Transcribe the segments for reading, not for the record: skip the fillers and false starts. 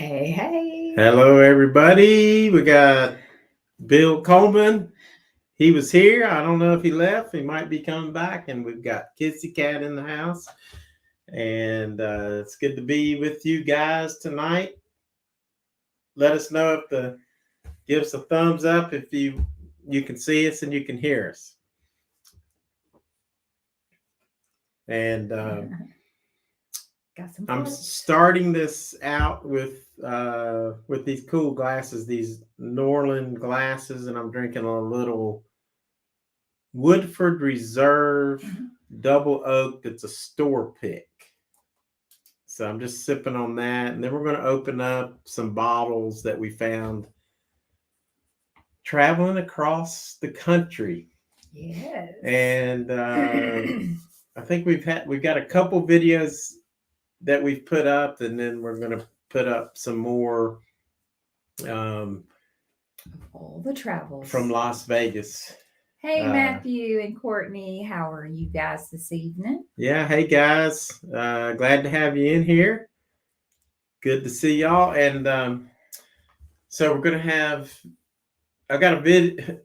Hey, hey. Hello, everybody. We got Bill Coleman. He was here. I don't know if he left. He might be coming back. And we've got Kissy Kat in the house. And it's good to be with you guys tonight. Let us know give us a thumbs up if you can see us and you can hear us. And I'm starting this out with these cool glasses, these Norland glasses, and I'm drinking a little Woodford Reserve Double Oak. It's a store pick. So I'm just sipping on that. And then we're going to open up some bottles that we found traveling across the country. Yes. And I think we've got a couple videos that we've put up, and then we're going to put up some more all the travels from Las Vegas. Hey, Matthew and Courtney, how are you guys this evening? Yeah, hey guys, glad to have you in here. Good to see y'all. And so we're going to have, I've got a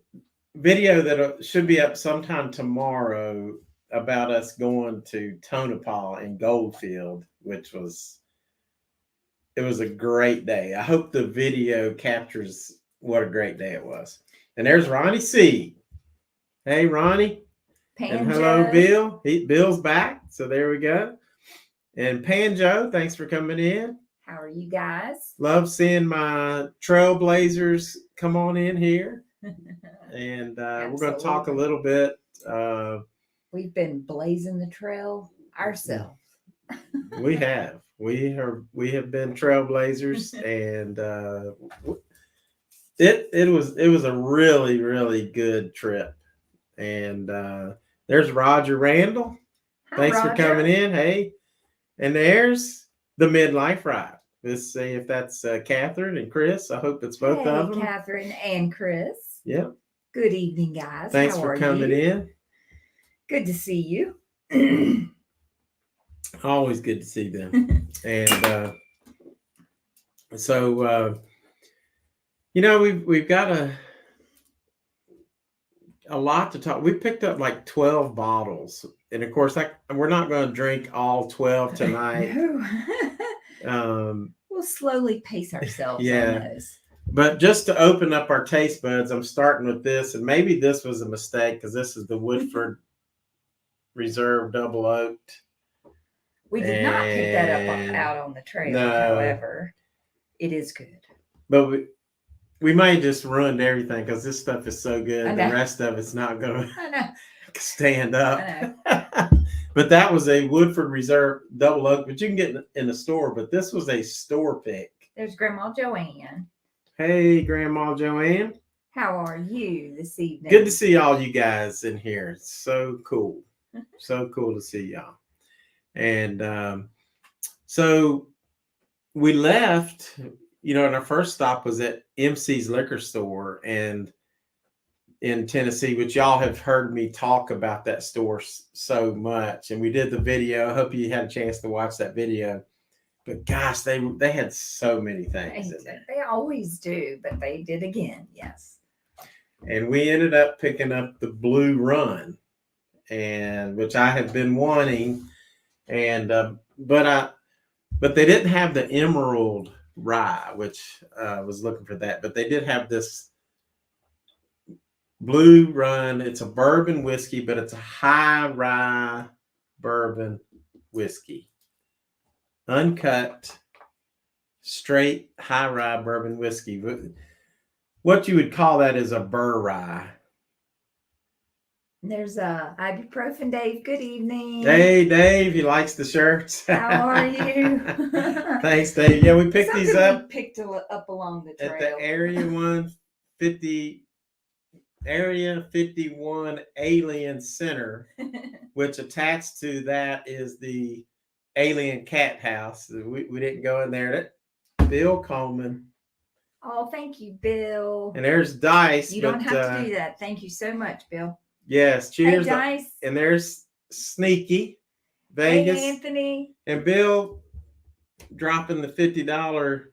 video that should be up sometime tomorrow about us going to Tonopah in Goldfield, which was a great day. I hope the video captures what a great day it was. And there's Ronnie C. Hey, Ronnie. And hello, Bill. Bill's back. So there we go. And Panjo, thanks for coming in. How are you guys? Love seeing my Trailblazers come on in here. And we're going to talk a little bit. We've been blazing the trail ourselves. We have. We have been Trailblazers, and it was a really, really good trip. And there's Roger Randall. Hi, thanks Roger. For coming in. Hey, and there's the midlife ride. Let's see if that's Catherine and Chris. I hope it's both of them. Catherine and Chris. Yep. Good evening, guys. Thanks for coming in. Good to see you. Always good to see them. And so we've got a lot to talk. We picked up like 12 bottles, and of course we're not going to drink all 12 tonight. We'll slowly pace ourselves. Yeah. On those. But just to open up our taste buds, I'm starting with this, and maybe this was a mistake because this is the Woodford Reserve Double Oaked. We did not pick that up out on the trail. No. However, it is good. But we may just ruined everything because this stuff is so good. The rest of it's not going to stand up. But that was a Woodford Reserve Double Oak, but you can get in the store. But this was a store pick. There's Grandma Joanne. Hey, Grandma Joanne. How are you this evening? Good to see all you guys in here. It's so cool. So cool to see y'all. And so we left, and our first stop was at MC's Liquor Store and in Tennessee, which y'all have heard me talk about that store so much. And we did the video. I hope you had a chance to watch that video. But gosh, they had so many things in there. They always do, but they did again, yes. And we ended up picking up the Blue Run, and which I have been wanting. And but they didn't have the Emerald Rye, which I was looking for that. But they did have this Blue Run. It's a bourbon whiskey, but it's a high rye bourbon whiskey. Uncut, straight high rye bourbon whiskey. What you would call that is a burr rye. There's Iburprofen Dave. Good evening. Hey, Dave. He likes the shirts. How are you? Thanks, Dave. Yeah, we picked these up. We picked up along the trail. At the Area 51 Alien Center, which attached to that is the Alien Cat House. We didn't go in there. Bill Coleman. Oh, thank you, Bill. And there's Dice. You don't have to do that. Thank you so much, Bill. Yes, cheers. Hey, Dice. And there's Sneaky, Vegas. Hey, Anthony. And Bill dropping the $50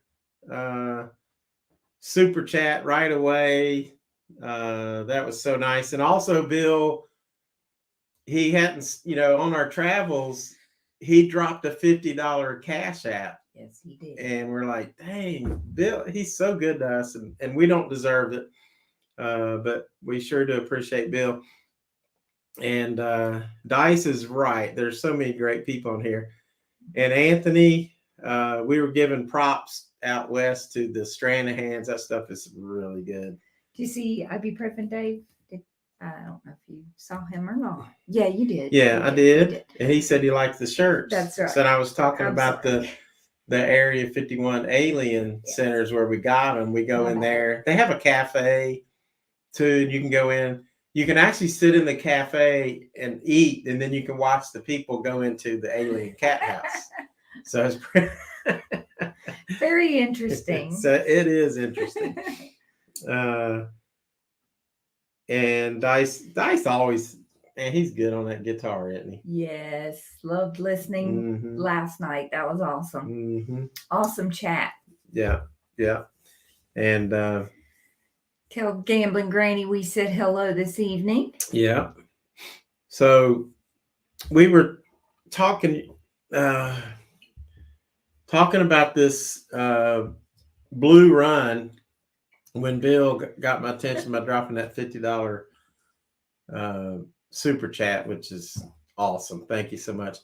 super chat right away. That was so nice. And also, Bill, he hadn't, on our travels, he dropped a $50 Cash-App. Yes, he did. And we're like, dang, Bill, he's so good to us, and we don't deserve it. But we sure do appreciate Bill. And Dice is right. There's so many great people on here. And Anthony, we were giving props out west to the Stranahans. That stuff is really good. Do you see Iburprofen Dave? I don't know if you saw him or not. Yeah, you did. Yeah, I did. And he said he liked the shirts. That's right. So I was talking about the Area 51 alien centers where we got them. We go in there. They have a cafe too. You can go in. You can actually sit in the cafe and eat, and then you can watch the people go into the alien cat house. So it's pretty very interesting. So it is interesting. And Dice always, man, he's good on that guitar, isn't he? Yes, loved listening last night. That was awesome. Awesome chat. Yeah. And tell Gamblin Granny we said hello this evening. Yeah. So we were talking about this Blue Run when Bill got my attention by dropping that $50 super chat, which is awesome. Thank you so much.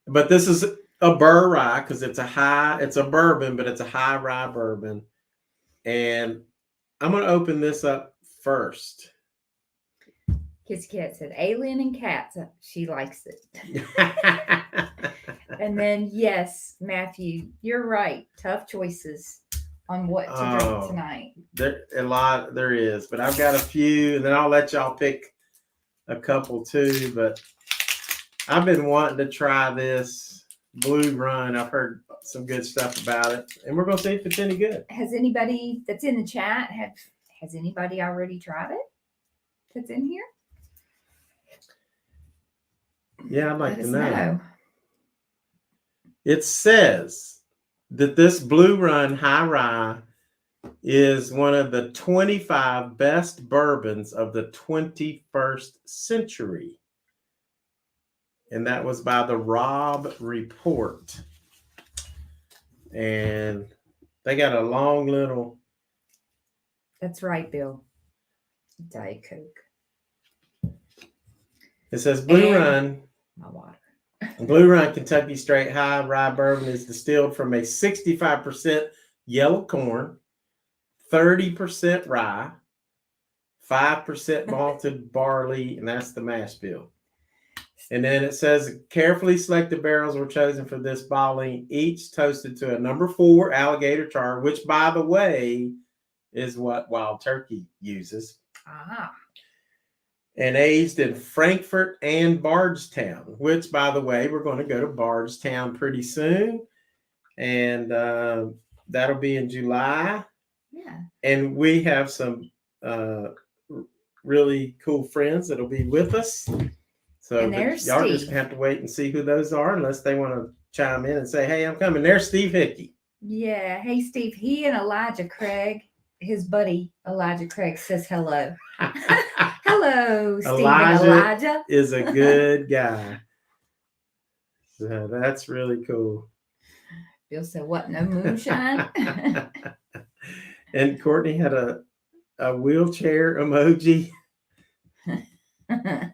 But this is a burr rye because it's a bourbon, but it's a high rye bourbon. And I'm going to open this up first. Kissy Kat said, alien and cats. She likes it. And then, yes, Matthew, you're right. Tough choices on what to drink tonight. There is, but I've got a few, and then I'll let y'all pick a couple too. But I've been wanting to try this Blue Run. I've heard some good stuff about it, and we're going to see if it's any good. Has anybody that's in the chat, has anybody already tried it that's in here? Yeah, I'd like to know. It says that this Blue Run High Rye is one of the 25 best bourbons of the 21st century. And that was by the Robb Report. And they got a long little... That's right, Bill. Diet Coke. It says Blue Run. My water. Blue Run Kentucky Straight High Rye Bourbon is distilled from a 65% yellow corn, 30% rye, 5% malted barley, and that's the mash bill. And then it says carefully selected barrels were chosen for this bottling, each toasted to a number 4 alligator char, which, by the way, is what Wild Turkey uses. And aged in Frankfurt and Bardstown, which, by the way, we're going to go to Bardstown pretty soon. And that'll be in July. Yeah. And we have some really cool friends that'll be with us. So y'all just have to wait and see who those are, unless they want to chime in and say, hey, I'm coming. There's Steve Hickey. Yeah. Hey, Steve. He and Elijah Craig, his buddy Elijah Craig, says hello. Hello, Steve. Elijah is a good guy. So that's really cool. Bill said, what, no moonshine? And Courtney had a wheelchair emoji. I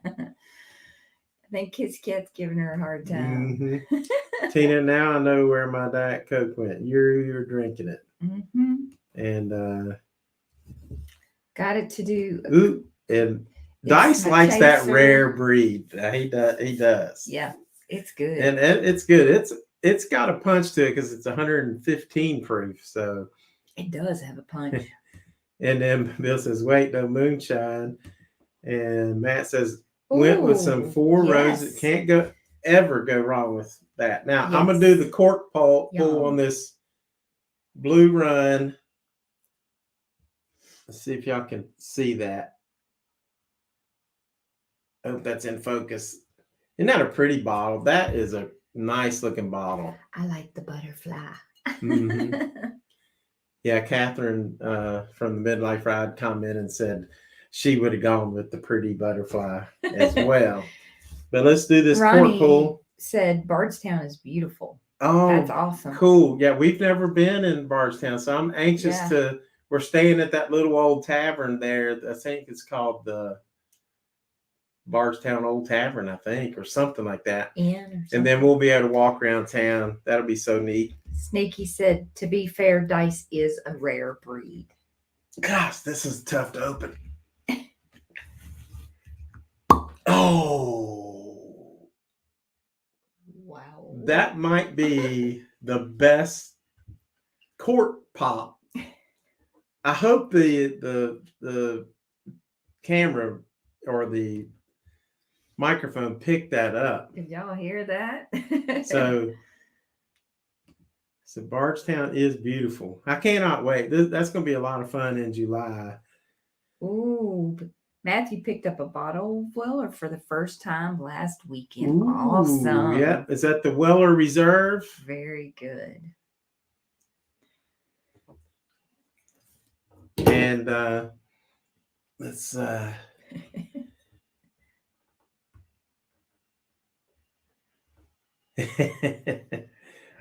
think Kissy Kat's giving her a hard time. Tina, now I know where my Diet Coke went. You're drinking it. And got it to do. Ooh, and Dice likes that rare breed. He does. Yeah, it's good. And it's good. It's got a punch to it because it's 115 proof. So it does have a punch. And then Bill says, wait, no moonshine. And Matt says, went with some 4 roses. Can't ever go wrong with that. Now, I'm going to do the cork pull on this Blue Run. Let's see if y'all can see that. I hope that's in focus. Isn't that a pretty bottle? That is a nice looking bottle. I like the butterfly. Yeah, Catherine from the Midlife Ride commented and said she would have gone with the pretty butterfly as well. But let's do this cork Ronnie pull. said Bardstown is beautiful. Oh, That's awesome. Cool. Yeah, we've never been in Bardstown, so I'm anxious Yeah. to. We're staying at that little old tavern there. I think it's called the Bardstown Old Tavern, I think, or something like that. And then we'll be able to walk around town. That'll be so neat. Sneaky said, to be fair, dice is a rare breed. Gosh, this is tough to open. Oh. Wow. That might be the best cork pop. I hope the camera or the microphone picked that up. Did y'all hear that? So Bardstown is beautiful. I cannot wait. That's going to be a lot of fun in July. Ooh, Matthew picked up a bottle of Weller for the first time last weekend. Ooh, awesome. Yeah. Is that the Weller Reserve? Very good. And let's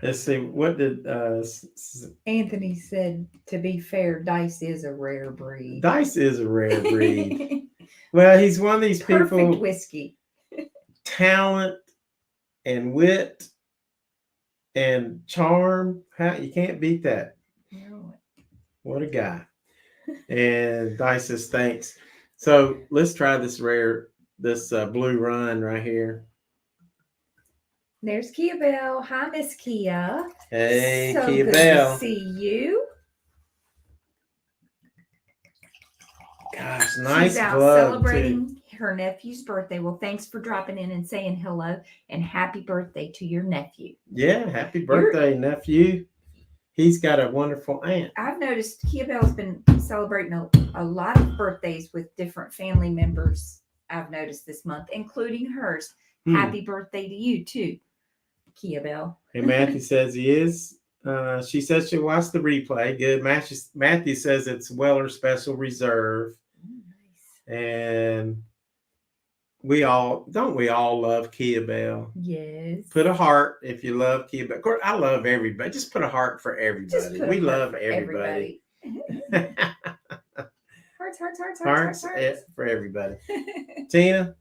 let's see, what did Anthony said, to be fair, dice is a rare breed. Dice is a rare breed. Well, he's one of these Perfect people, whiskey. talent and wit and charm. You can't beat that. No. What a guy. And Dice says thanks. So let's try this blue run right here. There's Kia-Belle. Hi, Miss Kia. Hey, so Kia-Belle. Good to see you. Gosh, nice She's out glove celebrating too. her nephew's birthday. Well, thanks for dropping in and saying hello, and happy birthday to your nephew. Yeah, happy birthday, nephew. He's got a wonderful aunt. I've noticed Kia-Belle's been celebrating a lot of birthdays with different family members. I've noticed this month, including hers. Happy birthday to you too, Kia-Belle. And Matthew says he is. She says she watched the replay. Good. Matthew says it's Weller Special Reserve. Nice. And we all love Kia-Belle? Yes. Put a heart if you love Kia-Belle. Of course, I love everybody. Just put a heart for everybody. We love everybody. Hearts for everybody. Tina,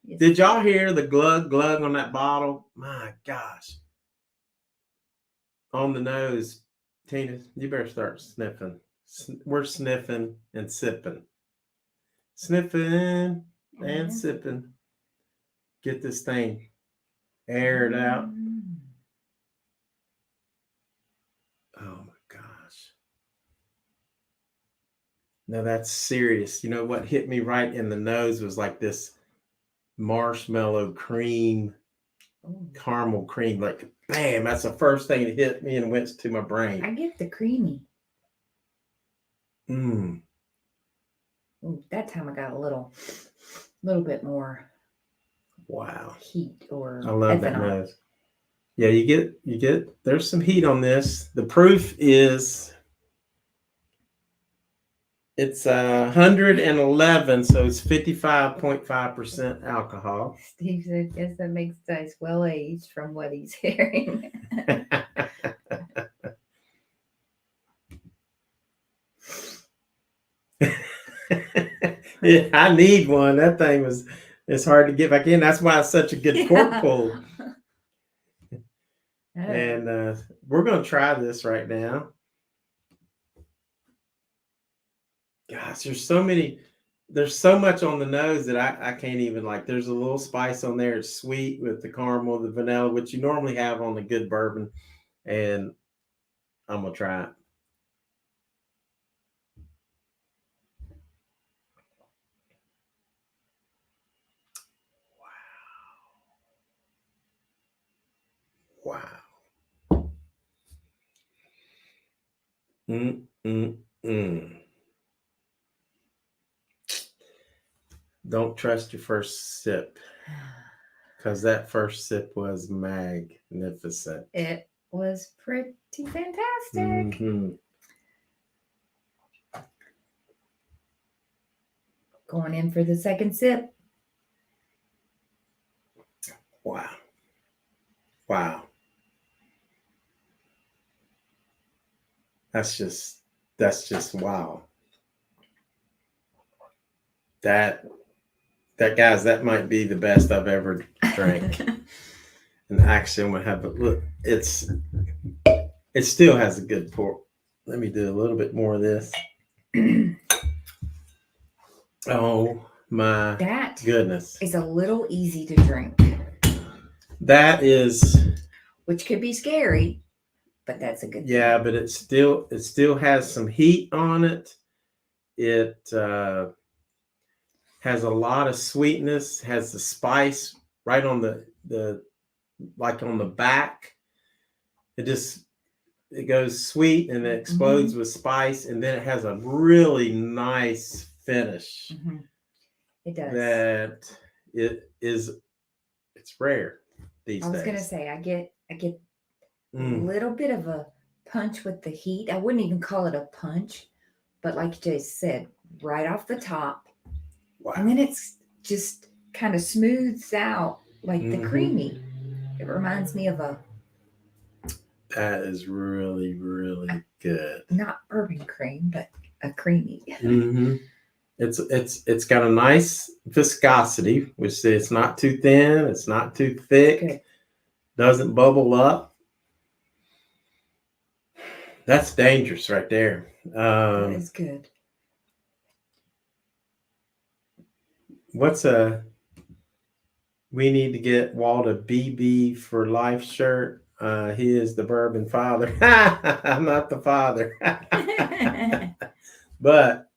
yes. Did y'all hear the glug on that bottle? My gosh. On the nose. Tina, you better start sniffing. We're sniffing and sipping. Sniffing and sipping. Get this thing aired out. Oh my gosh. Now that's serious. You know what hit me right in the nose was like this marshmallow cream, caramel cream. Like, bam, that's the first thing that hit me and went to my brain. I get the creamy. Mmm. Ooh, that time I got a little bit more. Wow. Heat or I love ethanol. that nose. Yeah, you get there's some heat on this. The proof is it's 111, so it's 55.5% alcohol. Steve said, "Yes, that makes dice well aged from what he's hearing." Yeah, I need one. That thing it's hard to get back in. That's why it's such a good cork pull. And we're going to try this right now. Gosh, there's so much on the nose that I can't even like. There's a little spice on there. It's sweet with the caramel, the vanilla, which you normally have on a good bourbon. And I'm going to try it. Wow. Don't trust your first sip, because that first sip was magnificent. It was pretty fantastic. Going in for the second sip. Wow. Wow. That's just wow. That guys, that might be the best I've ever drank. And actually I'm gonna have a look. It still has a good pour. Let me do a little bit more of this. Oh my goodness. Is a little easy to drink. That is, which could be scary, but that's a good thing. Yeah, but it still has some heat on it. It has a lot of sweetness, has the spice right on the like on the back. It goes sweet and it explodes with spice, and then it has a really nice finish. It does. That it's rare these days. I was gonna say I get a little bit of a punch with the heat. I wouldn't even call it a punch, but like Jay said, right off the top. Wow. And then it's just kind of smooths out like the creamy. It reminds me of that is really, really good. Not bourbon cream, but a creamy. It's got a nice viscosity, which it's not too thin, it's not too thick, Good. Doesn't bubble up. That's dangerous right there. That is good. We need to get Walt a BB for life shirt. He is the bourbon father. I'm not the father. But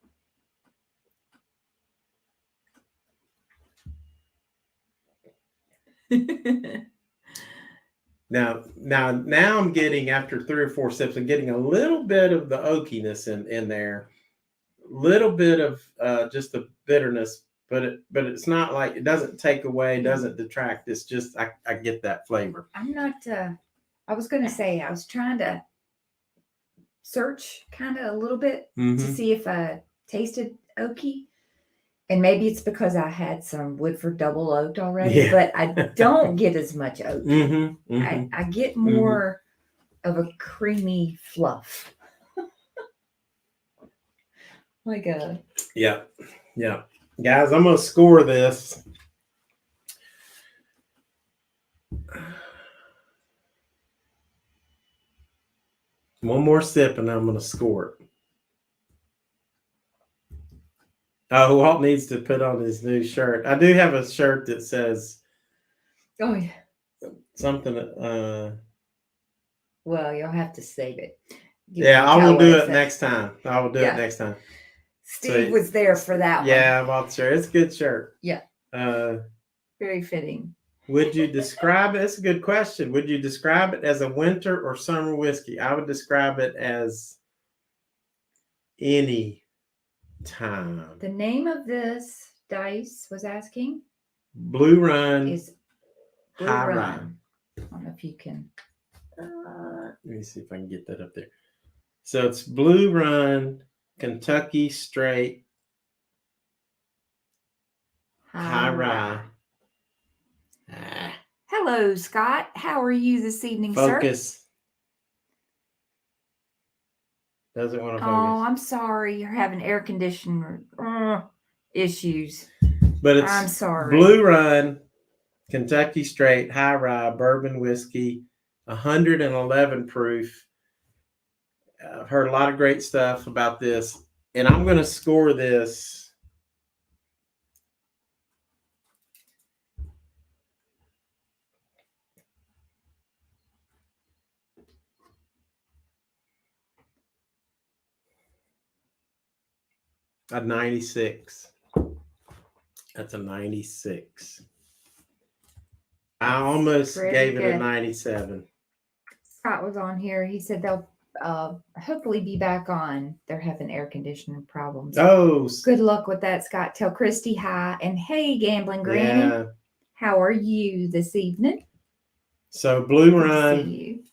now I'm getting, after 3 or 4 sips, I'm getting a little bit of the oakiness in there, little bit of just the bitterness, but it's not like, it doesn't take away, doesn't detract. It's just I get that flavor. I'm not. I was going to say I was trying to search kind of a little bit to see if I tasted oaky. And maybe it's because I had some Woodford double oaked already, but I don't get as much oak. I get more of a creamy fluff. Like a... Yeah. Guys, I'm going to score this. One more sip and I'm going to score it. Oh, Walt needs to put on his new shirt. I do have a shirt that says something. Well, you'll have to save it. I will do it next time. I will do it next time. Steve was there for that one. Yeah, Walt's shirt. It's a good shirt. Yeah. Very fitting. Would you describe it? That's a good question. Would you describe it as a winter or summer whiskey? I would describe it as any time. The name of this, Dice was asking, Blue Run is Blue High Run. Rye. I don't know if you can. Let me see if I can get that up there. So it's Blue Run Kentucky Straight High Rye. Hello, Scott. How are you this evening, Focus. sir? Doesn't want to focus. Oh, I'm sorry. You're having air conditioner issues. But it's I'm sorry. Blue Run Kentucky Straight High Rye Bourbon Whiskey, 111 proof. I've heard a lot of great stuff about this, and I'm going to score this a 96. That's a 96. I almost gave it a 97. Scott was on here. He said they'll hopefully be back on. They're having air conditioning problems. Oh, good luck with that, Scott. Tell Christy hi. And hey, Gamblin Granny. Yeah. How are you this evening? So Blue Good Run. to see you.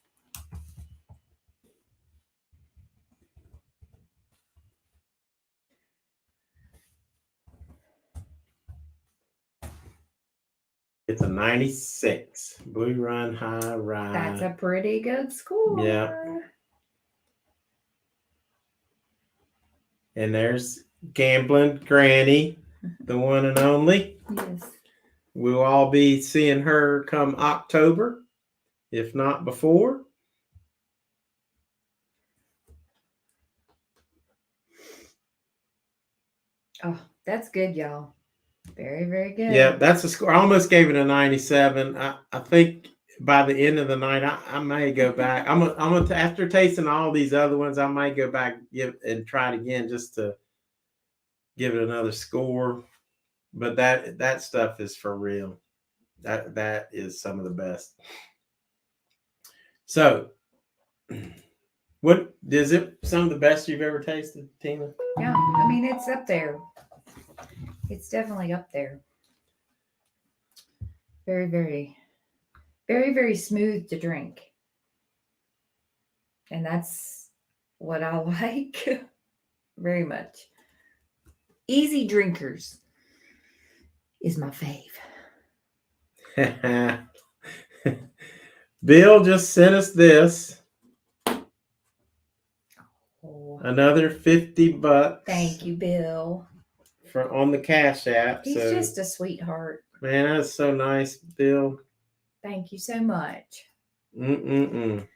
It's a 96 Blue Run High Rye. That's a pretty good score. Yeah. And there's Gamblin Granny, the one and only. Yes. We'll all be seeing her come October, if not before. Oh, that's good, y'all. Very, very good. Yeah, that's a score. I almost gave it a 97. I think by the end of the night, I may go back. I'm gonna after tasting all these other ones, I might go back and try it again just to give it another score. But that stuff is for real. That is some of the best. So, what is it? Some of the best you've ever tasted, Tina? Yeah, I mean it's up there. It's definitely up there. Very, very, very, very smooth to drink. And that's what I like very much. Easy drinkers is my fave. Bill just sent us this. Oh, Another $50. thank you, Bill. On the Cash-App. He's so, just a sweetheart. man, that's so nice, Bill. Thank you so much. I'm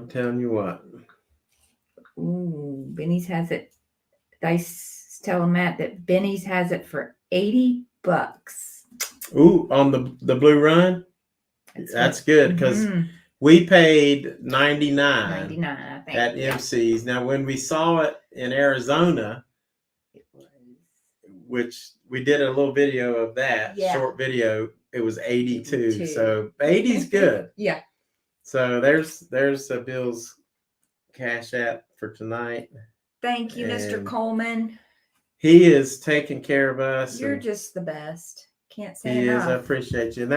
telling you what. Ooh, Benny's has it. Dice telling Matt that Benny's has it for $80. Ooh, on the Blue Run? That's good because we paid $99 $99, I think. at MC's. Now, when we saw it in Arizona, It was. which we did a little video of that, short video, it was 82. So 80's good. Yeah. So there's Bill's Cash-App for tonight. Thank you, Mr. And Coleman. He is taking care of us. You're just the best. Can't say He enough. is. I appreciate you. And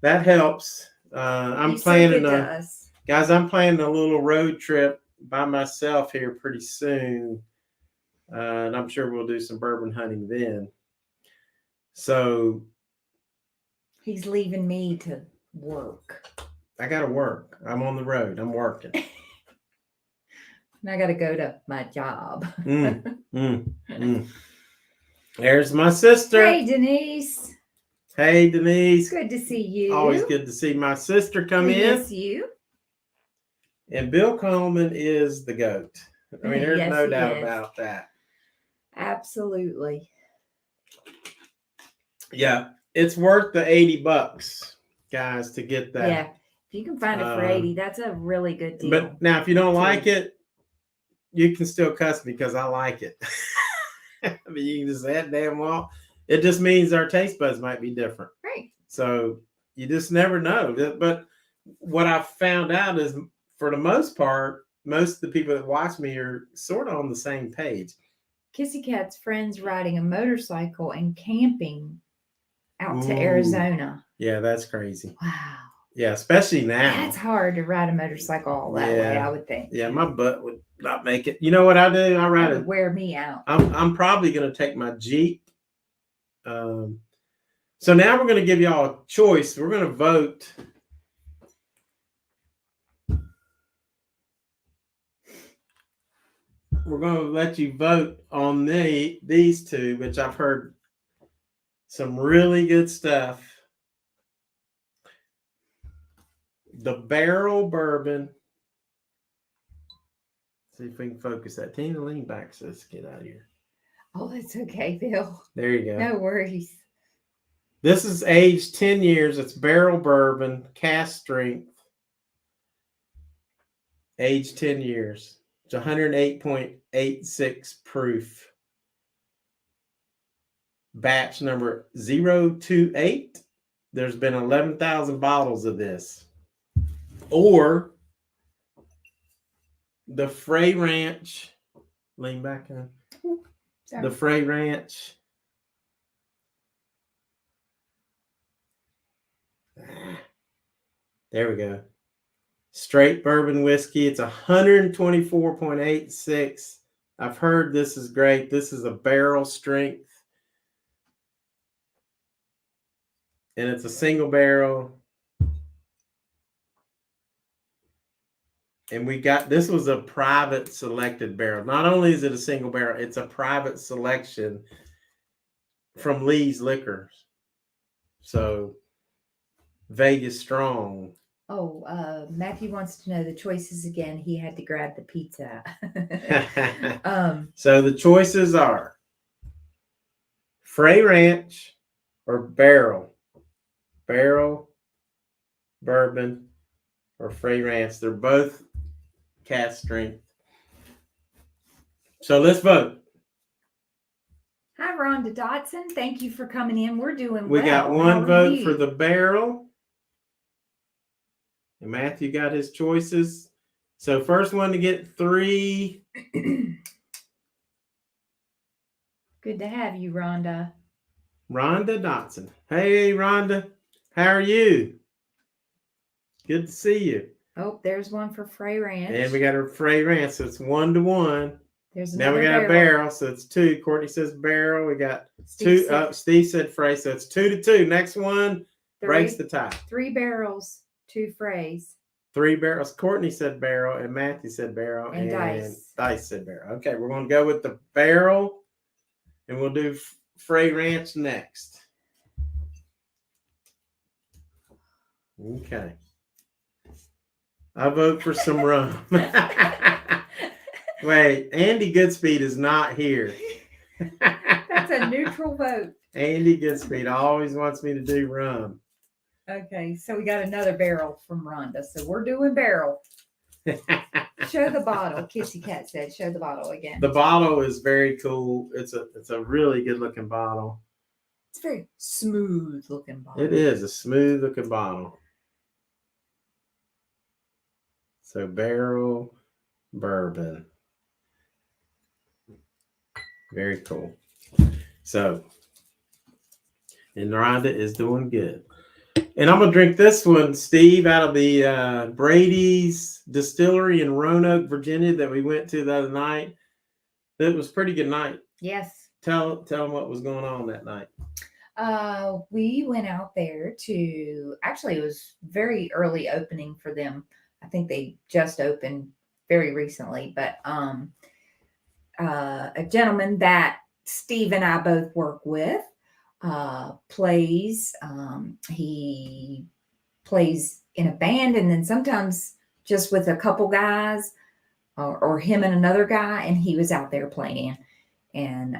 that helps. I'm You're so planning good to us. guys, I'm planning a little road trip by myself here pretty soon. And I'm sure we'll do some bourbon hunting then. So He's leaving me to work. I got to work. I'm on the road. I'm working. And I got to go to my job. There's my sister. Hey, Denise. Hey, Denise. Good to see you. Always good to see my sister come We in. miss you. And Bill Coleman is the GOAT. I mean, there's Yes, no he doubt is. about that. Absolutely. Yeah, it's worth the $80, guys, to get that. Yeah. If you can find it for 80, that's a really good deal. But now, if you don't like it, you can still cuss me because I like it. I mean, you can just say that damn well. It just means our taste buds might be different. Right. So you just never know. But what I found out is, for the most part, most of the people that watch me are sort of on the same page. Kissy Kat's friends riding a motorcycle and camping out to Ooh. Arizona. Yeah, that's crazy. Wow. Yeah, especially now. That's hard to ride a motorcycle all that way, I would think. Yeah, my butt would not make it. You know what I do? I ride That would wear me out. I'm probably going to take my Jeep. So now we're going to give y'all a choice. We're going to vote. We're going to let you vote on these two, which I've heard some really good stuff. The barrel bourbon. See if we can focus that. Tina, lean back so let's get out of here. Oh, that's okay, Bill. There you go. No worries. This is aged 10 years. It's barrel bourbon, cast strength. Aged 10 years. It's 108.86 proof. Batch number 028. There's been 11,000 bottles of this. Or the Fray Ranch. Lean back on. Sorry. The Fray Ranch. There we go. Straight bourbon whiskey. It's 124.86. I've heard this is great. This is a barrel strength. and it's a single barrel. And we got, this was a private selected barrel. Not only is it a single barrel, it's a private selection from Lee's Liquors. So Vegas strong. Oh, Matthew wants to know the choices again. He had to grab the pizza. So the choices are Fray Ranch or Barrel. Barrel, Bourbon, or Fray Ranch. They're both cask strength. So let's vote. Hi, Rhonda Dotson. Thank you for coming in. We're doing We well. got How one are vote you? for the barrel. And Matthew got his choices. So first one to get 3. Good to have you, Rhonda. Rhonda Dotson. Hey, Rhonda. How are you? Good to see you. Oh, there's one for Fray Ranch. And we got a Fray Ranch, so it's 1-1. There's Now another we got a barrel, so it's 2. Courtney says barrel. We got Steve 2. Steve said Fray, so it's 2-2. Next one breaks the tie. 3 barrels, 2 Frays. 3 barrels. Courtney said barrel, and Matthew said barrel, And Dice said barrel. Okay, we're going to go with the barrel, and we'll do Fray Ranch next. Okay. I vote for some rum. Wait, Andy Goodspeed is not here. That's a neutral vote. Andy Goodspeed always wants me to do rum. Okay, so we got another barrel from Rhonda. So we're doing barrel. Show the bottle. Kissy Kat said, show the bottle again. The bottle is very cool. It's a really good looking bottle. It's a very smooth looking bottle. It is a smooth looking bottle. So barrel bourbon. Very cool. So, and Rhonda is doing good. And I'm going to drink this one, Steve, out of the Brady's Distillery in Roanoke, Virginia, that we went to the other night. It was a pretty good night. Yes. Tell them what was going on that night. We went out there to, actually it was very early opening for them. I think they just opened very recently, but a gentleman that Steve and I both work with plays. He plays in a band, and then sometimes just with a couple guys, or him and another guy, and he was out there playing. And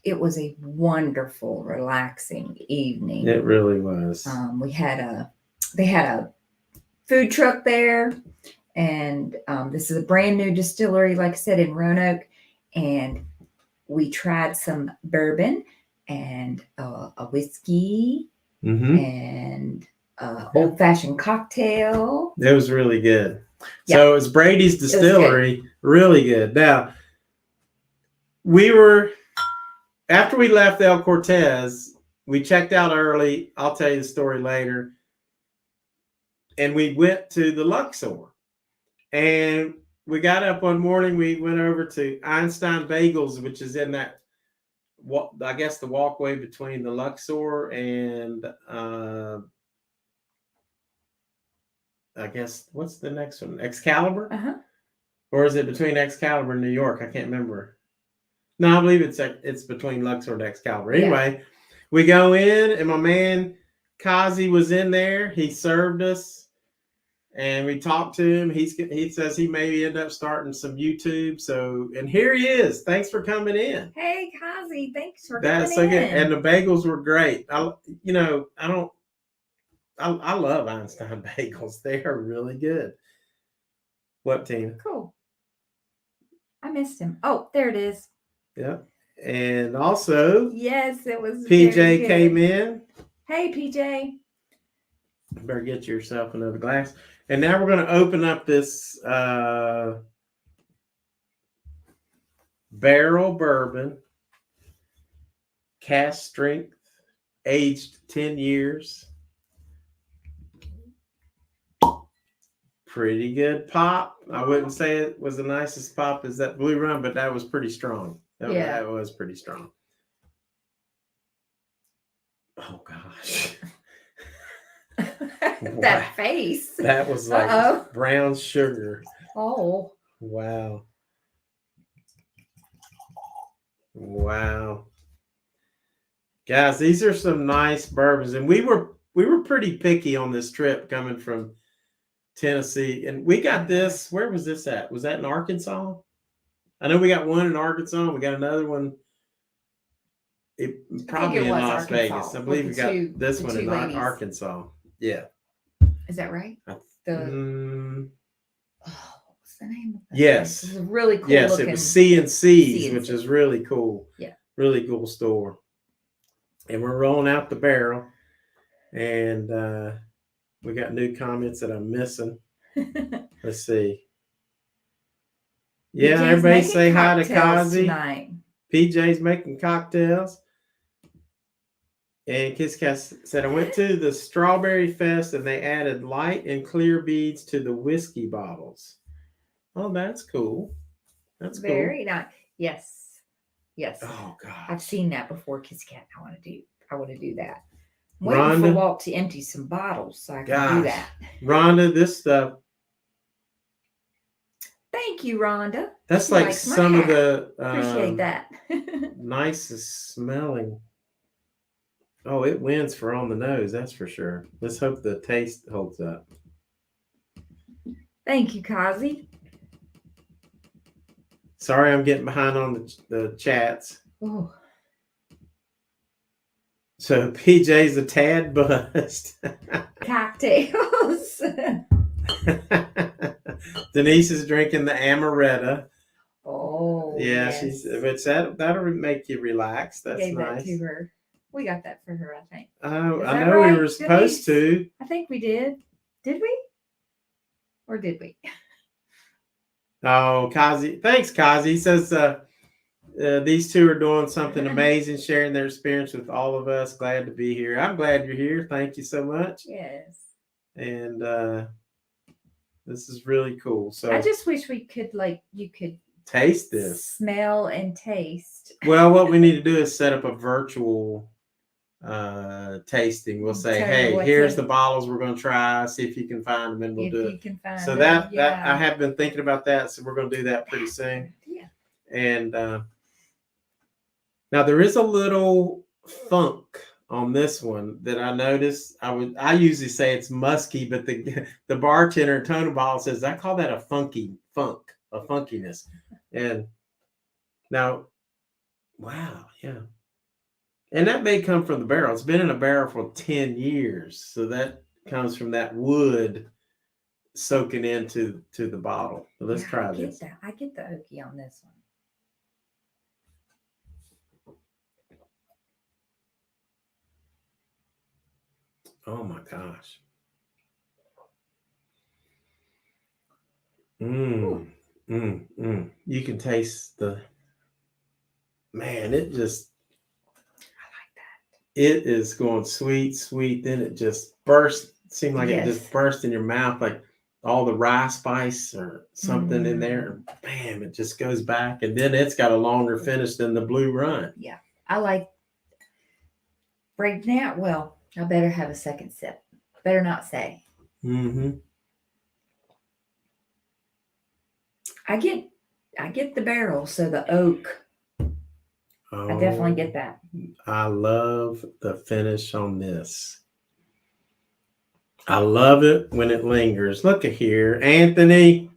it was a wonderful, relaxing evening. It really was. They had a food truck there, and this is a brand new distillery, like I said, in Roanoke, and we tried some bourbon and a whiskey and old-fashioned cocktail. It was really good. Yeah. So it's Brady's Distillery. Really good. Now, after we left El Cortez, we checked out early. I'll tell you the story later. And we went to the Luxor. And we got up one morning. We went over to Einstein Bagels, which is in that, I guess, the walkway between the Luxor and, I guess, what's the next one? Excalibur? Uh-huh. Or is it between Excalibur and New York? I can't remember. No, I believe it's between Luxor and Excalibur. Anyway, we go in, and my man Kazi was in there. He served us, and we talked to him. He says he may end up starting some YouTube. So, and here he is. Thanks for coming in. Hey, Kazi, thanks for That's coming so in. good. And the bagels were great. I love Einstein Bagels. They are really good. What, Tina? Cool. I missed him. Oh, there it is. Yeah. And also, yes, it was. PJ came in. Hey, PJ. Better get yourself another glass. And now we're going to open up this barrel bourbon, cask strength, aged 10 years. Pretty good pop. I wouldn't say it was the nicest pop as that blue rum, but that was pretty strong. That was pretty strong. Oh gosh. That Wow. face. That was like Uh-oh. brown sugar. Oh. Wow. Wow. Guys, these are some nice bourbons. And we were pretty picky on this trip coming from Tennessee. And we got this. Where was this at? Was that in Arkansas? I know we got one in Arkansas. We got another one. Probably in Las Vegas. I believe we got this one in Arkansas. Yeah. Is that right? Oh, what's the name of that? Yes. It was really cool. Yes, looking. it was C&C's, which is really cool. Yeah. Really cool store. And we're rolling out the barrel. And we got new comments that I'm missing. Let's see. Yeah, PJ's everybody say hi to Kazi. Tonight. PJ's making cocktails. And Kissy Kat said, I went to the Strawberry Fest and they added light and clear beads to the whiskey bottles. Oh, that's cool. That's very nice. Yes. Yes. Oh God. I've seen that before, Kissy Kat. I want to do that. I'm waiting for Walt to empty some bottles so I can do that. Rhonda, this stuff. Thank you, Rhonda. That's like some of the appreciate that. nicest smelling. Oh, it wins for on the nose, that's for sure. Let's hope the taste holds up. Thank you, Kazi. Sorry, I'm getting behind on the chats. Oh. So PJ's a tad buzzed. Cocktails. Denise is drinking the amaretto. Oh, yeah, yes. That'll make you relax. That's Gave nice. That to her. We got that for her, I think. Oh, I know right, we were supposed to. I think we did. Did we? Or did we? Oh, Kazi. Thanks, Kazi. He says these two are doing something amazing, sharing their experience with all of us. Glad to be here. I'm glad you're here. Thank you so much. Yes. And this is really cool. So I just wish we could, you could taste this. Smell and taste. Well, what we need to do is set up a virtual tasting. We'll say, hey, here's the bottles we're going to try. See if you can find them, and we'll do it. So that I have been thinking about that. So we're going to do that pretty soon. Yeah. And now there is a little funk on this one that I noticed. I usually say it's musky, but the bartender Tony Ball says I call that a funkiness. And now, wow, yeah. And that may come from the barrel. It's been in a barrel for 10 years. So that comes from that wood soaking into the bottle. So let's try this. I get the oaky on this one. Oh my gosh. You can taste man, it just, it is going sweet. Then it just bursts. It seemed like it just burst in your mouth, like all the rye spice or something in there. And bam, it just goes back. And then it's got a longer finish than the Blue Run. Yeah. I like right now. Well, I better have a second sip. Better not say. Mm-hmm. I get the barrel, so the oak. I definitely get that. I love the finish on this. I love it when it lingers. Look at here, Anthony.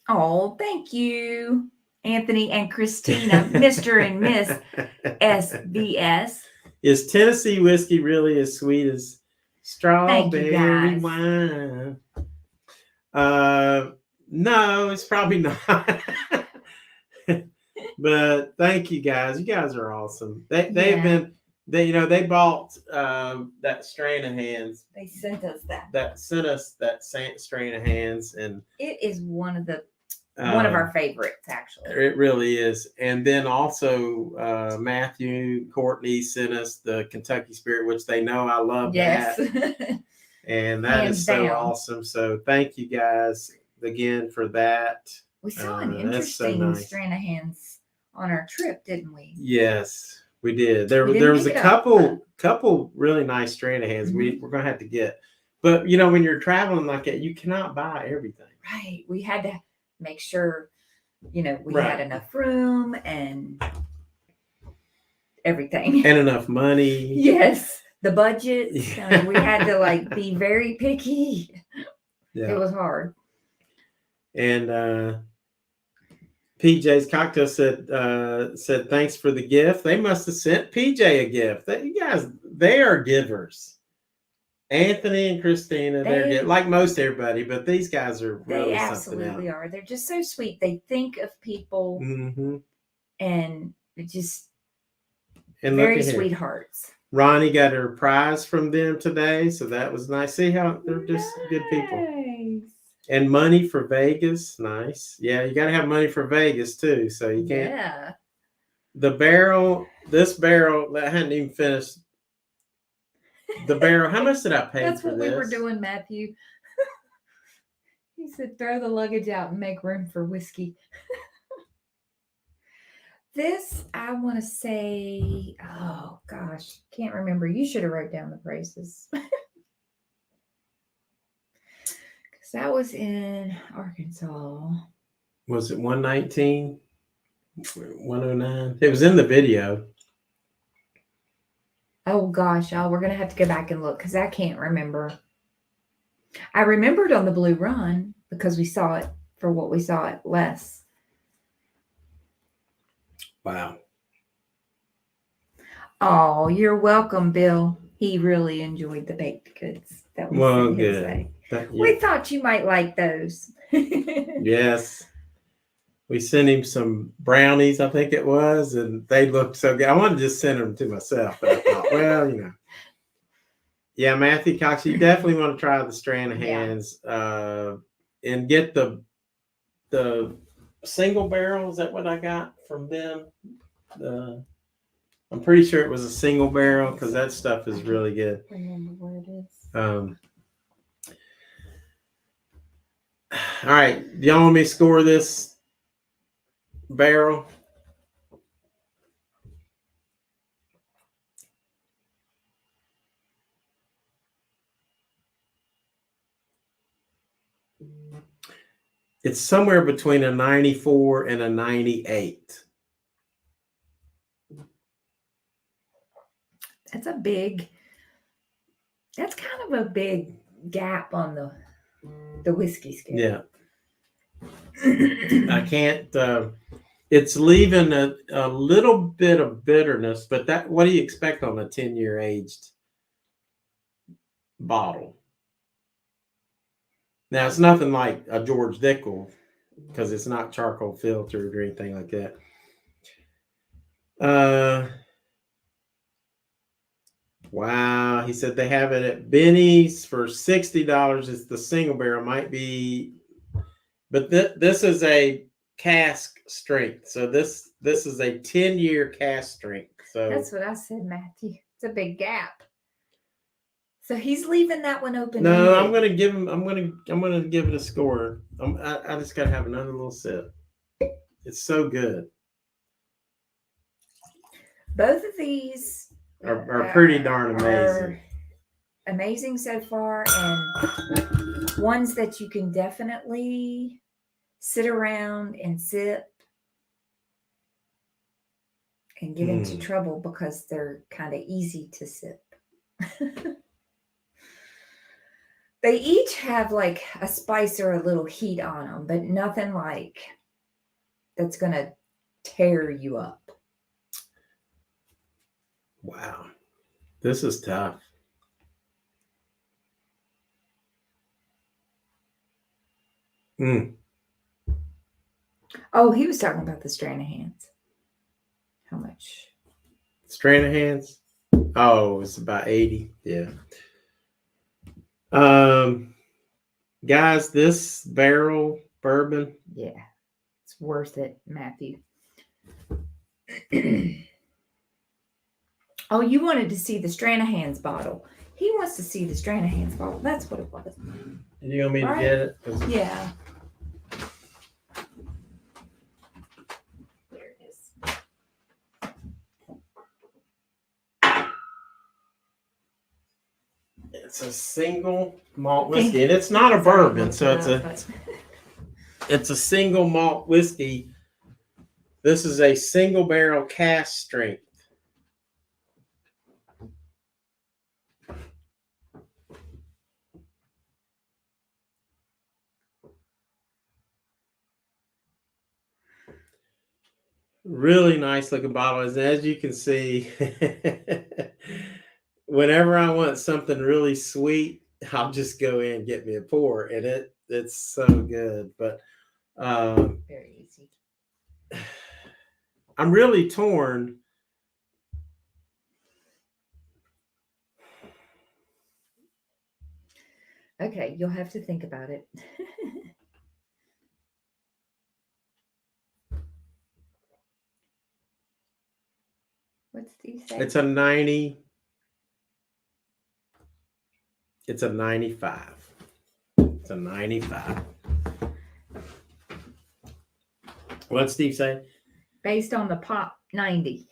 Oh, thank you, Anthony and Christina, Mr. and Miss SBS. Is Tennessee whiskey really as sweet as strawberry wine? No, it's probably not. But thank you guys. You guys are awesome. They bought that Stranahan's. They sent us that. That Stranahan's, and it is one of our favorites, actually. It really is. And then also Matthew, Courtney sent us the Kentucky Spirit, which they know I love that. And that is so awesome. So thank you guys again for that. We saw an interesting Stranahan's on our trip, didn't we? Yes. We did. We didn't There was pick a it up. couple really nice Stranahans. Mhm. We're gonna have to get. But you know, when you're traveling like that, you cannot buy everything. Right. We had to make sure, we Right. had enough room and everything. And enough money. Yes. The budget. Yeah. We had to be very picky. Yeah. It was hard. And PJ's Cocktail said thanks for the gift. They must have sent PJ a gift. You guys, they are givers. Anthony and Christina, they're like most everybody, but these guys are really they something absolutely else. are. They're just so sweet. They think of people, and it just very sweethearts. Ronnie got her prize from them today, so that was nice. See how they're just good people. And money for Vegas, nice. Yeah, you got to have money for Vegas too, so you can't. Yeah. This barrel, I hadn't even finished. The barrel, how much did I pay That's for what this? we were doing, Matthew. He said, throw the luggage out and make room for whiskey. This, I want to say, oh gosh, can't remember. You should have wrote down the prices. Because that was in Arkansas. Was it 119? 109? It was in the video. Oh gosh, y'all, we're going to have to go back and look because I can't remember. I remembered on the Blue Run because we saw it for what we saw it less. Wow. Oh, you're welcome, Bill. He really enjoyed the baked goods. That was well, good. We thought you might like those. Yes. We sent him some brownies, I think it was, and they looked so good. I wanted to just send them to myself, but I thought, well, Yeah, Matthew Cox, you definitely want to try the Stranahans and get the single barrel. Is that what I got from them? I'm pretty sure it was a single barrel because that stuff is really good. Remember where it is. All right, do y'all want me to score this barrel? It's somewhere between a 94 and a 98. That's kind of a big gap on the whiskey scale. Yeah. I can't, it's leaving a little bit of bitterness, but what do you expect on a 10-year aged bottle? Now, it's nothing like a George Dickel because it's not charcoal filtered or anything like that. Wow. He said they have it at Benny's for $60. It's the single barrel. Might be, but this is a cask strength. So this is a 10-year cask strength. So that's what I said, Matthew. It's a big gap. So he's leaving that one open. No, I'm gonna give it a score. I just gotta have another little sip. It's so good. Both of these are pretty darn amazing. Amazing so far, and ones that you can definitely sit around and sip and get into trouble because they're kind of easy to sip. They each have like a spice or a little heat on them, but nothing like that's going to tear you up. Wow. This is tough. Oh, he was talking about the Stranahans. How much? Stranahans? Oh, it's about 80. Yeah. Guys, this barrel bourbon. Yeah, it's worth it, Matthew. Oh, you wanted to see the Stranahan's bottle. He wants to see the Stranahan's bottle. That's what it was. You want me to get it? Yeah. There it is. It's a single malt whiskey, and it's not a bourbon, so it's a single malt whiskey. This is a single barrel cask strength. Really nice looking bottle. As you can see, whenever I want something really sweet, I'll just go in and get me a pour, and it's so good. But very easy. I'm really torn. Okay, you'll have to think about it. What's Steve say? It's a 90. It's a 95. It's a 95. What'd Steve say? Based on the pop, 90.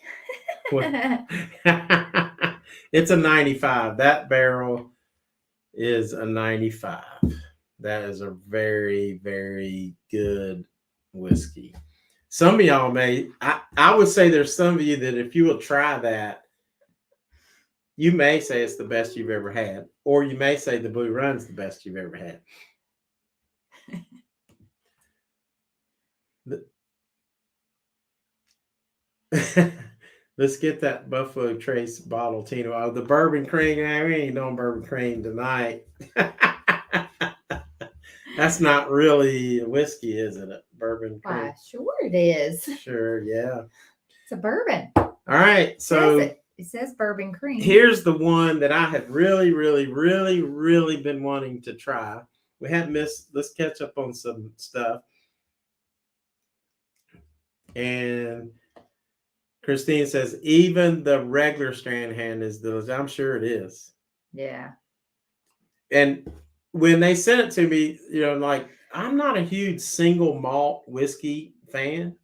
It's a 95. That barrel is a 95. That is a very, very good whiskey. Some of y'all I would say there's some of you that if you will try that, you may say it's the best you've ever had, or you may say the Blue Run's the best you've ever had. Let's get that Buffalo Trace bottle, Tino. Oh, the bourbon cream. We ain't doing bourbon cream tonight. That's not really a whiskey, is it? A bourbon cream. Why, sure it is. Sure, yeah. It's a bourbon. All right, so it says bourbon cream. Here's the one that I have really, really, really, really been wanting to try. We haven't missed. Let's catch up on some stuff. And Christine says, even the regular Stranahan is delicious. I'm sure it is. Yeah. And when they sent it to me, like, I'm not a huge single malt whiskey fan.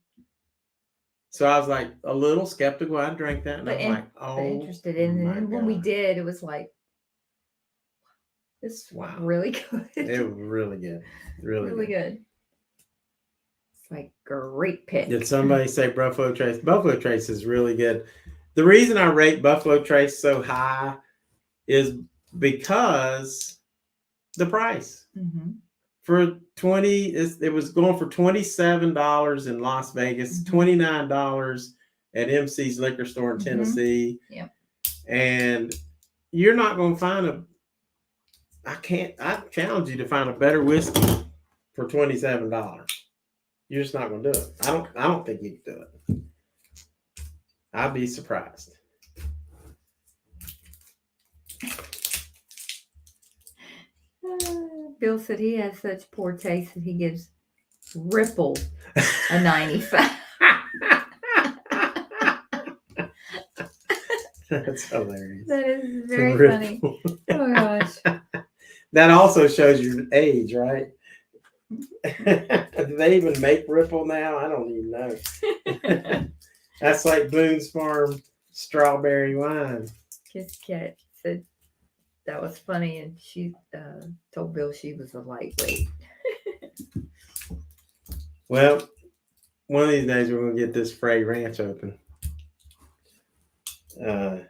So I was like a little skeptical. I drank that and I'm like, oh, interested in it. And when we did, it was like, this really good. It was really good. Really good. It's like great pick. Did somebody say Buffalo Trace? Buffalo Trace is really good. The reason I rate Buffalo Trace so high is because the price. Mm-hmm. For it was going for $27 in Las Vegas, $29 at MC's liquor store in Tennessee. Yep. And you're not going to find I challenge you to find a better whiskey for $27. You're just not going to do it. I don't think you can do it. I'd be surprised. Bill said he has such poor taste that he gives Ripple a 95. That's hilarious. That is very funny. Oh gosh. That also shows your age, right? Do they even make Ripple now? I don't even know. That's like Boone's Farm strawberry wine. Kissy Kat said that was funny, and she told Bill she was a lightweight. Well, one of these days we're going to get this Fray Ranch open. And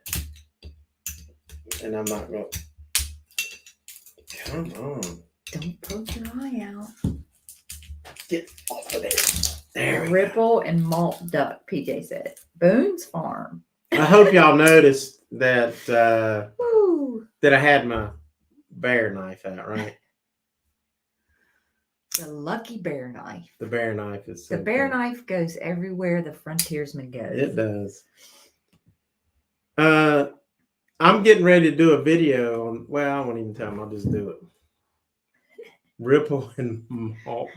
I'm not going to. Come on. Don't poke your eye out. Get off of there. There we Ripple and malt duck, PJ said. Boone's Farm. I hope y'all noticed that that I had my bear knife out, right? The lucky bear knife. The bear knife is so the bear cool. Knife goes everywhere the frontiersman goes. It does. I'm getting ready to do a video on, well, I won't even tell them, I'll just do it. Ripple and malt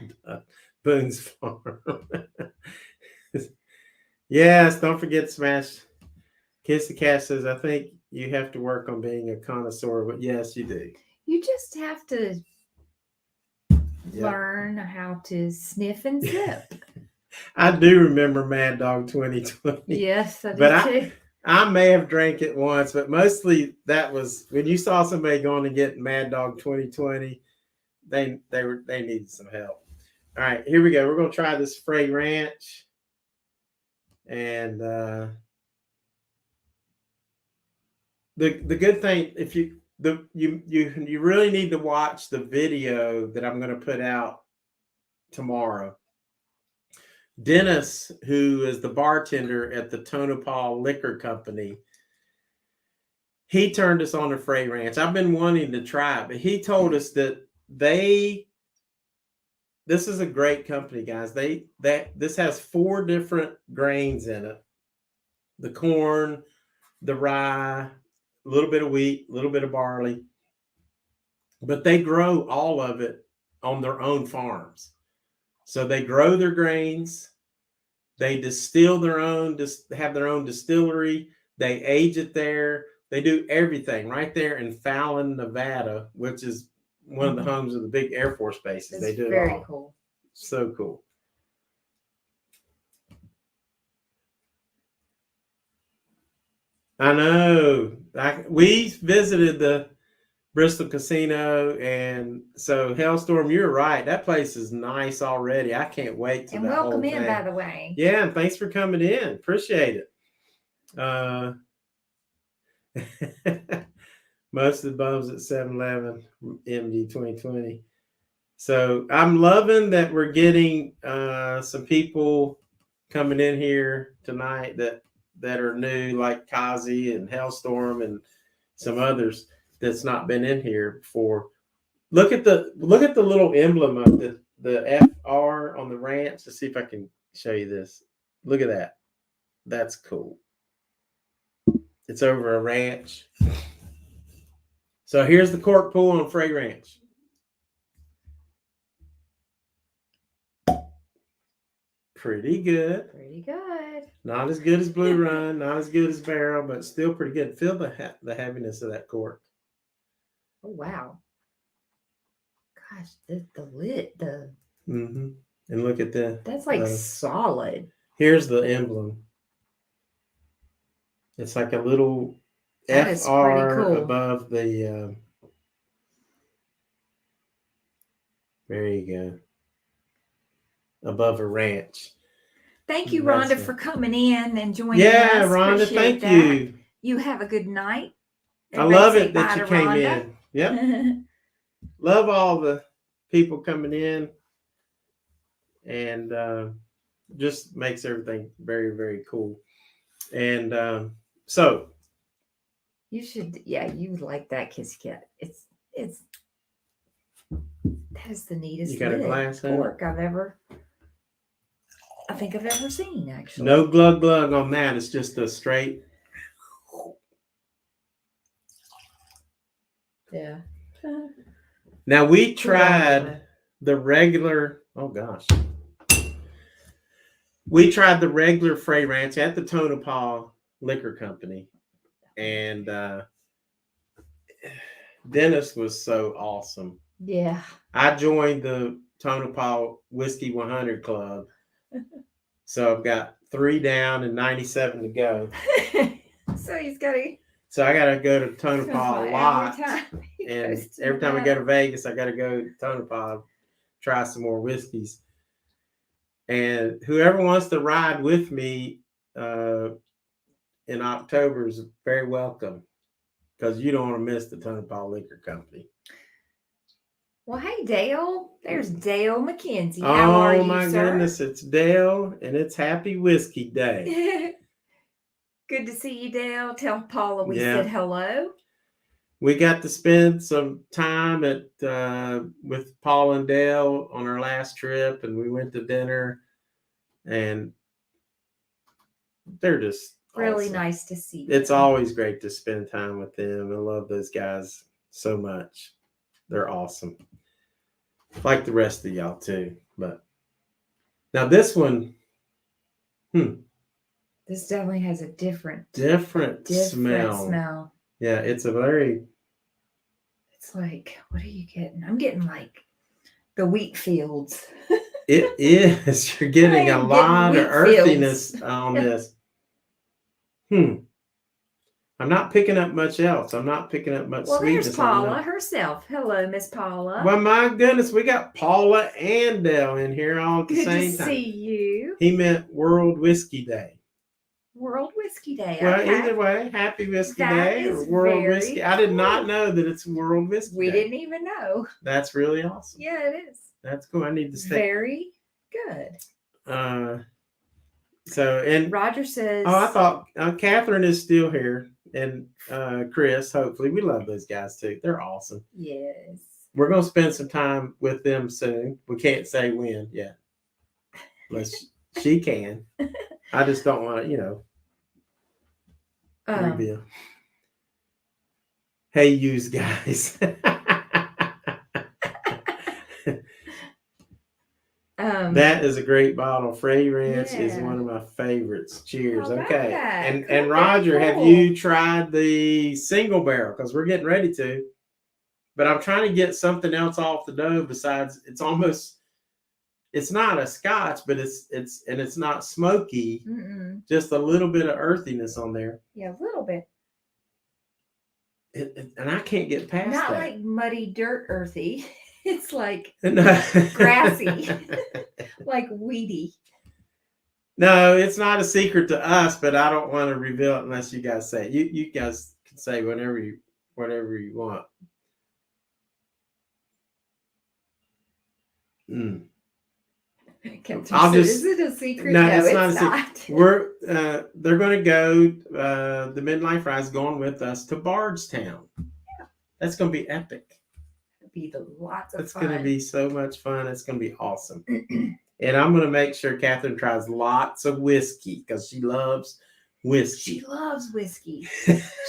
Boone's Farm. Yes, don't forget to smash. Kissy Kat says, I think you have to work on being a connoisseur, but yes, you do. You just have to learn how to sniff and sip. I do remember Mad Dog 2020. Yes, I do but too. I may have drank it once, but mostly that was when you saw somebody going to get Mad Dog 2020. They needed some help. All right, here we go. We're gonna try this Fray Ranch, and the good thing, if you really need to watch the video that I'm gonna put out tomorrow. Dennis, who is the bartender at the Tonopah Liquor Company, he turned us on to Fray Ranch. I've been wanting to try it, but he told us that this is a great company, guys. This has 4 different grains in it: the corn, the rye, a little bit of wheat, a little bit of barley, but they grow all of it on their own farms. So they grow their grains, they distill have their own distillery, they age it there, they do everything right there in Fallon, Nevada, which is one of the homes of the big Air Force bases. It's they do very it all. cool. So cool. I know. We visited the Bristol Casino, and so Hellstorm, you're right. That place is nice already. I can't wait to. And welcome in, by the way. Yeah, and thanks for coming in. Appreciate it. Most of the bums at 7-Eleven, MD 2020. So I'm loving that we're getting some people coming in here tonight that are new, like Kazi and Hellstorm and some others that's not been in here before. Look at the little emblem of the FR on the ranch. To see if I can show you this. Look at that. That's cool. It's over a ranch. So here's the cork pool on Fray Ranch. Pretty good. Pretty good. Not as good as Blue Run, not as good as Barrel, but still pretty good. Feel the heaviness of that cork. Oh, wow. Gosh, the lid, And look at that's like solid. Here's the emblem. It's like a little That FR cool. above the. There you go. Above a ranch. Thank you, Rhonda, for coming in and joining us. Yeah, Rhonda, thank you. You have a good night. I love it that you came in. Yep. Love all the people coming in, and just makes everything very, very cool. And so you should, you would like that, Kissy Kat. It's that is the neatest. You got a glass cork I think I've ever seen, actually. No glug glug on that. It's just a straight. Yeah. Now we tried the regular. Oh gosh. We tried the regular Fray Ranch at the Tonopah Liquor Company, and Dennis was so awesome. Yeah. I joined the Tonopah Whiskey 100 Club. So I've got 3 down and 97 to go. So he's got to. So I got to go to Tonopah a lot. And every time I go to Vegas, I got to go to Tonopah, try some more whiskeys. And whoever wants to ride with me in October is very welcome, because you don't want to miss the Tonopah Liquor Company. Well, hey, Dale. There's Dale McKenzie. How are you, sir? Oh, my goodness. It's Dale, and it's Happy Whiskey Day. Good to see you, Dale. Tell Paula we said hello. We got to spend some time with Paul and Dale on our last trip, and we went to dinner, and they're just really awesome. Nice to see you. It's always great to spend time with them. I love those guys so much. They're awesome. Like the rest of y'all too. But now this one, this definitely has a different smell. Yeah, it's a very. It's like, what are you getting? I'm getting like the wheat fields. It is. You're getting a lot of earthiness on this. I'm not picking up much else. I'm not picking up much Well, sweetness. there's Paula herself. Hello, Miss Paula. Well, my goodness, we got Paula and Dale in here all at the same time. Good to see you. He meant World Whiskey Day. World Whiskey Day. Well, okay. Either way, Happy Whiskey That Day or is World very Whiskey. I did not cool. know that it's World Whiskey We Day. didn't even know. That's really awesome. Yeah, it is. That's cool. I need to stay. Very good. And Roger says. I thought Catherine is still here, and Chris. Hopefully, we love those guys too. They're awesome. Yes. We're gonna spend some time with them soon. We can't say when yet, unless she can. I just don't want to, reveal. Hey, use guys. That is a great bottle. Fray Ranch is one of my favorites. Cheers. How about Okay. that? And Cool, Roger, very have cool. you tried the single barrel? Because we're getting ready to. But I'm trying to get something else off the dough besides it's not a scotch, but it's not smoky. Mm-mm. Just a little bit of earthiness on there. Yeah, a little bit. And I can't get past Not that. like muddy dirt earthy. It's like No. grassy, like weedy. No, it's not a secret to us, but I don't want to reveal it unless you guys say it. You guys can say whatever you want. Is it a secret? No, it's not a not. Secret. They're going to go. The Midlife Fry's going with us to Bardstown. Yeah. That's going to be epic. Be lots of It's fun. going to be so much fun. It's going to be awesome. And I'm going to make sure Catherine tries lots of whiskey because she loves whiskey. She loves whiskey.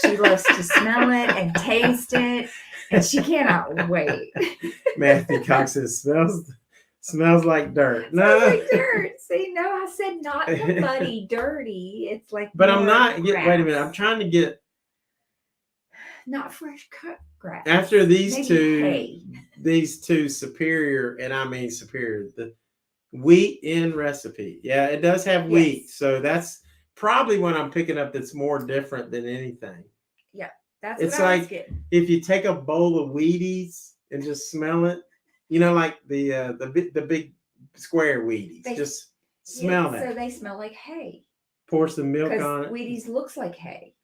She loves to smell it and taste it, and she cannot wait. Matthew Cox says smells like dirt. No, smells like dirt. See, no, I said not the muddy, dirty. It's like. But I'm not. Grass. Wait a minute. I'm trying to get. Not fresh cut grass. After these Maybe these two superior, and I mean superior, the wheat in recipe. Yeah, it does have wheat. So that's probably what I'm picking up that's more different than anything. Yeah, that's it's what I was like getting. If you take a bowl of Wheaties and just smell it, like the big square Wheaties. Just smell that. So they smell like hay. Pour some milk on it. Wheaties looks like hay.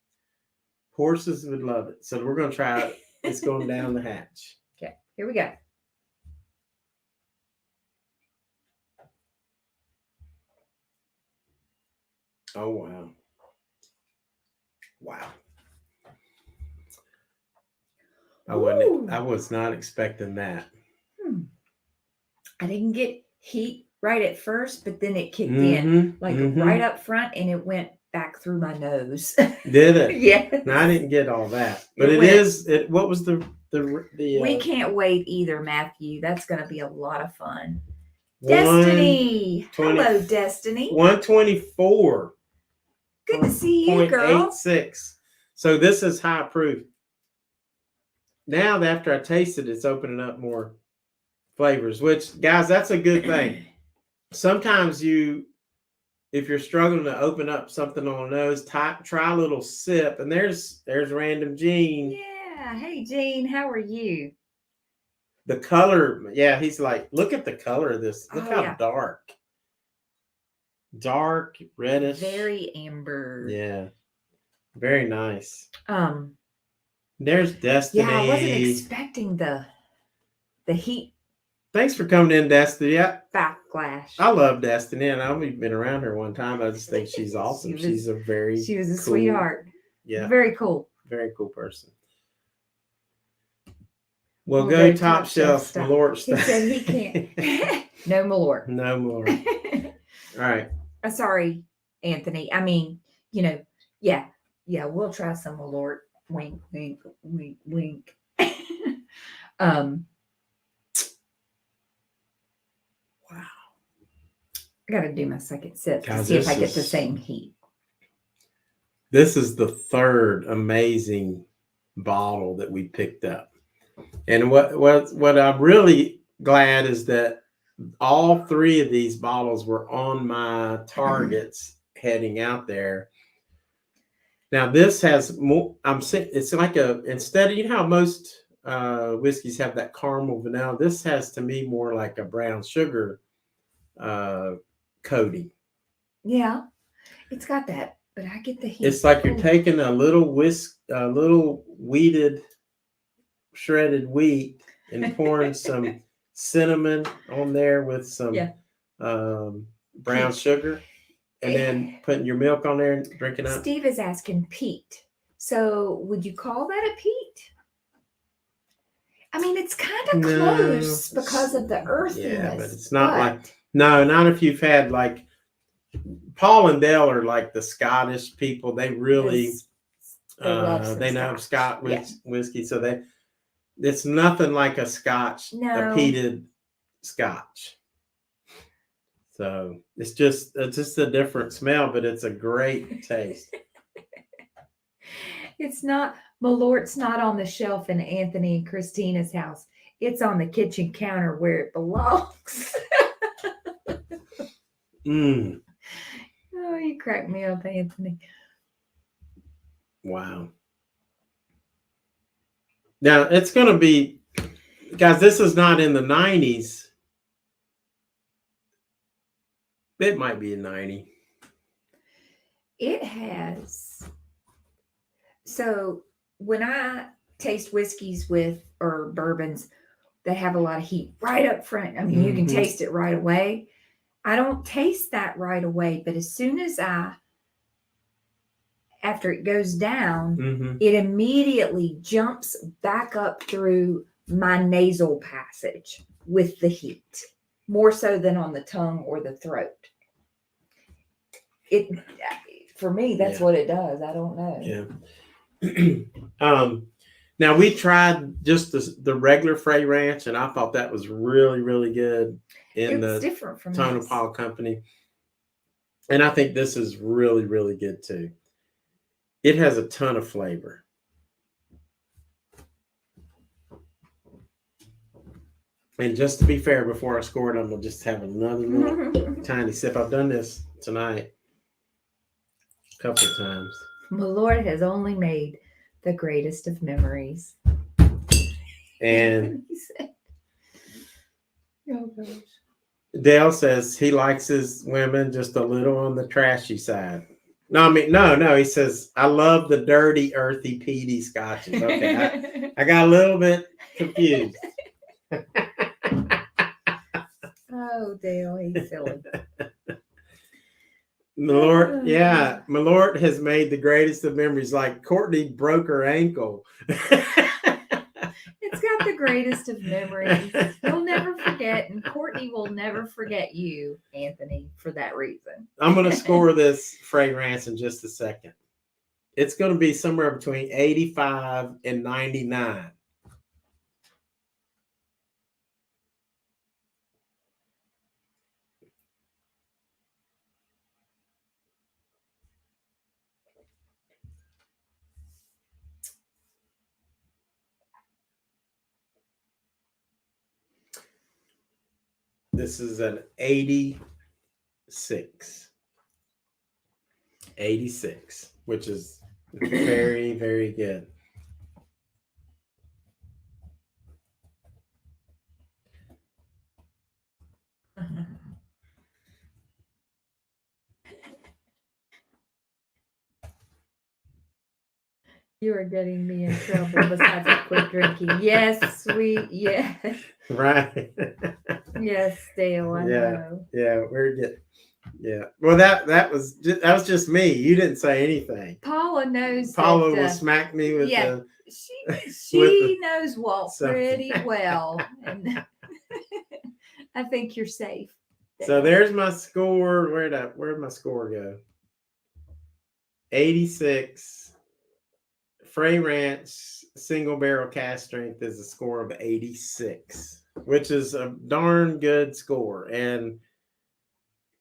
Horses would love it. So we're going to try it. It's going down the hatch. Okay, here we go. Oh, wow. Wow. I was not expecting that. I didn't get heat right at first, but then it kicked in right up front and it went back through my nose. Did it? Yeah. No, I didn't get all that. But what was the we can't wait either, Matthew. That's going to be a lot of fun. Destiny. Hello, Destiny. 124. Good to see you, girl. 0.86. So this is high proof. Now, after I taste it, it's opening up more flavors, which, guys, that's a good thing. Sometimes if you're struggling to open up something on the nose, try a little sip. And there's Random Gene. Yeah. Hey, Gene, how are you? The color, yeah, he's like, look at the color of this. Look how dark. Dark, reddish. Very amber. Yeah. Very nice. There's Destiny. Yeah, I wasn't expecting the heat. Thanks for coming in, Destiny. Yeah. Backlash. I love Destiny, and I've only been around her one time. I just think she's awesome. She was a sweetheart. Yeah. Very cool. Very cool person. We'll go top shelf Malort stuff. He said he can't. No Malort. No more. All right. Sorry, Anthony. I mean, yeah, we'll try some Malort. Wink, wink, wink, wink. Wow. I got to do my second sip to see if I get the same heat. This is the third amazing bottle that we picked up. And what I'm really glad is that all three of these bottles were on my targets heading out there. Now this has more. It's like instead of how most whiskeys have that caramel vanilla. This has to me more like a brown sugar coating. Yeah, it's got that, but I get the heat. It's like you're taking a little weeded, shredded wheat, and pouring some cinnamon on there with some brown sugar, and then putting your milk on there and drinking up. Steve is asking peat. So would you call that a peat? I mean, it's kind of close because of the earthiness. Yeah, but it's not not if you've had like Paul and Dale are like the Scottish people. They really they know Scotch whiskey, so it's nothing like a Scotch, a peated Scotch. So it's just a different smell, but it's a great taste. It's not. Malort's not on the shelf in Anthony and Christina's house. It's on the kitchen counter where it belongs. Oh, you crack me up, Anthony. Wow. Now it's going to be, guys, this is not in the 90s. It might be a 90. It has. So when I taste whiskeys or bourbons that have a lot of heat right up front, I mean, you can taste it right away. I don't taste that right away, but as soon as after it goes down, it immediately jumps back up through my nasal passage with the heat, more so than on the tongue or the throat. For me, that's what it does. I don't know. Yeah. Now we tried just the regular Fray Ranch, and I thought that was really, really good in different from Tonopah Company. And I think this is really, really good too. It has a ton of flavor. And just to be fair, before I score it, I'm gonna just have another little tiny sip. I've done this tonight a couple of times. Malort has only made the greatest of memories. And oh gosh. Dale says he likes his women just a little on the trashy side. No, he says, I love the dirty, earthy, peaty scotches. Okay, I got a little bit confused. Oh, Dale, he's silly. Malort has made the greatest of memories. Like Courtney broke her ankle. It's got the greatest of memories. You'll never forget, and Courtney will never forget you, Anthony, for that reason. I'm going to score this Fray Ranch in just a second. It's going to be somewhere between 85 and 99. This is an 86. 86, which is very, very good. You are getting me in trouble besides quit drinking. Yes, sweet. Yes. Right. Yes, Dale, I know. Yeah, we're good. Yeah. Well, that was just me. You didn't say anything. Paula knows. Paula will smack me with the. She knows Walt pretty well, and I think you're safe. Dale. So there's my score. Where'd my score go? 86. Fray Ranch single barrel cask strength is a score of 86, which is a darn good score. And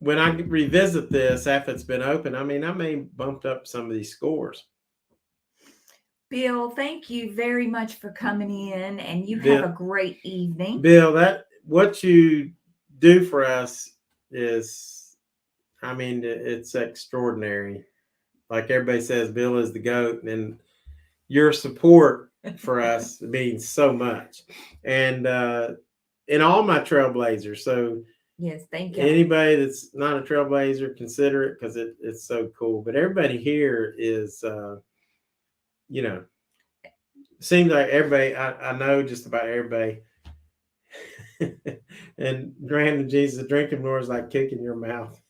when I revisit this after it's been open, I mean, I may bumped up some of these scores. Bill, thank you very much for coming in, and you have a great evening. Bill, what you do for us is, I mean, it's extraordinary. like everybody says, Bill is the GOAT, and your support for us means so much. And in all my Trailblazers. So yes, thank you. Anybody that's not a Trailblazer, consider it because it's so cool. But everybody here is, seems like everybody, I know just about everybody. And random Jesus, drinking more is like kicking your mouth.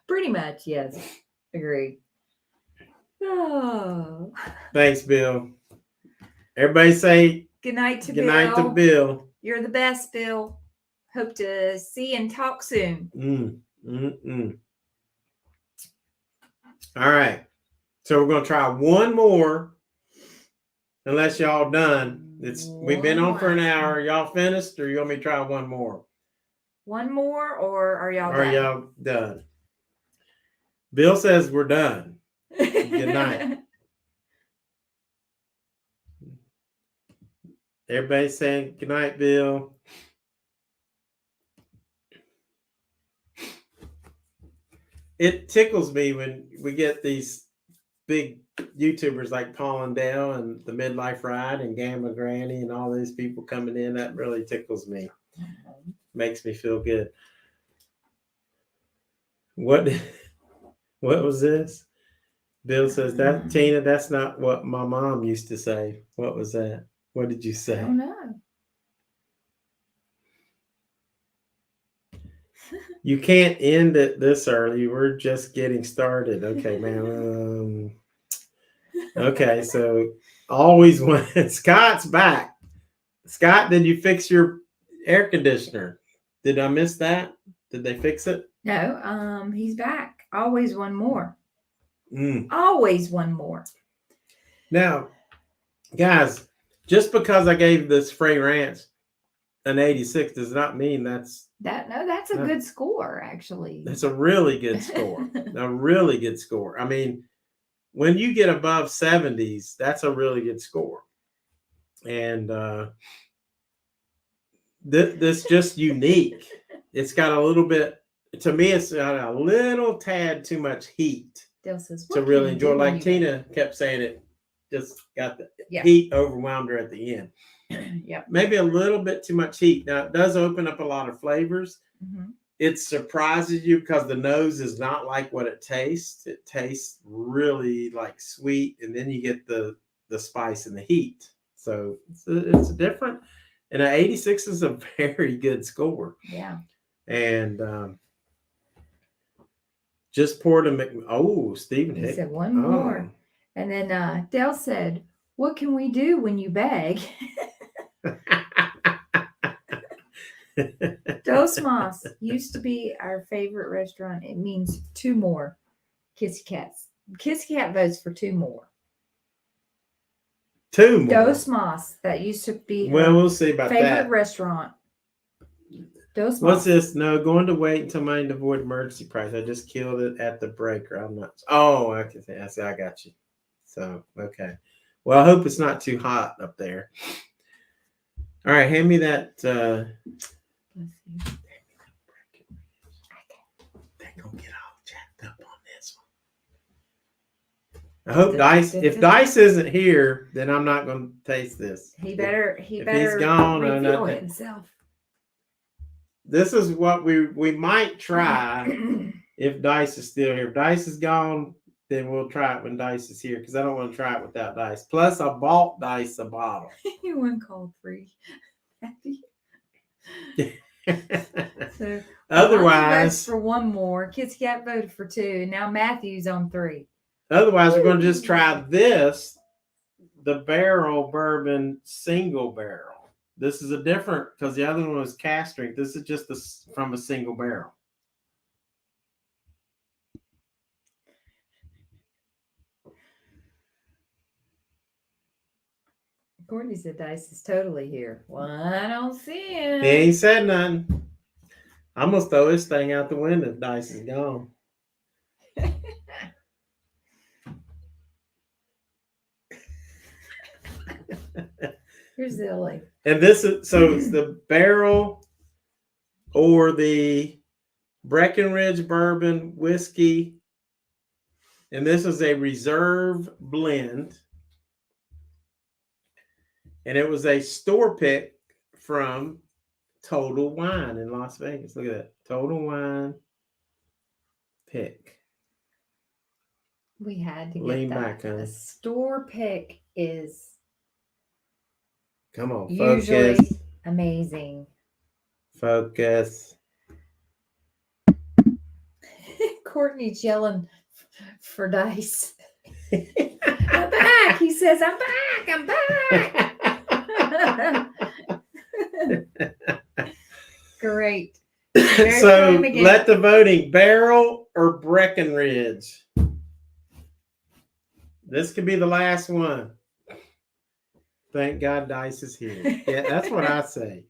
Pretty much, yes. Agree. Oh. Thanks, Bill. Everybody say good night to good Bill. night to Bill. You're the best, Bill. Hope to see and talk soon. All right. So we're going to try one more. Unless y'all done. We've been on for an hour. Y'all finished, or you want me to try one more? One more, or are y'all done? Are y'all done? Bill says we're done. Good night. Everybody saying good night, Bill. It tickles me when we get these big YouTubers like Paul and Dale and the Midlife Ride and Gamblin Granny and all these people coming in. That really tickles me. Makes me feel good. What was this? Bill says that Tina, that's not what my mom used to say. What was that? What did you say? I don't know. You can't end it this early. We're just getting started. Okay, man. Okay, so always when Scott's back. Scott, did you fix your air conditioner? Did I miss that? Did they fix it? No, he's back. Always one more. Always one more. Now, guys, just because I gave this Fray Ranch an 86 does not mean that's a good score, actually. That's a really good score. A really good score. I mean, when you get above 70s, that's a really good score. And this just unique. It's got a little bit, to me, it's got a little tad too much heat Dale says, to really enjoy. Like Tina kept saying, it just got the heat overwhelmed her at the end. Yep. Maybe a little bit too much heat. Now, it does open up a lot of flavors. Mm-hmm. It surprises you because the nose is not like what it tastes. It tastes really like sweet, and then you get the spice and the heat. So it's different. And an 86 is a very good score. Yeah. And just poured Stephen. He said one more. And then Dale said, what can we do when you beg? Dos Mas used to be our favorite restaurant. It means two more. Kissy Cats. Kissy Kat votes for two more. Two more. Dos Mas. That used to be we'll see about favorite that. Restaurant. Dos Mas. What's this? No, going to wait until my avoid emergency price. I just killed it at the breaker. I'm not. Oh, I can say. I got you. So okay. Well, I hope it's not too hot up there. All right, hand me that. Let's see. They're gonna get all jacked up on this one. I hope Dice. If Dice isn't here, then I'm not gonna taste this. He better. If he's gone, reveal himself. This is what we might try if Dice is still here. If Dice is gone, then we'll try it when Dice is here because I don't want to try it without Dice. Plus, I bought Dice a bottle. You one called free. So otherwise, for one more. Kissy Kat voted for two, and now Matthew's on three. Otherwise, we're going to just try this, the barrel bourbon single barrel. This is a different because the other one was cask strength. This is just from a single barrel. Courtney said Dice is totally here. Well, I don't see him. He ain't said nothing. I'm going to throw this thing out the window if Dice is gone. Here's the LA. And this is, so it's the barrel or the Breckenridge Bourbon Whiskey. And this is a reserve blend. And it was a store pick from Total Wine in Las Vegas. Look at that. Total Wine pick. We had to get Lean that. back, honey. A store pick is Come on, usually focus. amazing. Focus. Courtney's yelling for dice. I'm back. He says, I'm back. I'm back. Great. There's So time again. let the voting, barrel or Breckenridge. This could be the last one. Thank God Dice is here. Yeah, that's what I say.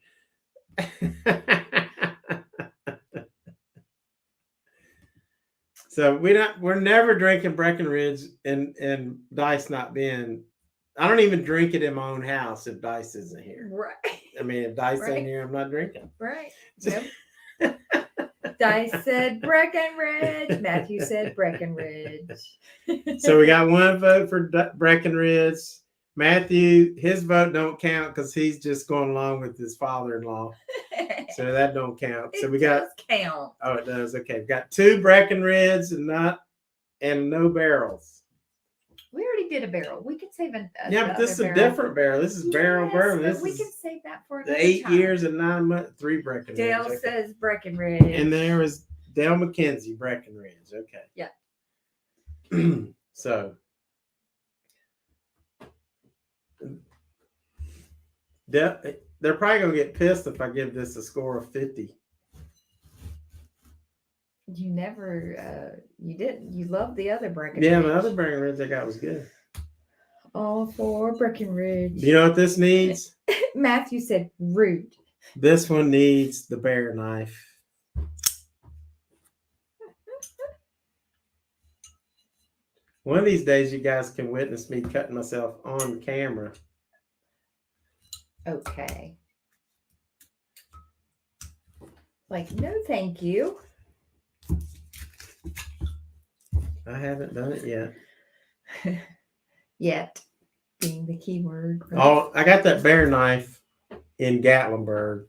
So we're never drinking Breckenridge and Dice not being. I don't even drink it in my own house if Dice isn't here. Right. I mean, if Dice ain't here, I'm not drinking. Right. Yep. Dice said Breckenridge. Matthew said Breckenridge. So we got one vote for Breckenridge. Matthew, his vote don't count because he's just going along with his father-in-law. So that don't count. So we got count. Oh, it does. Okay, we've got 2 Breckenridge and no barrels. We already did a barrel. We could save Yeah, but this is a different barrel. This is barrel bourbon. But This we is can save that for the another 8 time. years and 9 months. 3 Breckenridge. Dale Okay. says Breckenridge. And there was Dale McKenzie Breckenridge. Okay. Yeah. So they're probably gonna get pissed if I give this a score of 50. You never, you didn't. You loved the other Breckenridge. Yeah, the other Breckenridge I got was good. All for Breckenridge. Do you know what this needs? Matthew said rude. This one needs the bear knife. One of these days, you guys can witness me cutting myself on camera. Okay. Like, no, thank you. I haven't done it yet. Yet, being the key word. Right? Oh, I got that bear knife in Gatlinburg.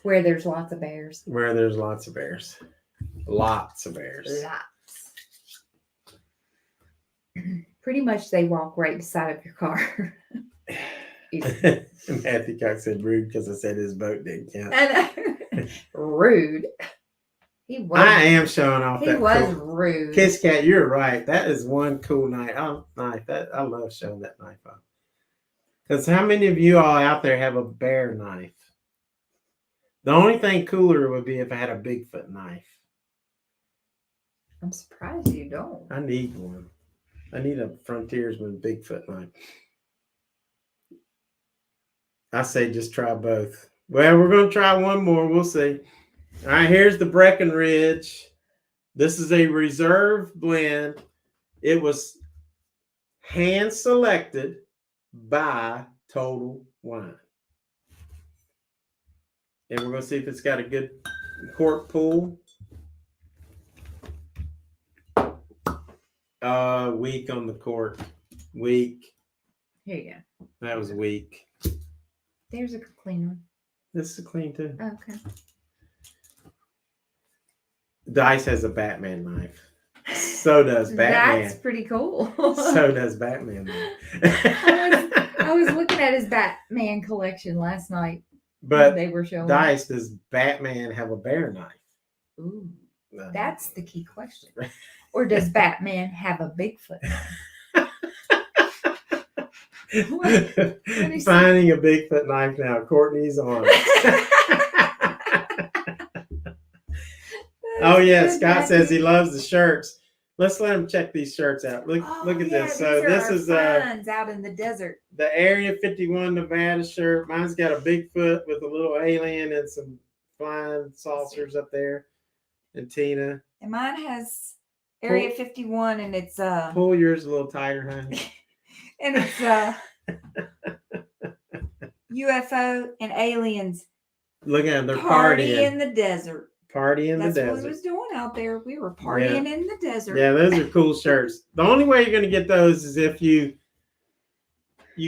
Where there's lots of bears. Where there's lots of bears. Lots of bears. Lots. Pretty much they walk right beside of your car. Matthew Cox said rude because I said his boat didn't count. Rude. He was. I am showing off. He was rude. Kissy Kat, you're right. That is one cool knife. I love showing that knife off. Because how many of you all out there have a bear knife? The only thing cooler would be if I had a Bigfoot knife. I'm surprised you don't. I need one. I need a Frontiersman Bigfoot knife. I say just try both. Well, we're going to try one more. We'll see. All right, here's the Breckenridge. This is a reserve blend. It was hand selected by Total Wine. And we're going to see if it's got a good cork pull. Weak on the cork. Weak. Here you go. That was weak. There's a clean one. This is clean too. Oh, okay. Dice has a Batman knife. So does Batman. That's pretty cool. So does Batman knife. I was looking at his Batman collection last night. But they were showing. Dice, does Batman have a bear knife? Ooh, No. that's the key question. Or does Batman have a Bigfoot? Finding a Bigfoot knife now. Courtney's on. Oh yeah, Scott says he loves the shirts. Let's let him check these shirts out. Look at this. So this is out in the desert. The Area 51 Nevada shirt. Mine's got a Bigfoot with a little alien and some flying saucers up there. And Tina. And mine has Area 51 and it's pull yours a little tighter, honey. And it's UFO and aliens. Look at them, they're Party partying. in the desert. Party in That's the what desert. we was doing out there. We were partying in the desert. Yeah, those are cool shirts. The only way you're going to get those is if you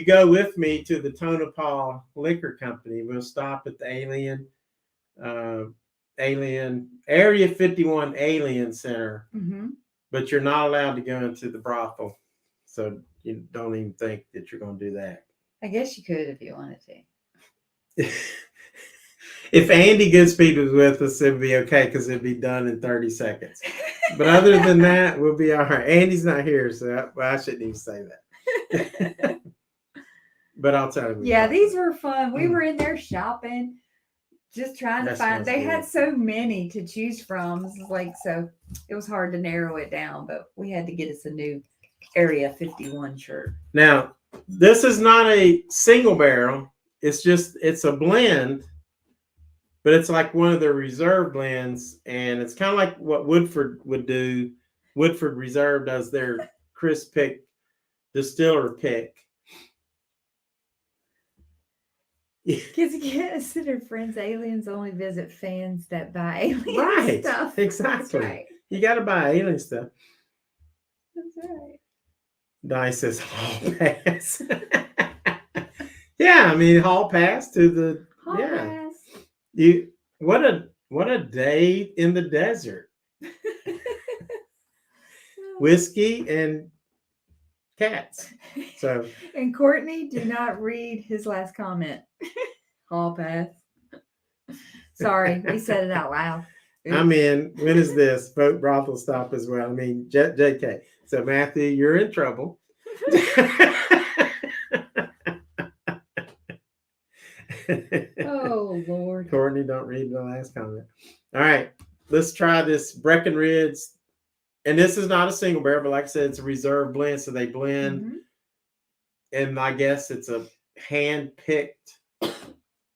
go with me to the Tonopah Liquor Company. We'll stop at the Alien Area 51 Alien Center, but you're not allowed to go into the brothel, so you don't even think that you're going to do that. I guess you could if you wanted to. If Andy Goodspeed was with us, it'd be okay because it'd be done in 30 seconds. But other than that, we'll be all right. Andy's not here, so I shouldn't even say that. But I'll tell him. Yeah, these were fun. We were in there shopping, just trying to find. They had so many to choose from. So it was hard to narrow it down, but we had to get us a new Area 51 shirt. Now, this is not a single barrel. It's a blend. But it's like one of their reserve blends, and it's kind of like what Woodford would do. Woodford Reserve does their crisp pick distiller pick. Kissy Kat said her friends aliens only visit fans that buy alien stuff. Exactly. Right. You got to buy alien stuff. That's right. Dice says hall pass. Yeah, I mean hall pass to the Hall pass. What a day in the desert. Whiskey and cats. So and Courtney, do not read his last comment. Hall pass. Sorry, we said it out loud. Oops. I mean, when is this? Vote brothel stop as well. I mean, JK. So Matthew, you're in trouble. Oh Lord. Courtney, don't read the last comment. All right, let's try this Breckenridge. And this is not a single barrel, but like I said, it's a reserve blend. So they blend, and I guess it's a hand-picked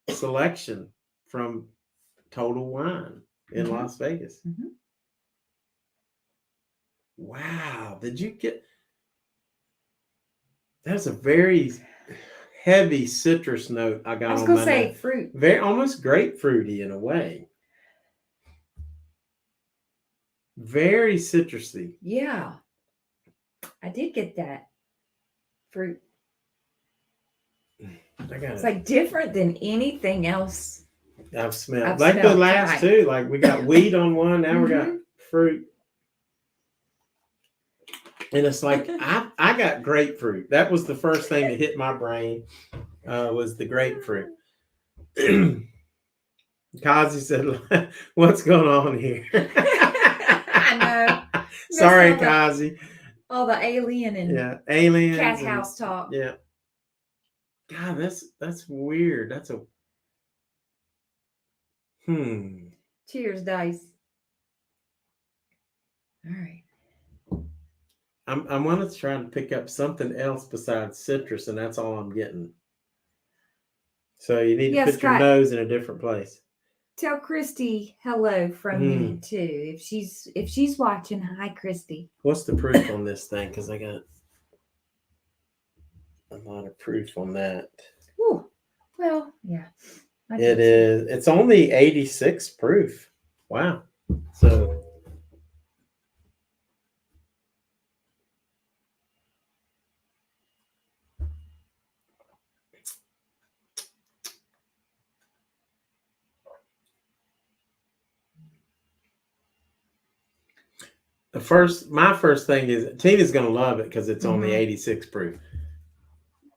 selection from Total Wine in Las Vegas. Wow, did you get? That's a very heavy citrus note I got. I was going to say fruit. Very almost grapefruity in a way. Very citrusy. Yeah. I did get that fruit. It's like different than anything else I've smelled. Like the last two. Like we got wheat on one, now we got fruit. And it's like I got grapefruit. That was the first thing that hit my brain, was the grapefruit. Kazi said, "What's going on here?" I know. Sorry, Kazi. All the alien and aliens, cat house talk. Yeah. God, that's weird. That's a Cheers, Dice. All right. I'm going to try to pick up something else besides citrus, and that's all I'm getting. So you need to put your nose in a different place. Tell Christy hello from me too. If she's watching, hi Christy. What's the proof on this thing? Because I got a lot of proof on that. Ooh. Well, yeah. It is. It's only 86 proof. Wow. So. My first thing is Tina's going to love it because it's only 86 proof.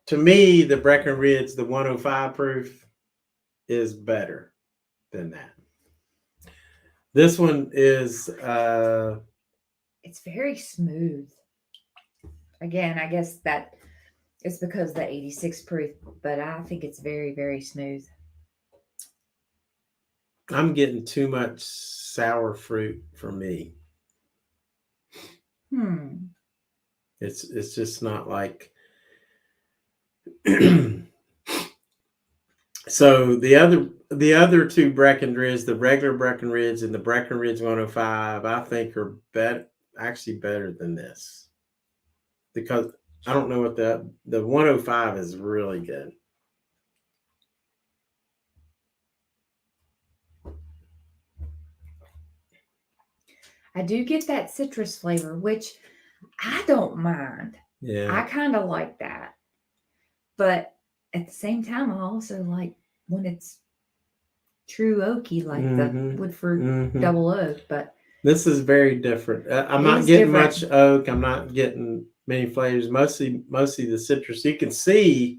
To me, the Breckenridge, the 105 proof, is better than that. This one is. It's very smooth. Again, I guess that it's because the 86 proof, but I think it's very, very smooth. I'm getting too much sour fruit for me. It's just not like. So the other two Breckenridge, the regular Breckenridge and the Breckenridge 105, I think are actually better than this, because I don't know what the 105 is really good. I do get that citrus flavor, which I don't mind. Yeah. I kind of like that. But at the same time, I also like when it's true oaky, like the Woodford Double Oak. But this is very different. I'm not getting much oak. I'm not getting many flavors. Mostly the citrus. You can see,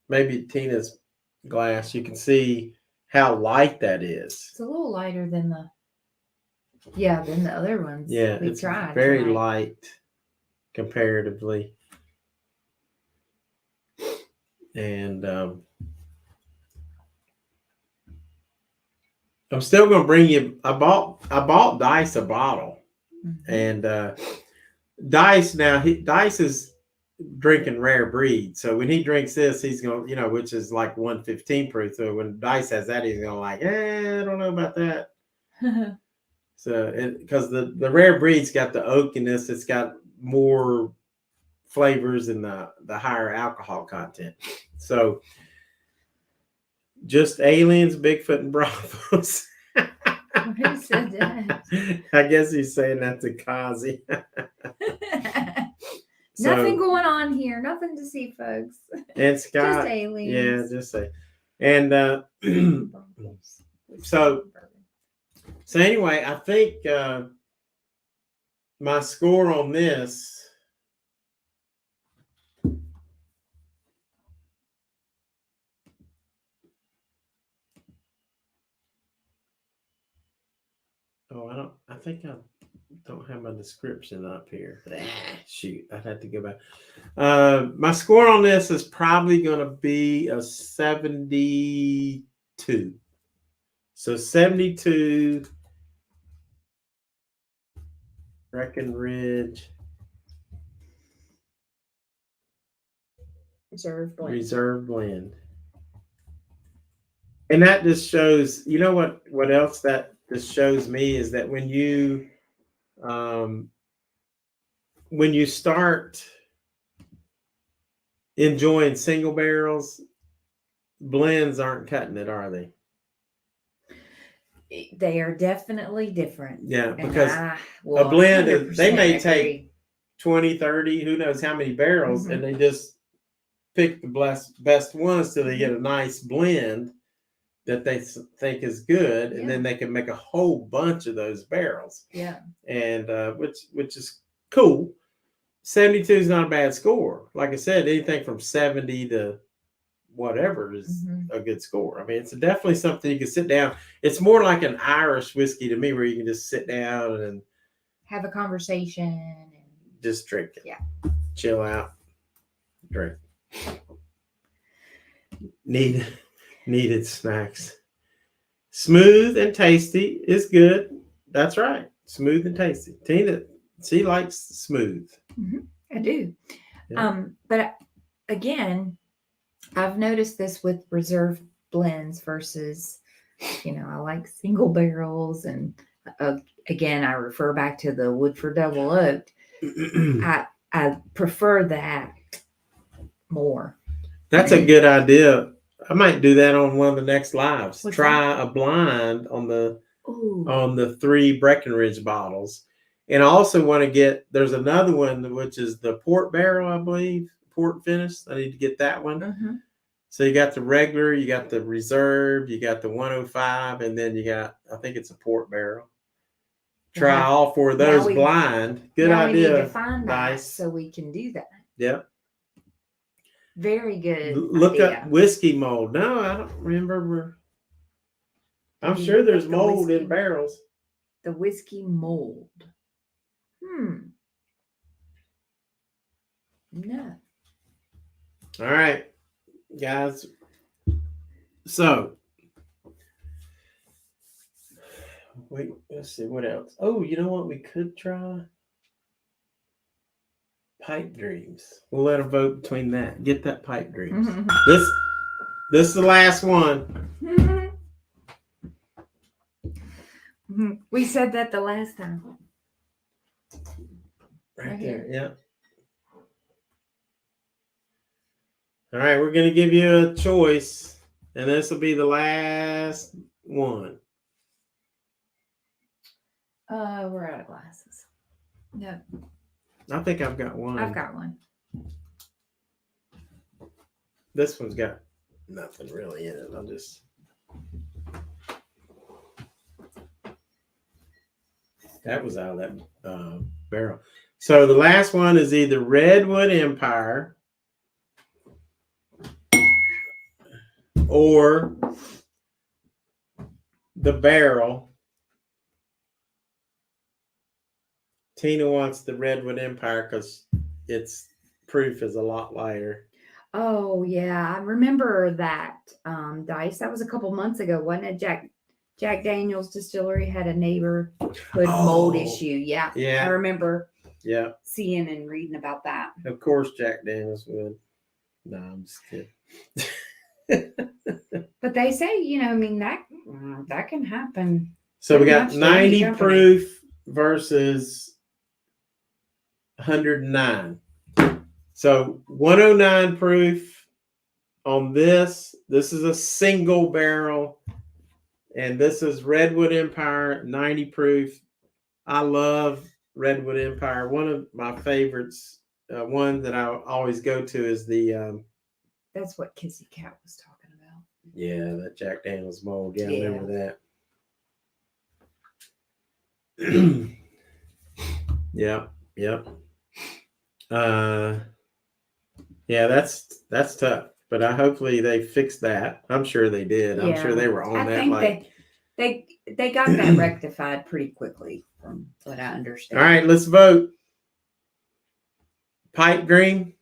maybe Tina's glass, you can see how light that is. It's a little lighter than the other ones. Yeah, it's very light comparatively. And I'm still going to bring you. I bought Dice a bottle, and Dice is drinking rare breed. So when he drinks this, he's going, which is like 115 proof. So when Dice has that, he's going like, I don't know about that. So because the rare breed's got the oakiness, it's got more flavors and the higher alcohol content. So just aliens, Bigfoot, and Bravos. Who said that? I guess he's saying that to Kazi. Nothing going on here. Nothing to see, folks. And Scott, just aliens. Yeah, just say. And so anyway, I think my score on this. Oh, I think I don't have my description up here. Shoot, I'd have to go back. My score on this is probably going to be a 72. So 72 Breckenridge Reserve blend. And that just shows, what else that just shows me is that when you start enjoying single barrels, blends aren't cutting it, are they? They are definitely different. Yeah, because a blend, they may take 20, 30, who knows how many barrels, and they just pick the best ones till they get a nice blend that they think is good, and then they can make a whole bunch of those barrels. Yeah. And which is cool. 72 is not a bad score. Like I said, anything from 70 to whatever is a good score. I mean, it's definitely something you can sit down. It's more like an Irish whiskey to me, where you can just sit down and have a conversation and just drink it. Yeah. Chill out. Drink. Needed snacks. Smooth and tasty is good. That's right. Smooth and tasty. Tina, she likes smooth. I do. Yeah. But again, I've noticed this with reserve blends versus, I like single barrels. And again, I refer back to the Woodford Double Oak. I prefer that more. That's a good idea. I might do that on one of the next lives. Try a blind on the 3 Breckenridge bottles. And I also want to get, there's another one, which is the port barrel, I believe, port finish. I need to get that one. So you got the regular, you got the reserve, you got the 105, and then you got, I think it's a port barrel. Try all 4 of those blind. Good idea. We need to find that so we can do that. Yep. Very good. Look up whiskey mold. No, I don't remember. I'm sure there's mold in barrels. The whiskey mold. No. All right, guys. So, wait, let's see what else. Oh, you know what we could try? Pipe dreams. We'll let a vote between that. Get that pipe dreams. This is the last one. We said that the last time. Right there. Yeah. All right, we're going to give you a choice, and this will be the last one. We're out of glasses. No, I think I've got one. I've got one. This one's got nothing really in it. I'll just. That was out of that barrel. So the last one is either Redwood Empire or the barrel. Tina wants the Redwood Empire because its proof is a lot lighter. Oh yeah, I remember that Dice. That was a couple months ago, wasn't it? Jack Daniel's Distillery had a neighborhood mold issue. Yeah, Yeah. I remember. Yeah, seeing and reading about that. of course Jack Daniels would. No, I'm just kidding. But they say, I mean that can happen. So we pretty got much to any 90 company. proof versus 109. So 109 proof on this. This is a single barrel. And this is Redwood Empire, 90 proof. I love Redwood Empire. One of my favorites, one that I always go to is the... That's what Kissy Kat was talking about. Yeah, that Jack Daniels mold. Yeah, I remember that. Yep. Yeah, that's tough. But hopefully they fixed that. I'm sure they did. Yeah. I'm sure they were on I that. think like they got that rectified pretty quickly, from what I understand. All right, let's vote. Pipe dream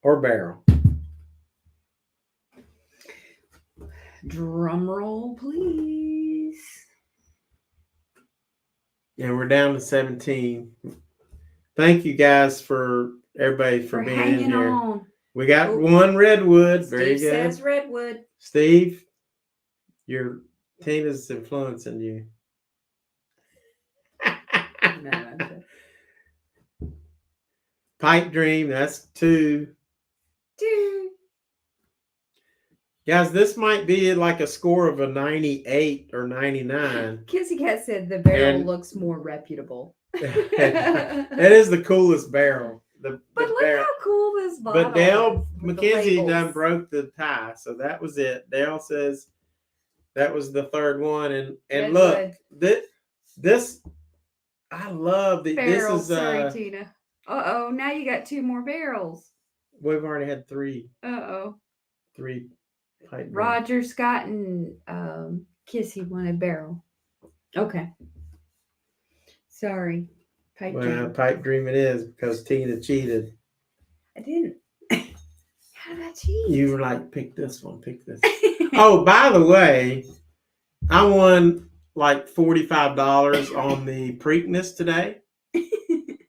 or barrel? Drum roll, please. And we're down to 17. Thank you guys for everybody for being hanging in here. on. We got one Redwood. Very Steve good. says Redwood. Steve, your Tina's influencing you. No, that's it. Pipe dream, that's 2. 2. Guys, this might be like a score of a 98 or 99. Kissy Kat said the barrel And- looks more reputable. It is the coolest barrel. But look barrel. how cool this bottle But Dale is with the McKenzie labels. done broke the tie, so that was it. Dale says that was the third one, and Redwood. look, this I love the Barrel. this is Sorry, Tina. Now you got 2 more barrels. we've already had 3 pipe dreams. Roger, Scott, and Kissy wanted barrel. Okay. Sorry. Pipe dream. Pipe dream it is because Tina cheated. I didn't. How did I cheat? You were like, pick this one, pick this. Oh, by the way, I won like $45 on the Preakness today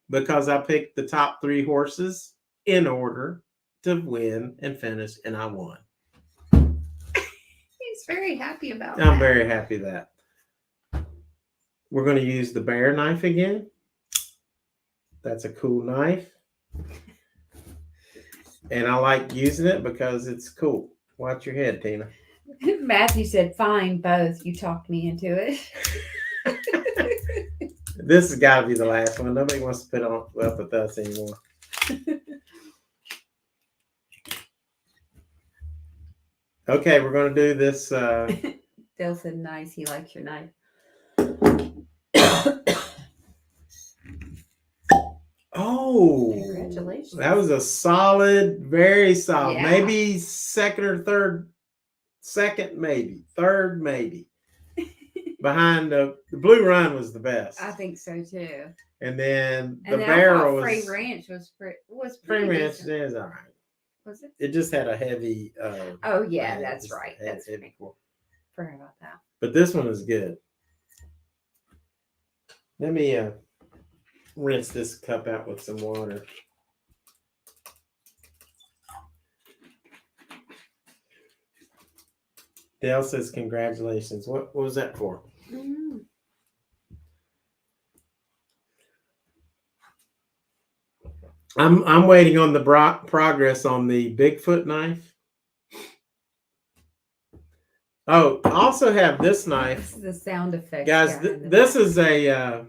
because I picked the top 3 horses in order to win and finish, and I won. He's very happy about that. I'm very happy that. We're going to use the bear knife again. That's a cool knife. And I like using it because it's cool. Watch your head, Tina. Matthew said, fine, both. You talked me into it. This has got to be the last one. Nobody wants to put on up with us anymore. Okay, we're going to do this. Dale said, nice. He likes your knife. Oh, Congratulations. that was a solid, very solid. Yeah. Maybe second or third. Second, maybe. Third, maybe. Behind the Blue Run was the best. I think so too. And then the And then barrel I thought was. Fray Ranch was Fray pretty Ranch decent. is all right. Was it? It just had a heavy. Oh yeah, it that's just right. had That's heavy right. core. Forgot about that. But this one is good. Let me rinse this cup out with some water. Dale says congratulations. What was that for? Mm. I'm waiting on the progress on the Bigfoot knife. Oh, I also have this knife. This is the sound effect. Guys, this is a,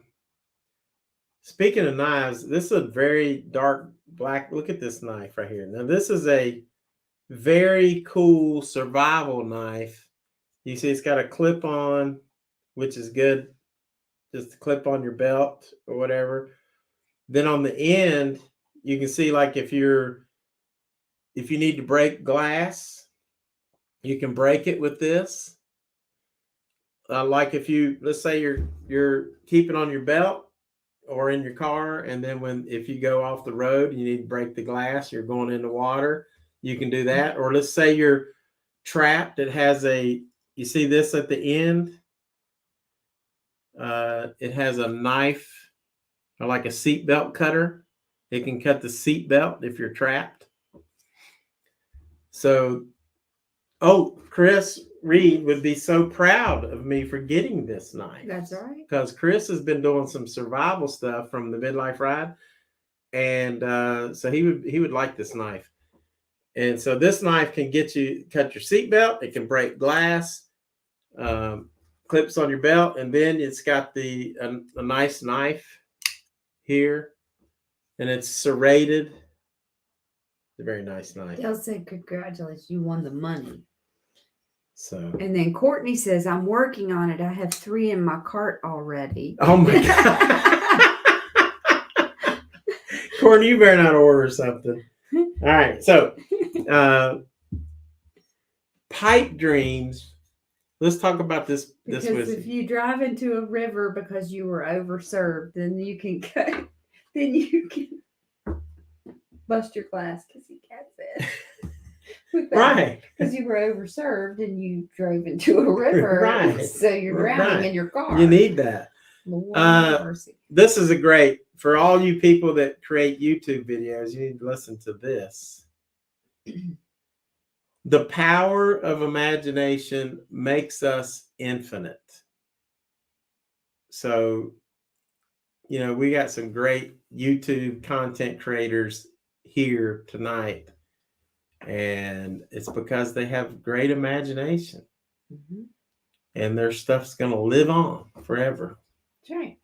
speaking of knives, this is a very dark black. Look at this knife right here. Now, this is a very cool survival knife. You see it's got a clip on, which is good. Just to clip on your belt or whatever. Then on the end, you can see like if you need to break glass, you can break it with this. Like if let's say you're keeping on your belt or in your car, and then if you go off the road, you need to break the glass, you're going into water, you can do that. Or let's say you're trapped, you see this at the end? It has a knife or like a seatbelt cutter. It can cut the seatbelt if you're trapped. So, Chris Reed would be so proud of me for getting this knife. That's right. Because Chris has been doing some survival stuff from the midlife ride, and so he would like this knife. And so this knife can cut your seatbelt. It can break glass, clips on your belt, and then it's got a nice knife here, and it's serrated. It's a very nice knife. Dale said, "Congratulations, you won the money." So, and then Courtney says, "I'm working on it. I have 3 in my cart already." Oh my God. Courtney, you better not order something. All right. So, pipe dreams. Let's talk about this. Because if you drive into a river because you were overserved, then you can bust your glass, Kissy Kat said. Right. Because you were overserved and you drove into a river. Right. So you're drowning in your car. You need that. This is for all you people that create YouTube videos, you need to listen to this. The power of imagination makes us infinite. So, we got some great YouTube content creators here tonight. And it's because they have great imagination. Mm-hmm. And their stuff's going to live on forever. That's right.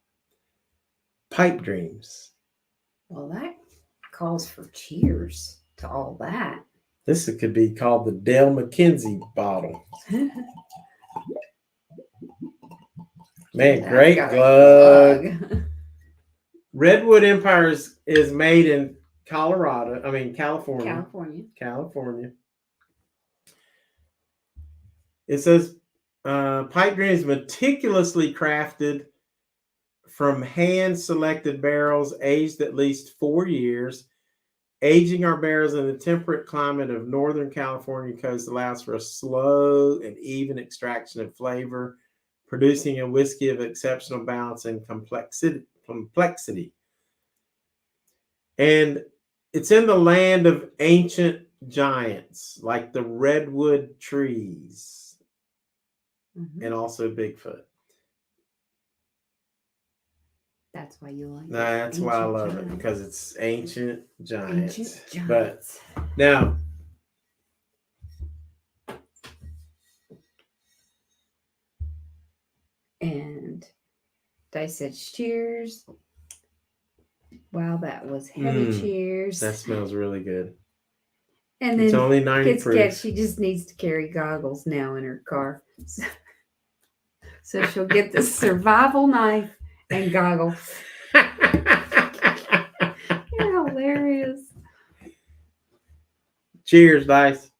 Pipe dreams. Well, that calls for cheers to all that. This could be called the Dale McKenzie bottle. Man, great glug. Redwood Empire is made in California. It says pipe dream is meticulously crafted from hand-selected barrels aged at least 4 years. Aging our barrels in the temperate climate of Northern California coast allows for a slow and even extraction of flavor, producing a whiskey of exceptional balance and complexity. And it's in the land of ancient giants, like the redwood trees, and also Bigfoot. That's why you like it. That's why I love it, because it's ancient giants. But now, and Dave said cheers. Wow, that was heavy cheers. That smells really good. And then it's only 90 proof. She just needs to carry goggles now in her car. So she'll get the survival knife and goggles. You're hilarious. Cheers, Dice.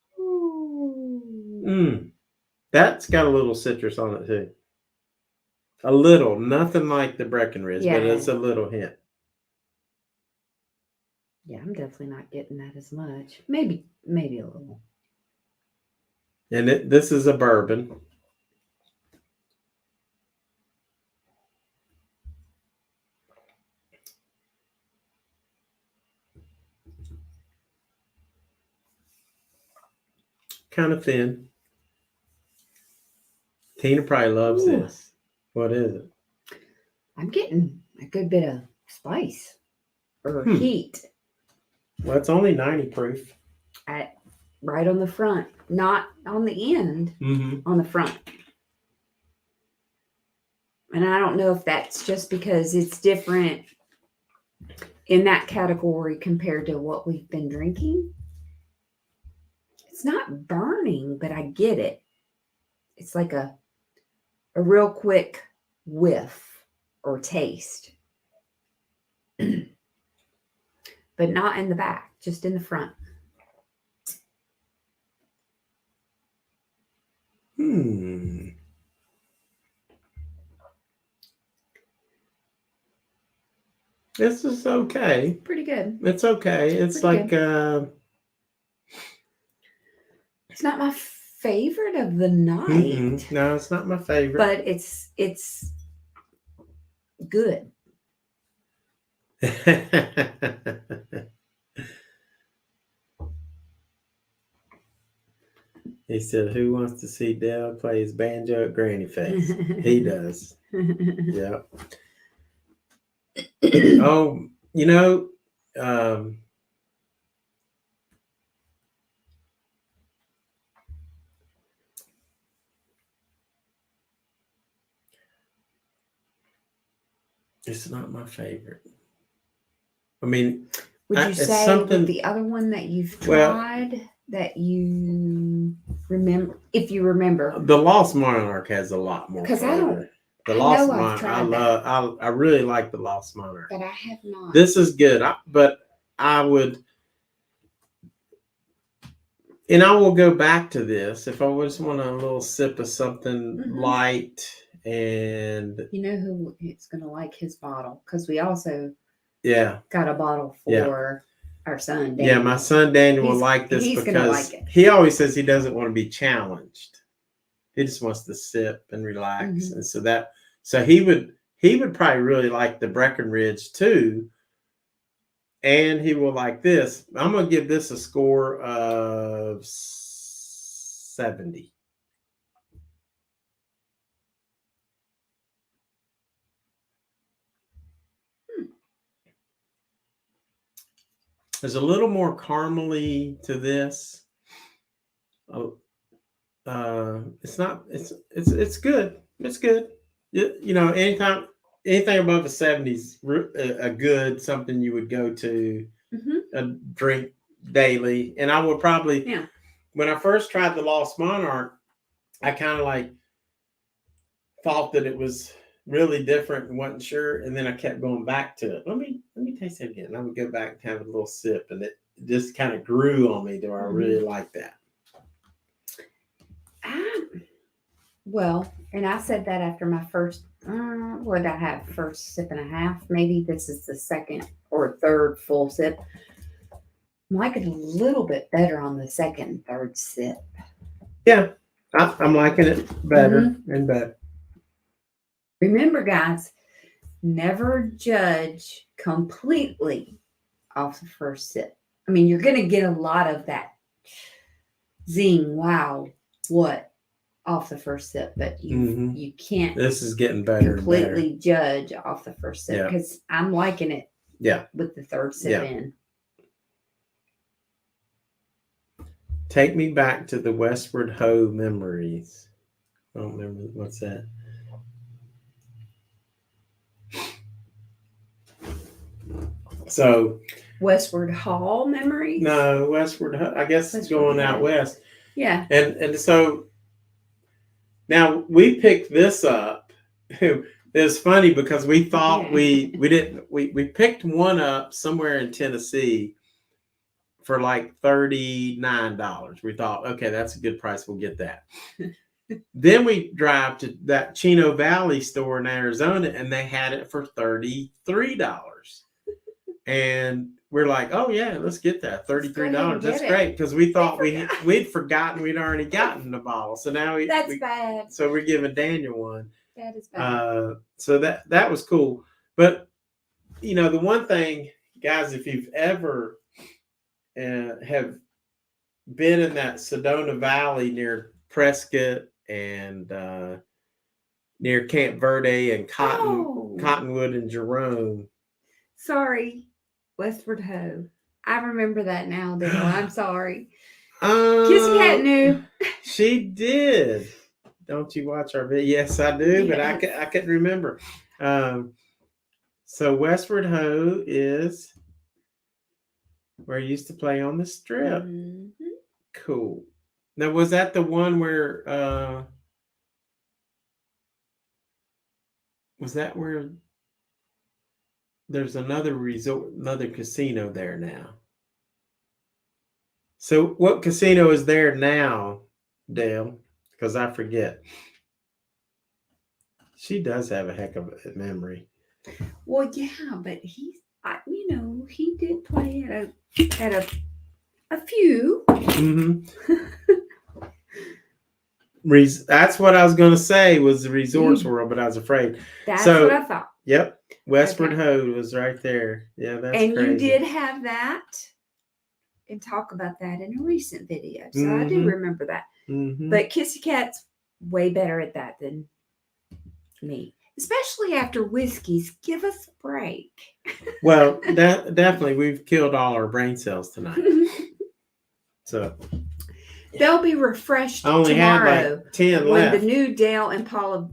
That's got a little citrus on it too. A little, nothing like the Breckenridge, but it's a little hint. Yeah, I'm definitely not getting that as much. Maybe a little. And this is a bourbon. Kind of thin. Tina probably loves this. What is it? I'm getting a good bit of spice or heat. Well, it's only 90 proof. right on the front, not on the end, on the front. And I don't know if that's just because it's different in that category compared to what we've been drinking. It's not burning, but I get it. It's like a real quick whiff or taste. But not in the back, just in the front. This is okay. Pretty good. It's okay. It's Pretty like it's not my favorite of the night. No, it's not my favorite. But it's good. He said, "Who wants to see Dale play his banjo at Granny Face?" He does. Yeah. Oh, you know, it's not my favorite. I mean, would you say something, with the other one that you've tried that you remember, if you remember? The Lost Monarch has a lot more. Because I don't. The Lost Monarch, I really like the Lost Monarch. But I have not. This is good, but I would, and I will go back to this if I just want a little sip of something light. And you know who is going to like his bottle? Because we also got a bottle for our son, Daniel. Yeah, my son Daniel will like this because he always says he doesn't want to be challenged. He just wants to sip and relax. And so he would probably really like the Breckenridge too. And he will like this. I'm going to give this a score of 70. There's a little more caramely to this. It's not. It's good. It's good. You know, anything above a 70's a good something you would go to drink daily. And I would probably when I first tried the Lost Monarch, I kind of like thought that it was really different and wasn't sure, and then I kept going back to it. Let me taste it again. And I would go back and have a little sip, and it just kind of grew on me to where I really like that. Well, and I said that after my first, what did I have? First sip and a half. Maybe this is the second or third full sip. I'm liking it a little bit better on the second and third sip. Yeah, I'm liking it better and better. Remember, guys, never judge completely off the first sip. I mean, you're going to get a lot of that zing, wow, what, off the first sip, but you can't. This is getting better. Completely judge off the first sip because I'm liking it. Yeah, with the third sip in. Take me back to the Westward Ho memories. I don't remember what's that. So Westward Hall memories? No, Westward. I guess it's going out west. Yeah. And so now we picked this up. It's funny because we thought we picked one up somewhere in Tennessee for like $39. We thought, okay, that's a good price. We'll get that. Then we drive to that Chino Valley store in Arizona, and they had it for $33. And we're like, oh yeah, let's get that $33. That's great because we thought we'd forgotten we'd already gotten the bottle. So now that's bad. So we're giving Daniel one. That is bad. So that was cool. But you know, the one thing, guys, if you've ever have been in that Sedona Valley near Prescott and near Camp Verde and Cottonwood and Jerome. Sorry, Westward Ho. I remember that now, Dale. I'm sorry. Kissy Kat knew. She did. Don't you watch our video? Yes, I do, but I Yes. couldn't remember. So Westward Ho is where I used to play on the strip. Mhm. Cool. Now, was that the one where was that where there's another resort, another casino there now? So what casino is there now, Dale? Because I forget. She does have a heck of a memory. Well, yeah, but he did play at a few. Mm-hmm. That's what I was going to say was the Resorts World, but I was afraid. That's So, what I thought. Yep. Westward Okay. Ho was right there. Yeah, that's And crazy. you did have that and talk about that in a recent video. So I do Mhm. remember that. Mm-hmm. But Kissy Kat's way better at that than me. Especially after whiskeys. Give us a break. Well, definitely, we've killed all our brain cells tonight. So They'll be refreshed I only tomorrow had like 10 when left. the new Dale and Paula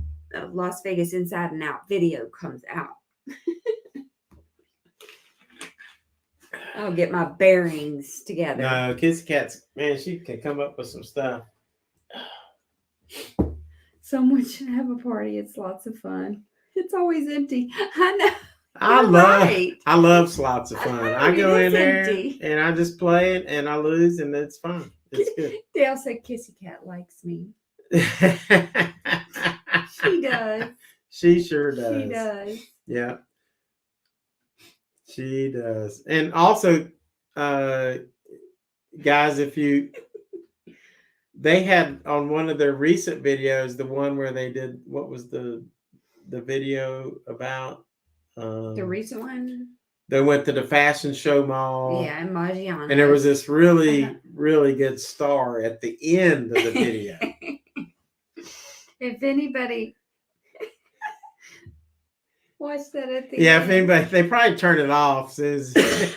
Las Vegas Inside and Out video comes out. I'll get my bearings together. No, Kissy Kat's, man, she can come up with some stuff. Someone should have a party. It's lots of fun. It's always empty. I know. I You're love right. I love slots of fun. know, I go it in is there empty. and I just play it and I lose and it's fun. It's good. Dale said Kissy Kat likes me. She does. She sure does. She does. Yeah. She does. And also, guys, they had on one of their recent videos, the one where they did, what was the video about? The recent one? They went to the fashion show mall. Yeah, in Maggiano. And there was this really, really good star at the end of the video. If anybody watched that at the Yeah, end. if anybody, they probably turned it off. Says, They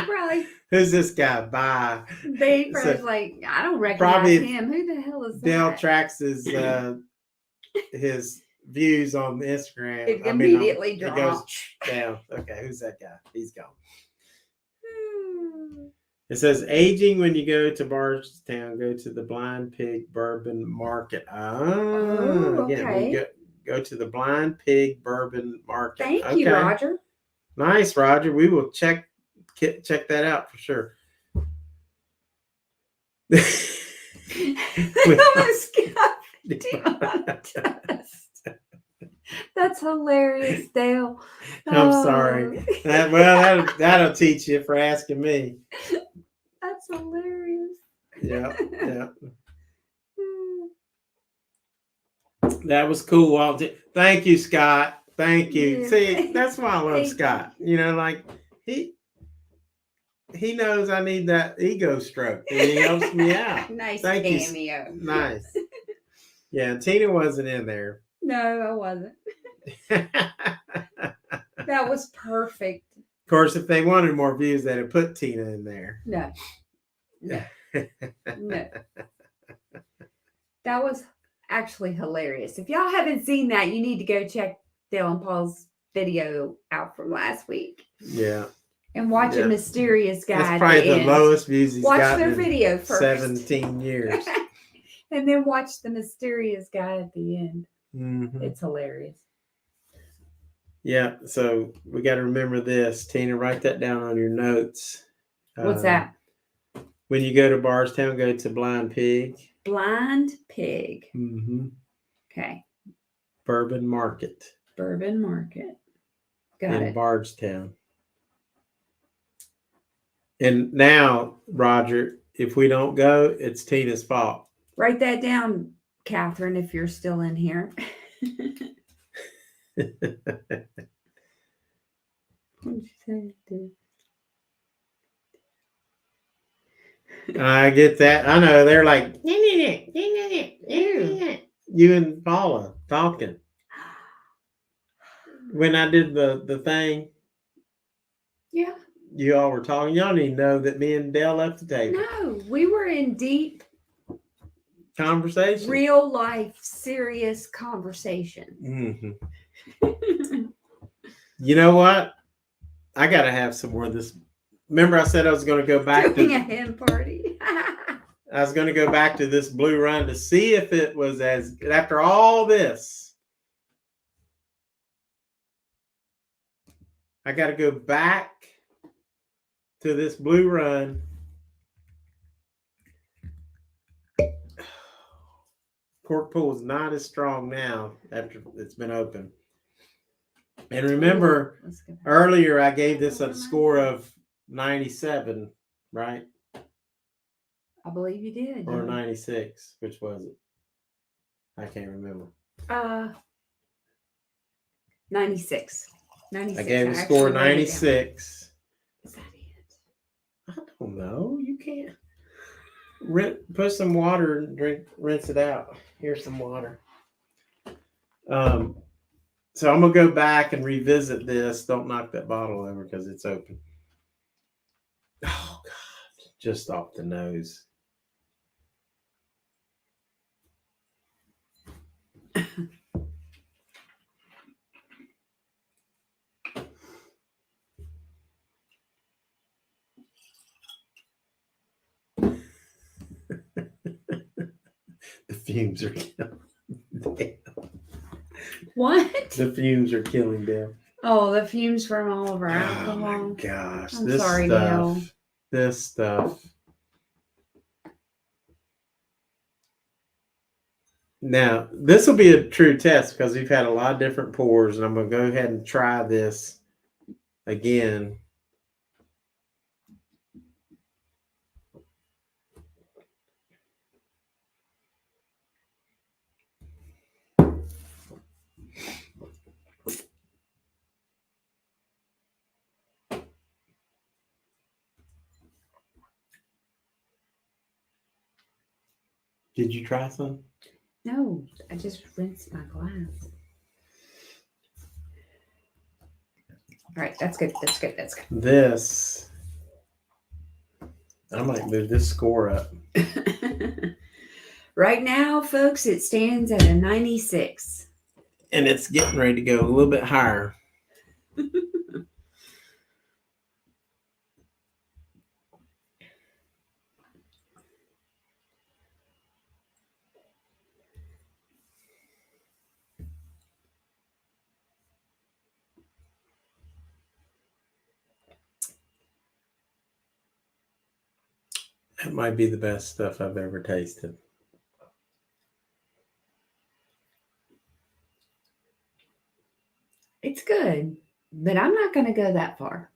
probably, who's this guy? Bye. they probably So, like, I don't recognize probably him. Who the hell is Dale that? tracks his views on Instagram. It immediately it dropped. goes down. Okay, who's that guy? He's gone. It says aging when you go to Bardstown, go to the Blind Pig Bourbon Market. Again, okay. we go to the Blind Pig Bourbon Market. Thank you, Roger. Nice, Roger. We will check that out for sure. Almost got demonetized. That's hilarious, Dale. I'm sorry. That'll teach you for asking me. That's hilarious. Yeah. That was cool. Well, thank you, Scott. Thank you. Yeah. See, that's why I love Thank Scott. You know, like he knows I need that ego stroke, and he helps me out. Nice Thank you. cameo. Nice. Yeah, Tina wasn't in there. No, I wasn't. That was perfect. Of course, if they wanted more views, they'd have put Tina in there. No. That was actually hilarious. If y'all haven't seen that, you need to go check Dale and Paul's video out from last week. Yeah. And watch a mysterious guy. That's probably the lowest views he's watch gotten their in video first. 17 years. And then watch the mysterious guy at the end. Mm-hmm. It's hilarious. Yeah, so we got to remember this. Tina, write that down on your notes. What's that? When you go to Bardstown, go to Blind Pig. Blind Pig. Mm-hmm. Okay. Bourbon Market. Bourbon Market. Got in it. Bardstown. And now, Roger, if we don't go, it's Tina's fault. Write that down, Catherine, if you're still in here. What did you say? I get that. I know. They're like, you and Paula talking. When I did the thing. Yeah. you all were talking. Y'all didn't even know that me and Dale left the table. No, we were in deep, Conversation. real life, serious conversation. Mm-hmm. You know what? I gotta have some more of this. Remember, I said I was going to go back Doing a to. hen party. I was going to go back to this blue run to see if it was as good after all this. I got to go back to this blue run. Cork pool is not as strong now after it's been open. And remember, earlier I gave this a score of 97, right? I believe you did. Or 96. Which was it? I can't remember. 96. 96. I gave a actually score wrote it down. 96. Is that it? I don't know. You can't. Put some water and rinse it out. Here's some water. So I'm going to go back and revisit this. Don't knock that bottle over because it's open. Oh, God. Just off the nose. The fumes are killing Dale. What? The fumes are killing Dale. Oh, the fumes from all of our Oh alcohol. my gosh. I'm this sorry, stuff. Dale. This stuff. Now, this will be a true test because we've had a lot of different pours, and I'm going to go ahead and try this again. Did you try some? No, I just rinsed my glass. All right, that's good. That's good. That's good. This, I might move this score up. Right now, folks, it stands at a 96. And it's getting ready to go a little bit higher. That might be the best stuff I've ever tasted. It's good, but I'm not going to go that far.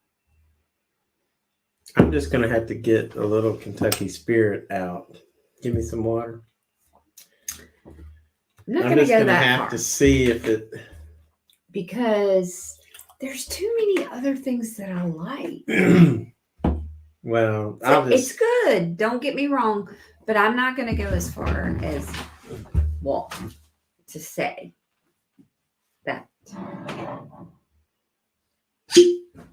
I'm just going to have to get a little Kentucky Spirit out. Give me some water. I'm not I'm going to just go going to that have far to see if it... because there's too many other things that I like. Well, It's good. Don't get me wrong, but I'm not going to go as far as to say that.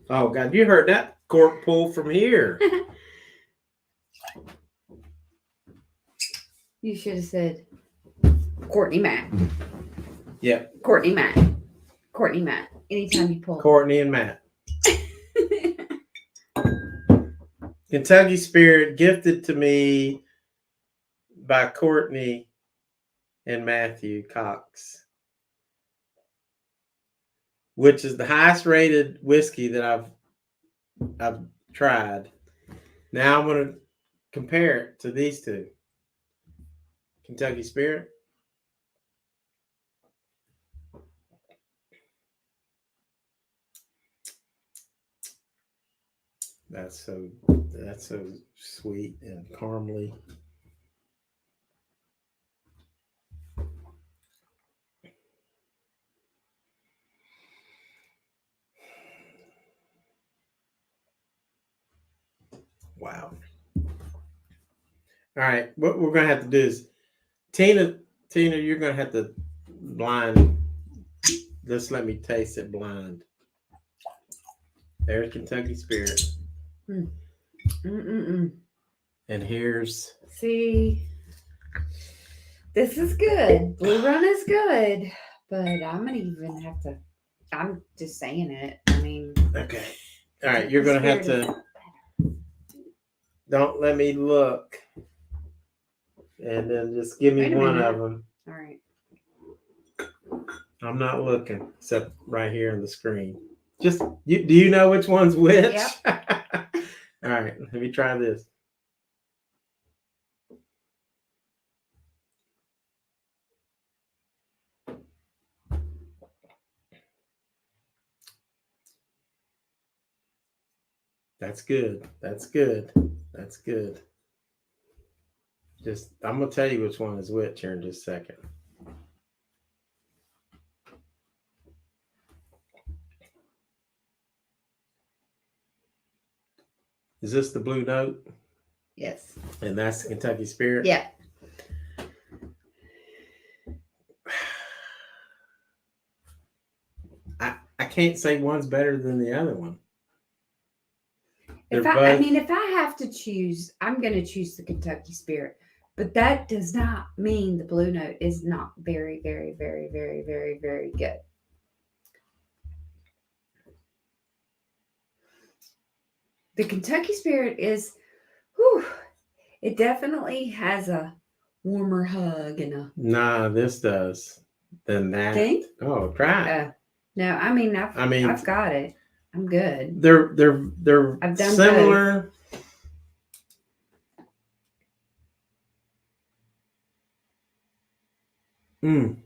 Oh, God, you heard that cork pull from here. You should have said Courtney Matt. Yep. Courtney Matt. Courtney Matt. Anytime you pull. Courtney and Matt. Kentucky Spirit gifted to me by Courtney and Matthew Cox, which is the highest rated whiskey that I've tried. Now I'm going to compare it to these two. Kentucky Spirit. That's so sweet and caramely. Wow. All right, what we're gonna have to do is Tina, you're gonna have to blind. Just let me taste it blind. There's Kentucky Spirit. Mm-mm-mm. And here's See, this is good. Blue Run is good, but I'm gonna even have to. I'm just saying it. I mean, okay. All right, you're gonna have to. Don't let me look, and then just give me Wait a one minute. of them. All right. I'm not looking, except right here on the screen. Just you. Do you know which one's which? Yep. All right, let me try this. That's good. That's good. That's good. Just, I'm gonna tell you which one is which here in just a second. Is this the Blue Note? Yes. And that's the Kentucky Spirit? Yeah. I can't say one's better than the other one. If I have to choose, I'm going to choose the Kentucky Spirit. But that does not mean the Blue Note is not very, very, very, very, very, very good. The Kentucky Spirit is, it definitely has a warmer hug and a. Nah, this does than that. Think? Oh, try it. No, I've got it. I'm good. They're I've done similar. I'm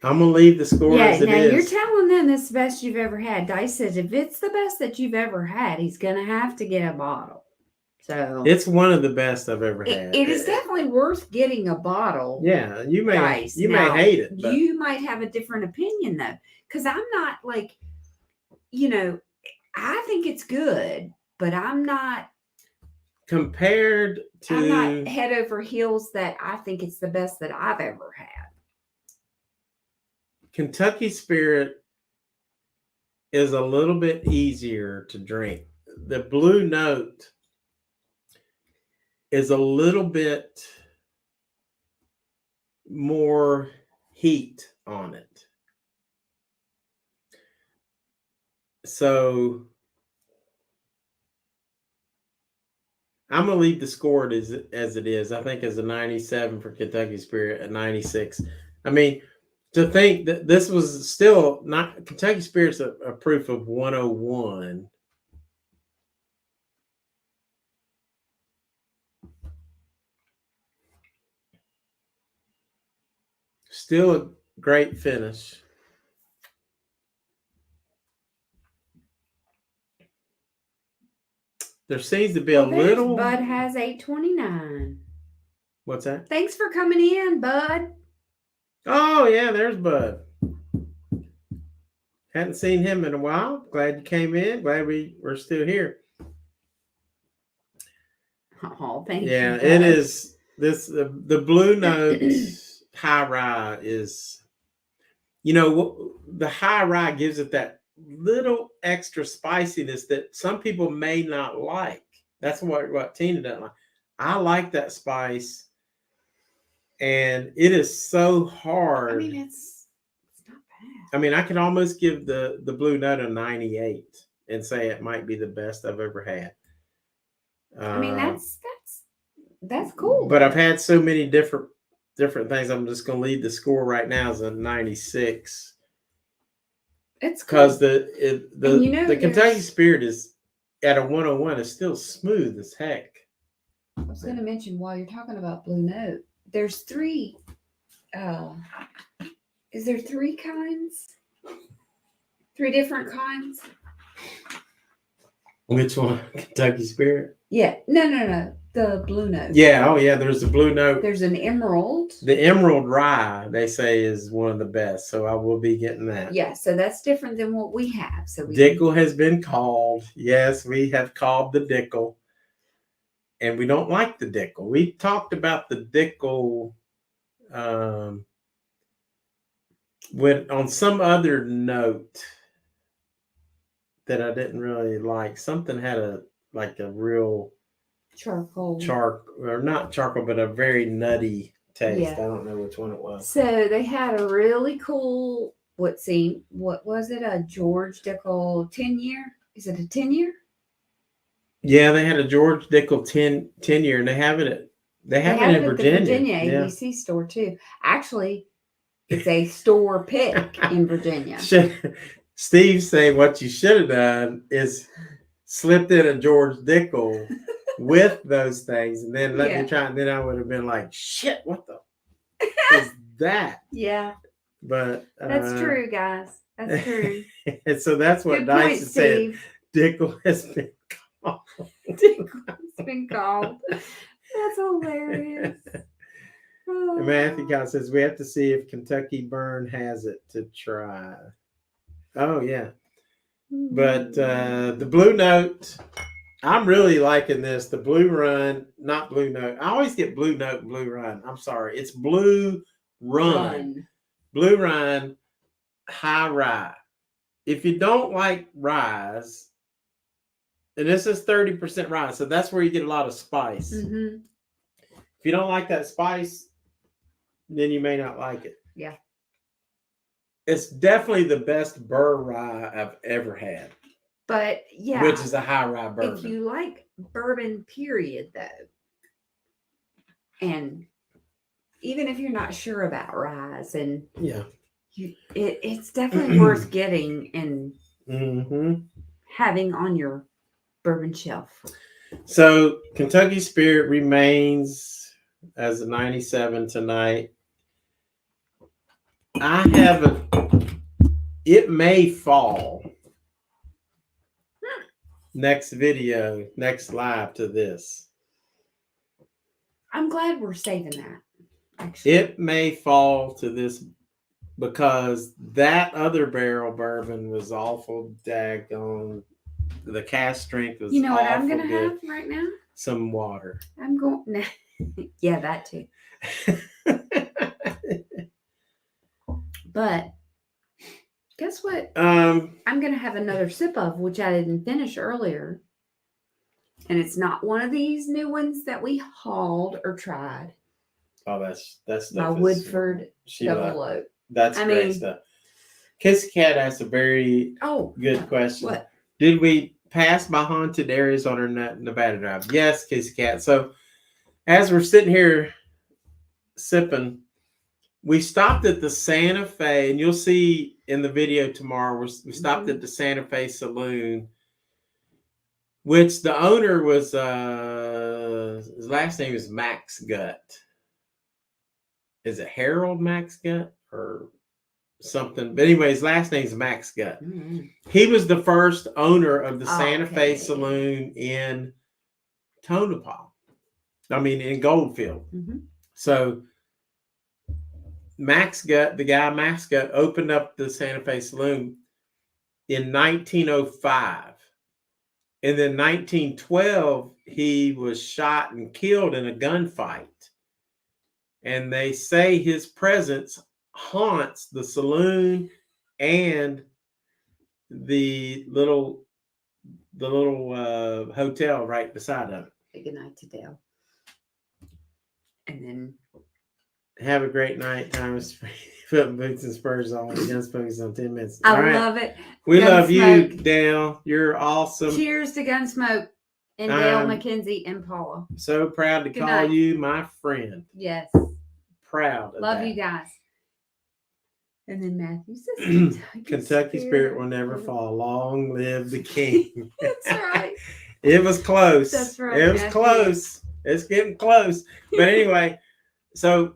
gonna leave the score as it now is. you're telling them it's the best you've ever had. Dice says if it's the best that you've ever had, he's gonna have to get a bottle. So it's one of the best I've ever had. It is definitely worth getting a bottle. Yeah, you may Dice. you Now, may hate it. But you might have a different opinion though, because I'm not like, I think it's good, but I'm not compared to, I'm not head over heels that I think it's the best that I've ever had. Kentucky Spirit is a little bit easier to drink. The Blue Note is a little bit more heat on it. So I'm going to leave the score as it is. I think as a 97 for Kentucky Spirit, a 96. I mean, to think that this was still not Kentucky Spirit's a proof of 101. Still a great finish. There seems to be a little. Bud has 829. What's that? Thanks for coming in, Bud. Oh yeah, there's Bud. Hadn't seen him in a while. Glad you came in. Glad we're still here. Oh, thank you. Yeah, Bud. it is. The Blue Note high rye is, the high rye gives it that little extra spiciness that some people may not like. That's what Tina doesn't like. I like that spice, and it is so hard. I mean, it's not bad. I mean, I could almost give the Blue Note a 98 and say it might be the best I've ever had. I mean, that's cool. But I've had so many different things. I'm just going to leave the score right now as a 96. It's because cool. the Kentucky Spirit is at a 101 is still smooth as heck. I was going to mention while you're talking about Blue Note, there's three. Is there three kinds? 3 different kinds? Which one? Kentucky Spirit? Yeah. No. The Blue Note. Yeah. Oh, yeah. There's the Blue Note. There's an Emerald. The Emerald Rye, they say, is one of the best. So I will be getting that. Yeah. So that's different than what we have. So Dickel has been called. Yes, we have called the Dickel. And we don't like the Dickel. We talked about the Dickel on some other note that I didn't really like. Something had a real Charcoal. or not charcoal, but a very nutty taste. Yeah. I don't know which one it was. So they had a really cool, what was it? A George Dickel 10-year? Is it a 10-year? Yeah, they had a George Dickel 10 year, and they have it in Virginia. The Virginia Yeah. ABC store too. Actually, it's a store pick in Virginia. Steve saying what you should have done is slipped in a George Dickel with those things, and then let me try. And then I would have been like, "Shit, what the is that?" Yeah, but that's true, guys. That's true. And so that's what Good Dice point, is saying. Steve. Dickel has been called. Dickel's been called. That's hilarious. And Matthew Kyle says we have to see if Kentucky Burn has it to try. Oh yeah, but the Blue Note, I'm really liking this. The Blue Run, not Blue Note. I always get Blue Note and Blue Run. I'm sorry, it's Blue Run. Blue Run High Rye. If you don't like ryes, and this is 30% rye, so that's where you get a lot of spice. Mm-hmm. If you don't like that spice, then you may not like it. Yeah. It's definitely the best burr rye I've ever had. But yeah, which is a high rye bourbon. If you like bourbon, period, though, and even if you're not sure about ryes, and it's definitely worth getting and having on your bourbon shelf. So Kentucky Spirit remains as a 97 tonight. It may fall next video, next live to this. I'm glad we're saving that. Actually, it may fall to this because that other barrel bourbon was awful daggone. The cast strength was. You know what I'm awful gonna good. have right now? Some water. I'm going. Yeah, that too. But guess what? I'm gonna have another sip of, which I didn't finish earlier, and it's not one of these new ones that we hauled or tried. Oh, that's My Woodford Double Oak. That's great stuff. Kissy Kat asked a very good question. What? Did we pass by haunted areas on our Nevada drive? Yes, Kissy Kat. So as we're sitting here sipping, we stopped at the Santa Fe, and you'll see in the video tomorrow, we stopped at the Santa Fe Saloon, which the owner was, his last name is Max Gut. Is it Harold Max Gut or something? But anyway, his last name is Max Gut. Mm-hmm. He was the first owner of the Santa Fe Saloon in Tonopah. In Goldfield. Mm-hmm. So Max Gut, the guy Max Gut, opened up the Santa Fe Saloon in 1905. And then 1912, he was shot and killed in a gunfight. And they say his presence haunts the saloon and the little hotel right beside of it. Good night to Dale. And then have a great night, Thomas. Putting boots and spurs on. Gunsmoke on 10 minutes. I love it. We love you, Dale. You're awesome. Cheers to Gunsmoke and Dale McKenzie and Paula. So proud to call you my friend. Yes. Proud of love that. you guys. And then Matthew says Kentucky Spirit will never fall. Long live the king. That's right. It was close. That's right. It was close. It's getting close. But anyway, so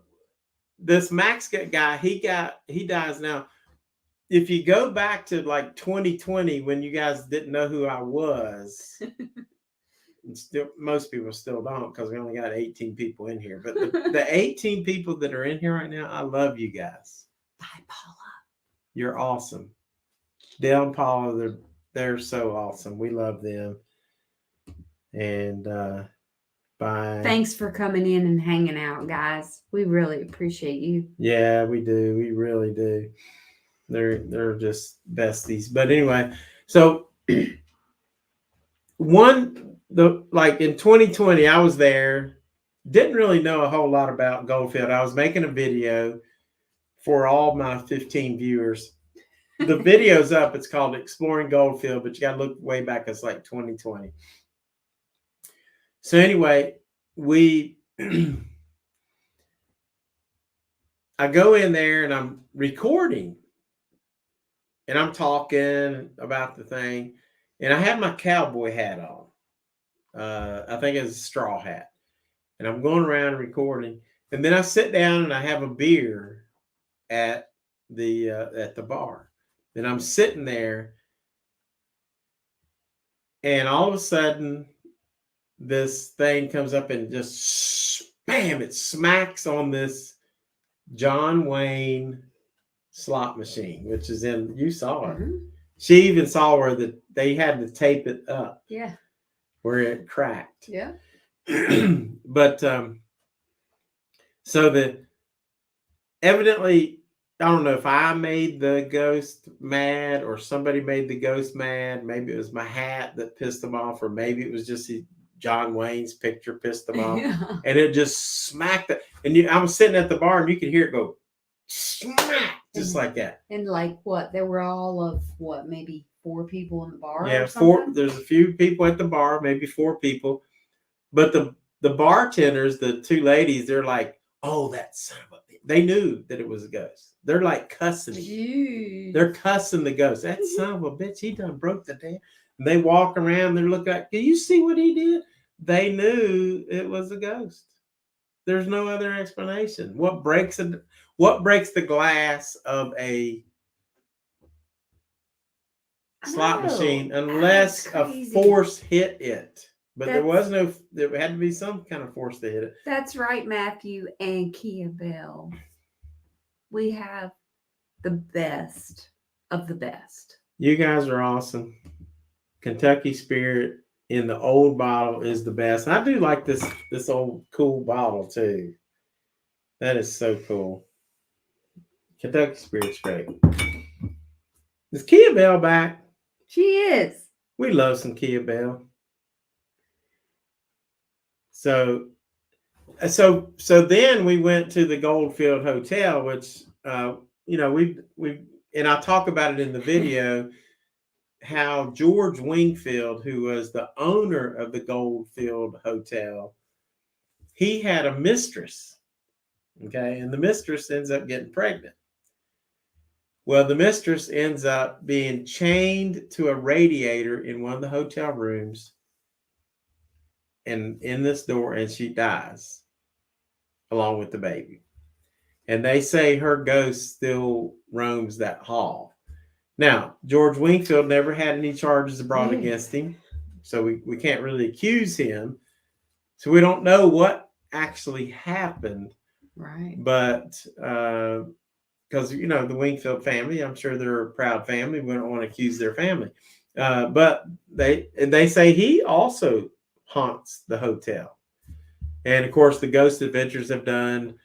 this Max guy, he dies now. If you go back to like 2020 when you guys didn't know who I was, and still most people still don't because we only got 18 people in here. But the 18 people that are in here right now, I love you guys. Bye, Paula. You're awesome. Dale and Paula, they're so awesome. We love them. And bye. Thanks for coming in and hanging out, guys. We really appreciate you. Yeah, we do. We really do. They're just besties. But anyway, so like in 2020, I was there, didn't really know a whole lot about Goldfield. I was making a video for all my 15 viewers. The video's up. It's called Exploring Goldfield, but you got to look way back. It's like 2020. So anyway, I go in there and I'm recording and I'm talking about the thing, and I have my cowboy hat on. I think it's a straw hat, and I'm going around recording, and then I sit down and I have a beer at the bar. And I'm sitting there, and all of a sudden, this thing comes up and just bam! It smacks on this John Wayne slot machine, which is in. You saw it. Mm-hmm. She even saw where they had to tape it up. Yeah. Where it cracked. Yeah. But so evidently, I don't know if I made the ghost mad or somebody made the ghost mad. Maybe it was my hat that pissed them off, or maybe it was just John Wayne's picture pissed them off. Yeah. And it just smacked it. And I was sitting at the bar and you could hear it go smack, just like that. And like what? There were all of what, maybe 4 people in the bar? Yeah, or something? There's a few people at the bar, maybe 4 people. But the bartenders, the 2 ladies, they're like, oh, that son of a bitch. They knew that it was a ghost. They're like cussing him. Jeez. They're cussing the ghost. That son of a bitch, he done broke the damn. And they walk around, they're looking like, do you see what he did? They knew it was a ghost. There's no other explanation. What breaks the glass of a slot machine unless a force hit it? But there had to be some kind of force to hit it. That's right, Matthew and Kia-Belle. We have the best of the best. You guys are awesome. Kentucky Spirit in the old bottle is the best. I do like this old cool bottle too. That is so cool. Kentucky Spirit's great. Is Kia-Belle back? She is. We love some Kia-Belle. So then we went to the Goldfield Hotel, which we and I'll talk about it in the video, how George Wingfield, who was the owner of the Goldfield Hotel, he had a mistress. Okay, and the mistress ends up getting pregnant. Well, the mistress ends up being chained to a radiator in one of the hotel rooms and in this door, and she dies along with the baby. And they say her ghost still roams that hall. Now, George Wingfield never had any charges brought against him, so we can't really accuse him. So we don't know what actually happened. Right. But because, the Wingfield family, I'm sure they're a proud family. We don't want to accuse their family. But they say he also haunts the hotel. And, of course, the Ghost Adventures have done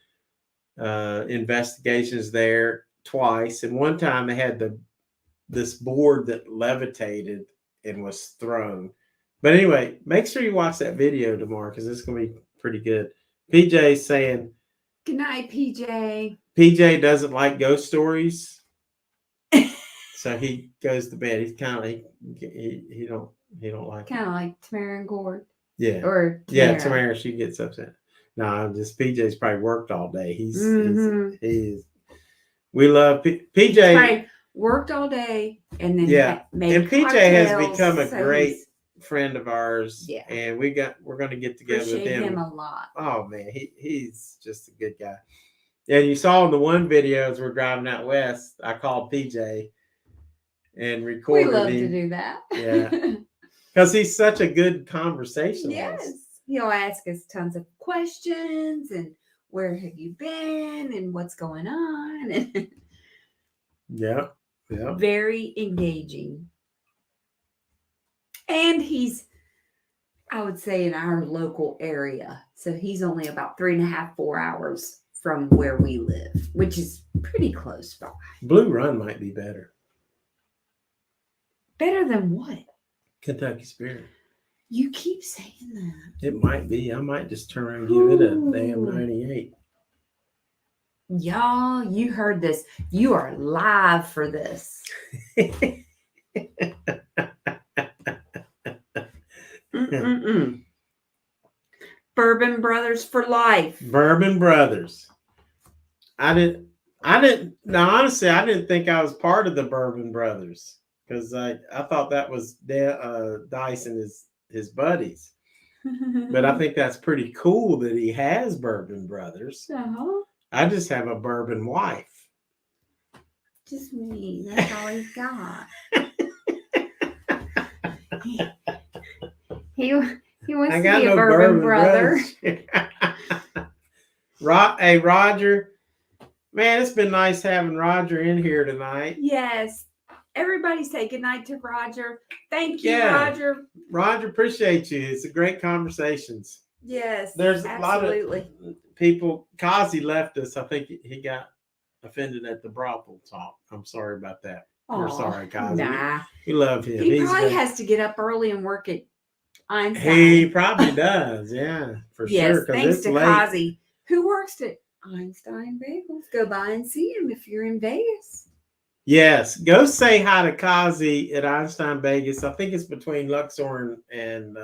investigations there twice. And one time they had this board that levitated and was thrown. But anyway, make sure you watch that video tomorrow because it's going to be pretty good. PJ's saying, good night, PJ. PJ doesn't like ghost stories, so he goes to bed. He's kind of he don't like kind of like Tamara and Gord. Yeah, or Tamara. Yeah, Tamara. She gets upset. No, just PJ's probably worked all day. He's we love PJ. Right. Worked all day and then made and PJ has become a great friend of ours. Yeah, and we're going to get together with him a lot. Oh man, he's just a good guy. And you saw in the one video as we're driving out west, I called PJ and recorded him. We love to do that. Yeah, because he's such a good conversationalist. Yes, he'll ask us tons of questions and where have you been and what's going on. Yeah. Very engaging. And he's, I would say, in our local area. So he's only about 3.5, 4 hours from where we live, which is pretty close by. Blue Run might be better. Better than what? Kentucky Spirit. You keep saying that. It might be. I might just turn around and give it a damn Ooh. 98. Y'all, you heard this. You are live for this. Mm-mm-mm. Bourbon Brothers for life. Bourbon Brothers. Now, honestly, I didn't think I was part of the Bourbon Brothers because I thought that was Dice and his buddies. But I think that's pretty cool that he has Bourbon Brothers. Uh-huh. I just have a bourbon wife. Just me. That's all he's got. He wants to be a bourbon brother. Hey, Roger. Man, it's been nice having Roger in here tonight. Yes. Everybody say goodnight to Roger. Thank you, Yeah. Roger. Roger, appreciate you. It's a great conversations. Yes. There's absolutely. a lot of people. Kazi left us. I think he got offended at the brothel talk. I'm sorry about that. We're sorry, Kazi. Nah. We love him. He probably has to get up early and work at Einstein. He probably does. Yeah, for yes, sure. thanks It's to late. Kazi, who works at Einstein Bagels. Go by and see him if you're in Vegas. Yes, go say hi to Kazi at Einstein Vegas. I think it's between Luxor and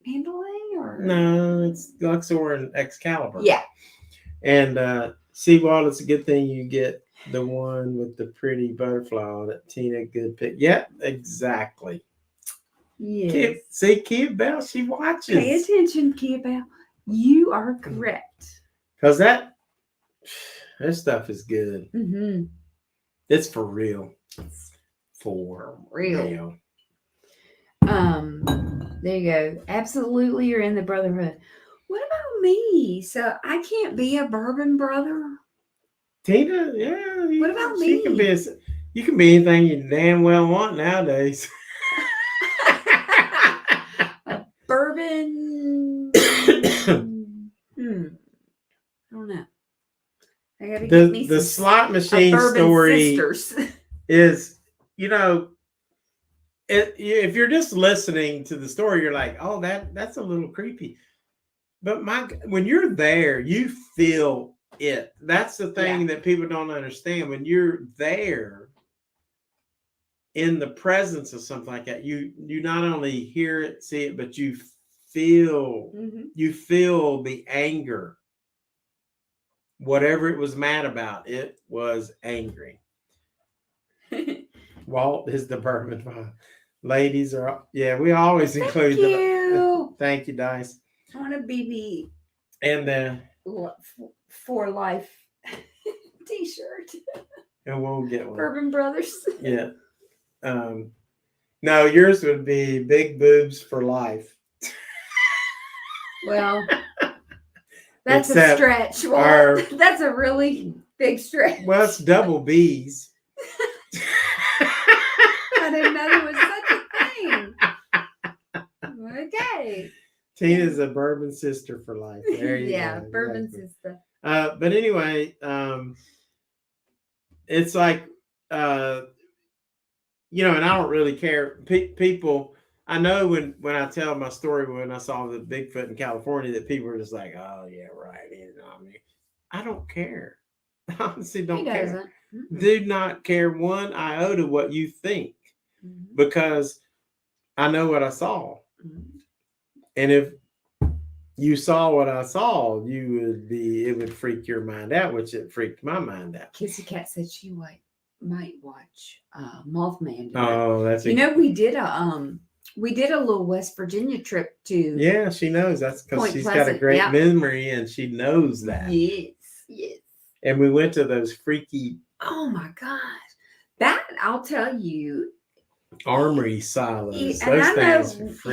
Mandalay or no, it's Luxor and Excalibur. yeah. And Seawald, it's a good thing you get the one with the pretty butterfly on it. Tina, good pick. Yeah, exactly. Yes. See, Kia-Belle, she watches. Pay attention, Kia-Belle. You are correct. Because that stuff is good. Mm-hmm. It's for real. For real. There you go. Absolutely, you're in the brotherhood. What about me? So I can't be a bourbon brother? Tina, yeah. What about she me? You can be anything you damn well want nowadays. A bourbon. I don't know. I gotta get me The some slot machine bourbon story sisters. is, if you're just listening to the story, you're like, oh, that's a little creepy. But when you're there, you feel it. That's the thing that people don't understand. When you're there in the presence of something like that, you not only hear it, see it, but you feel the anger. Whatever it was mad about, it was angry. Walt is the bourbon vibe. Ladies are, we always include Thank you. Thank you, Dice. I want a BB And for life t-shirt. and we'll get one. Bourbon Brothers. Yeah. No, yours would be big boobs for life. Well, that's Except a stretch. Well, that's a really big stretch. Well, it's double B's. I didn't know there was such a thing. Okay. Tina's a bourbon sister for life. There you go. Bourbon sister. But anyway, it's like, and I don't really care. People, I know when I tell my story when I saw the Bigfoot in California that people are just like, oh yeah, right. I don't care. I honestly don't care. Mm-hmm. Do not care one iota what you think, because I know what I saw. Mm-hmm. And if you saw what I saw, it would freak your mind out, which it freaked my mind out. Kissy Kat said she might watch Mothman. Oh, that's we did a little West Virginia trip to. Yeah, she knows. That's because she's got a great memory and she knows that. Yes. And we went to those freaky. Oh my gosh, that I'll tell you. Armory silos. And I know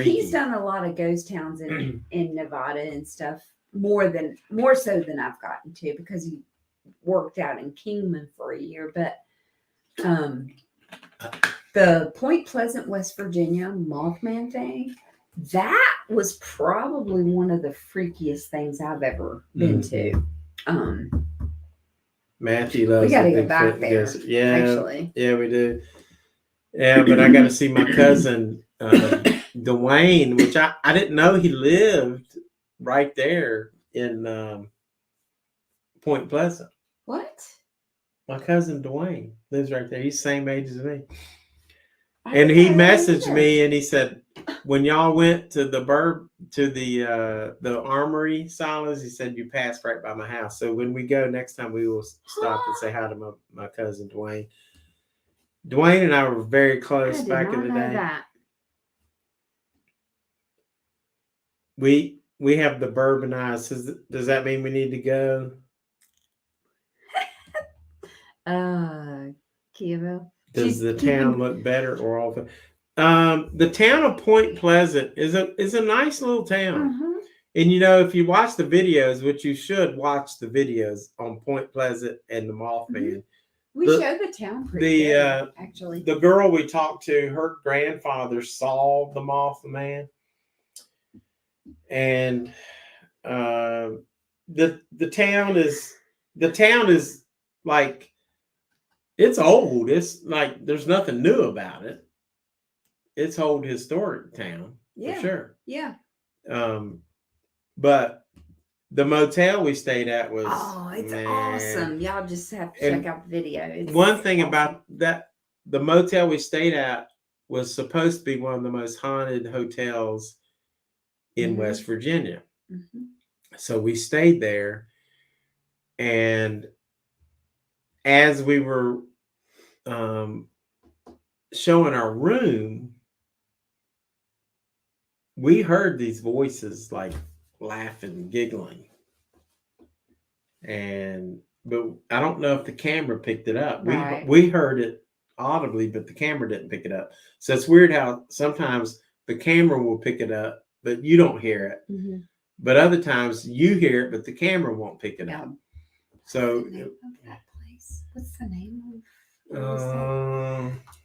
he's done a lot of ghost towns in Nevada and stuff, more so than I've gotten to, because he worked out in Kingman for a year. But the Point Pleasant, West Virginia Mothman thing, that was probably one of the freakiest things I've ever been to. Matthew loves. We got to go back there. Yeah, actually. Yeah, we do. Yeah, but I got to see my cousin Dwayne, which I didn't know he lived right there in Point Pleasant. What? My cousin Dwayne lives right there. He's the same age as me. I And didn't he know that messaged either. me and he said, when y'all went to the armory, Silas, he said you passed right by my house. So when we go next time, we will stop and say hi to my cousin Dwayne. Dwayne and I were very I close did back not in the know day. that. We have the bourbon eyes. Does that mean we need to go? Kia-Belle. Does She's the keeping- town look better or all? The town of Point Pleasant is a nice little town. Uh-huh. And you know, if you watch the videos, which you should watch the videos on Point Pleasant and the Mothman, We The- showed the town pretty good, actually. the girl we talked to, her grandfather saw the Mothman, and the town is like, it's old. It's like there's nothing new about it. It's old historic town Yeah. for sure. Yeah. But the motel we stayed at was It's man. awesome. Y'all just have to And check out the video. It's One thing awesome. about that, the motel we stayed at was supposed to be one of the most haunted hotels in Mhm. West Virginia. Mhm. So we stayed there, and as we were showing our room, we heard these voices like laughing, giggling. But I don't know if the camera picked it up. Right. We heard it audibly, but the camera didn't pick it up. So it's weird how sometimes the camera will pick it up, but you don't hear it. Mhm. But other times you hear it, but the camera won't pick it Yeah. up. So What's the name of that place? What's the name of?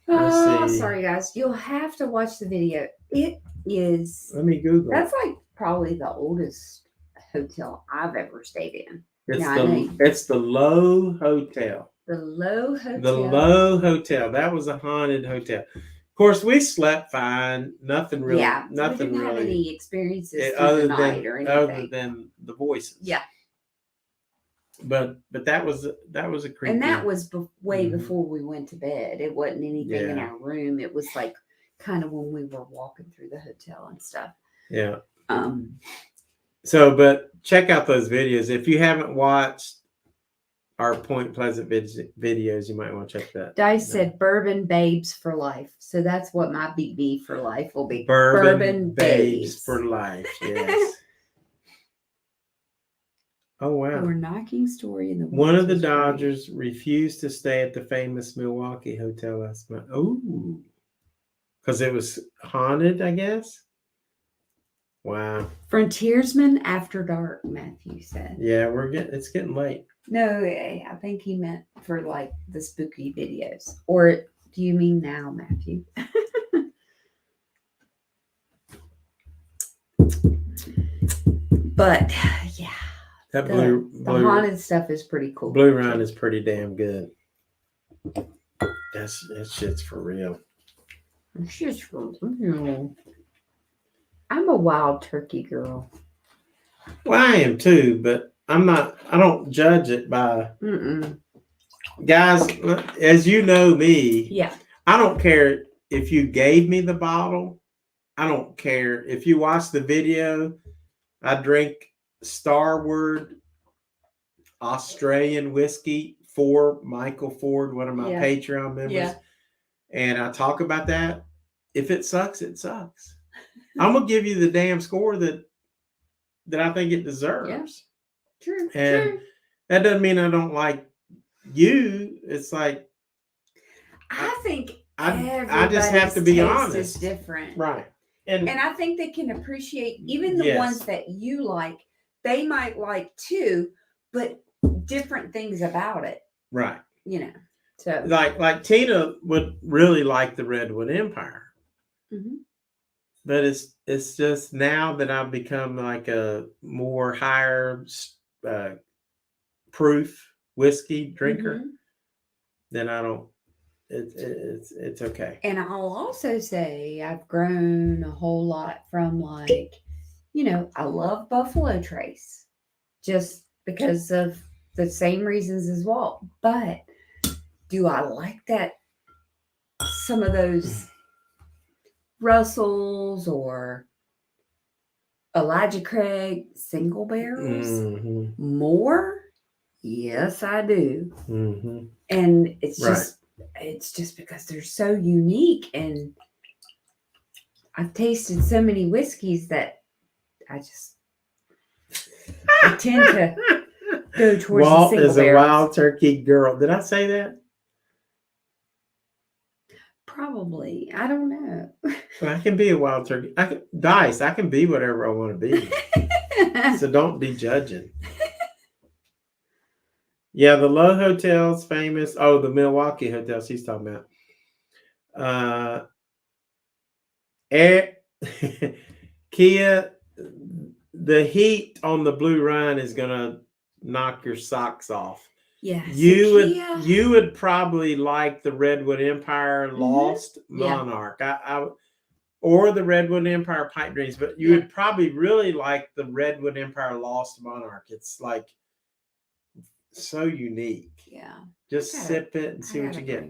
let's see. Sorry guys. You'll have to watch the video. It is. Let me Google. That's like probably the oldest hotel I've ever stayed in. It's yeah, I know. it's the Low Hotel. The Low Hotel. The Low Hotel. That was a haunted hotel. Of course, we slept fine. Nothing really. Yeah. Nothing we didn't have really. any experiences through Other the night or anything. other than the voices. Yeah. But that was a creepy. And that was way Mhm. before we went to bed. It wasn't anything in Yeah. our room. It was like kind of when we were walking through the hotel and stuff. Yeah. Um, So, but check out those videos. If you haven't watched our Point Pleasant videos, you might want to check that. Dice said Bourbon Babes for life. So that's what my BB for life will be. Bourbon Babes for life. Yes. Oh wow. Or knocking story in the One woods of the was great. Dodgers refused to stay at the famous Milwaukee hotel last month. Oh, because it was haunted, I guess. Wow. Frontiersman After Dark, Matthew said. Yeah, it's getting late. No, I think he meant for like the spooky videos. Or do you mean now, Matthew? But yeah, That the blue haunted stuff is pretty cool. Blue Run is pretty damn good. That shit's for real. It's just for real. I'm a wild turkey girl. Well, I am too, but I'm not. I don't judge it by guys. As you know me, Yeah. I don't care if you gave me the bottle. I don't care if you watch the video. I drink Starward Australian whiskey for Michael Ford, one of my Yeah. Patreon members. Yeah. And I talk about that. If it sucks, it sucks. I'm gonna give you the damn score that I think it deserves. True. And True. that doesn't mean I don't like you. It's like I think I just have to be everybody's taste honest. is different. Right. And And I think they can appreciate even the Yes. ones that you like, they might like too, but different things about it, right. So Like Tina would really like the Redwood Empire. Mhm. But it's just now that I've become like a more higher proof whiskey drinker, Mhm. then I don't. It's okay. And I'll also say I've grown a whole lot from like, I love Buffalo Trace just because of the same reasons as Walt. But do I like that some of those Russells or Elijah Craig single barrels Mm-hmm. more? Yes, I do. Mm-hmm. And it's Right. just because they're so unique, and I've tasted so many whiskeys that I tend to go towards the Walt single is a barrels. wild turkey girl. Did I say that? Probably. I don't know. Well, I can be a wild turkey. Dice. I can be whatever I want to be. So don't be judging. Yeah, the Lowe Hotel's famous. Oh, the Milwaukee Hotel she's talking about. Kia, the heat on the Blue Rhine is gonna knock your socks off. Yeah. You would probably like the Redwood Empire Lost Yeah. Monarch. Or the Redwood Empire Pipe Dreams, but you would probably really like the Redwood Empire Lost Monarch. It's like so unique. Yeah. Just sip it and see what you get.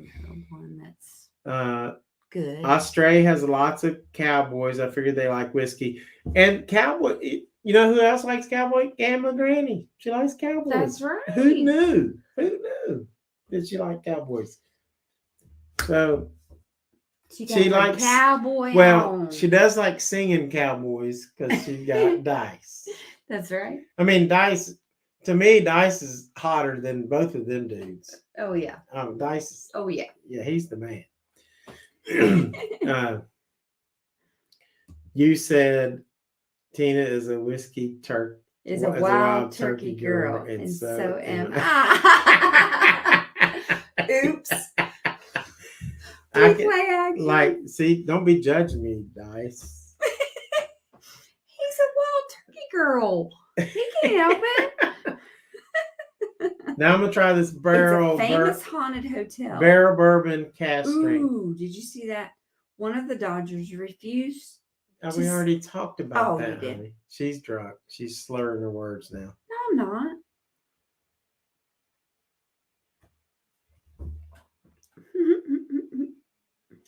One that's good. good. Australia has lots of cowboys. I figured they like whiskey. And cowboy, you know who else likes cowboy? Gamblin Granny. She likes cowboys. That's right. Who knew? Who knew that she liked cowboys? So she likes cowboy. Well, she does like singing cowboys because she got Dice. That's right. I mean, Dice. To me, Dice is hotter than both of them dudes. Oh yeah. Dice is. Oh yeah. Yeah, he's the man. You said Tina is a whiskey turkey. Is a wild turkey girl, and so am I. Oops. See, don't be judging me, Dice. He's a wild turkey girl. He can't help it. Now I'm gonna try this barrel. It's a famous haunted hotel. Barrel bourbon cast strength. Ooh, did you see that? One of the Dodgers refused. We already talked about that, you did. honey. She's drunk. She's slurring her words now. No, I'm not.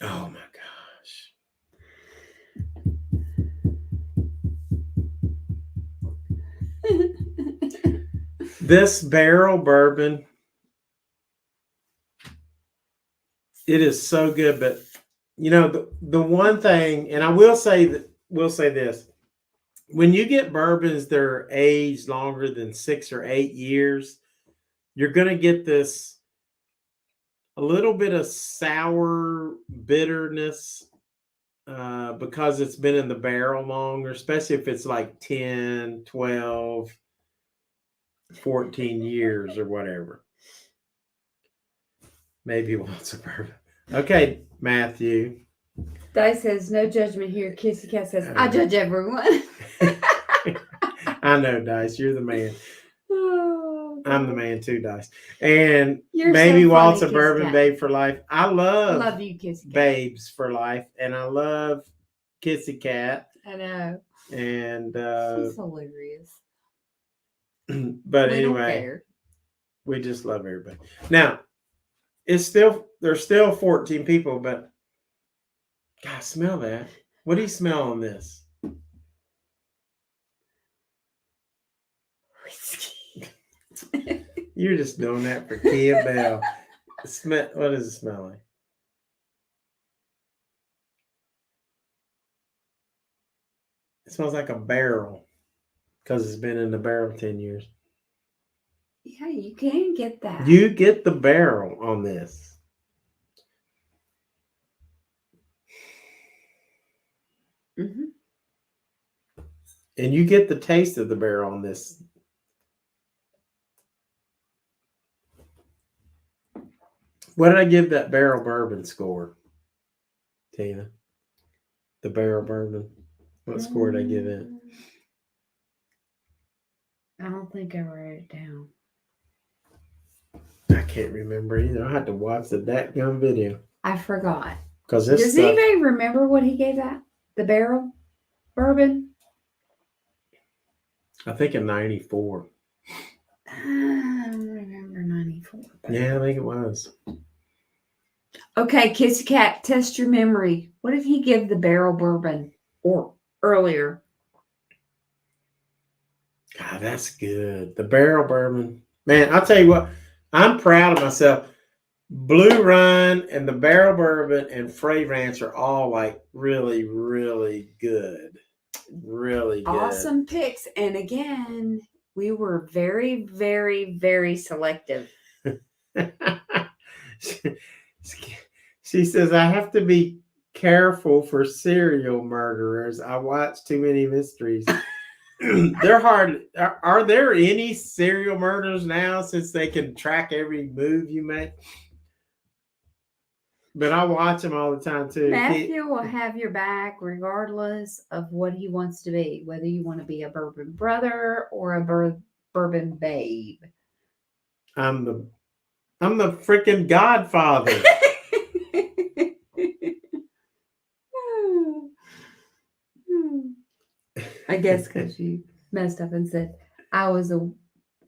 Oh my gosh. This barrel bourbon, it is so good, but the one thing, and I will say this, when you get bourbons that are aged longer than 6 or 8 years, you're going to get this a little bit of sour bitterness because it's been in the barrel longer, especially if it's like 10, 12, 14 years or whatever. Maybe once a bourbon. Okay, Matthew. Dice says, no judgment here. Kissy Kat says, I judge everyone. I know, Dice. You're the man. Oh, I'm the man too, Dice. And you're maybe so Walt's a funny, bourbon Kissy babe for life. I love you, Kissy Kat. babes for life. And I love Kissy Kat. I know. And she's hilarious. But we anyway, we just love everybody. Now, there's still 14 people, but God, smell that. What do you smell on this? Whiskey. You're just doing that for Kia-Belle. What does it smell like? It smells like a barrel because it's been in the barrel 10 years. Yeah, you can get that. You get the barrel on this. Mm-hmm. And you get the taste of the barrel on this. What did I give that barrel bourbon score, Tina? The barrel bourbon. What score did I give it? I don't think I wrote it down. I can't remember either. I had to watch the dadgum video I forgot. because this Does stuff. anybody remember what he gave that? The barrel bourbon? I think in '94. I don't remember 94. Yeah, I think it was. Okay, Kissy Kat, test your memory. What did he give the barrel bourbon or earlier? God, that's good. The barrel bourbon, man. I'll tell you what. I'm proud of myself. Blue Run and the barrel bourbon and Fray Ranch are all like really, really good. Really good. Awesome picks. And again, we were very, very, very selective. She says, I have to be careful for serial murderers. I watch too many mysteries. They're hard. Are there any serial murderers now since they can track every move you make? But I watch them all the time too. Matthew will have your back regardless of what he wants to be, whether you want to be a bourbon brother or a bourbon babe. I'm the freaking godfather. I guess because you messed up and said I was a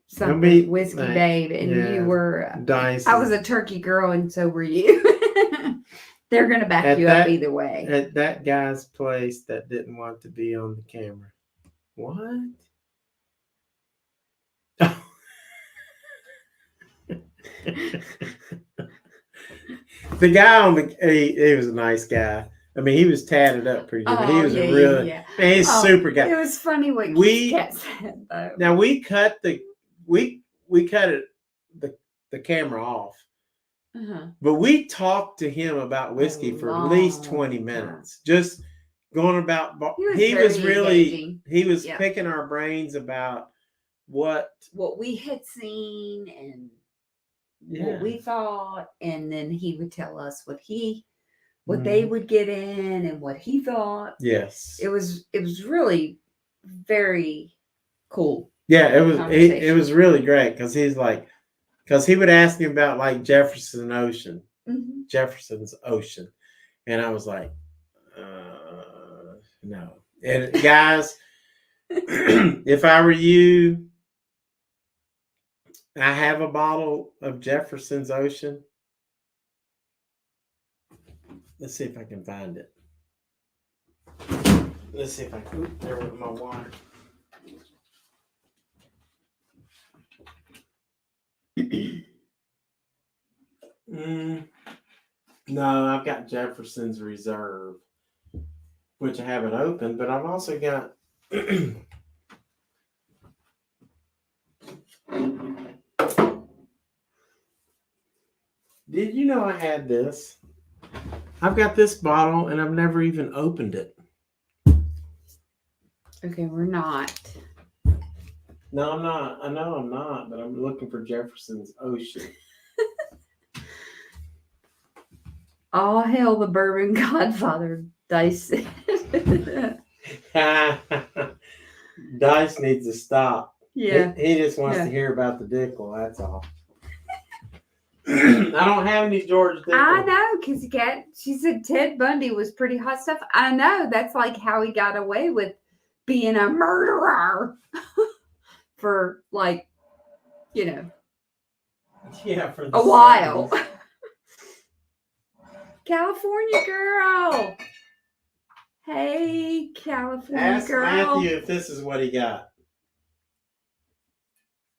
something be whiskey like, babe and yeah, you were Dice. I was a turkey girl and so were you. They're gonna back At you up that- either way. At that guy's place that didn't want to be on the camera. What? The guy on the he was a nice guy. I mean, he was tatted up pretty good. But he was a real man, he's a super guy. It was funny what We- Kat said though. Now we cut the camera off, Uh-huh. but we talked to him about whiskey for at least 20 long minutes. Just going about. He was very really engaging. he was Yeah. picking our brains about what we had seen and yeah what we thought, and then he would tell us what Mm-hmm. they would get in and what he thought. yes It was really very cool. yeah it was conversation. it was really great because he would ask me about like Jefferson's Ocean, and I was like no. And guys, if I were you, I have a bottle of Jefferson's Ocean. Let's see if I can find it. Let's see if I can. There with my water. No, I've got Jefferson's Reserve, which I haven't opened, but I've also got. Did you know I had this? I've got this bottle and I've never even opened it. Okay, we're not. No, I'm not. I know I'm not, but I'm looking for Jefferson's Ocean. All hail the bourbon godfather, Dice. Dice needs to stop. Yeah. He just wants Yeah. to hear about the Dickel, that's all. I don't have any George Dickel. I know, Kissy Kat. She said Ted Bundy was pretty hot stuff. I know. That's like how he got away with being a murderer for like, Yeah, for the a while. 70s. California girl. Hey, California Ask girl. Matthew if this is what he got.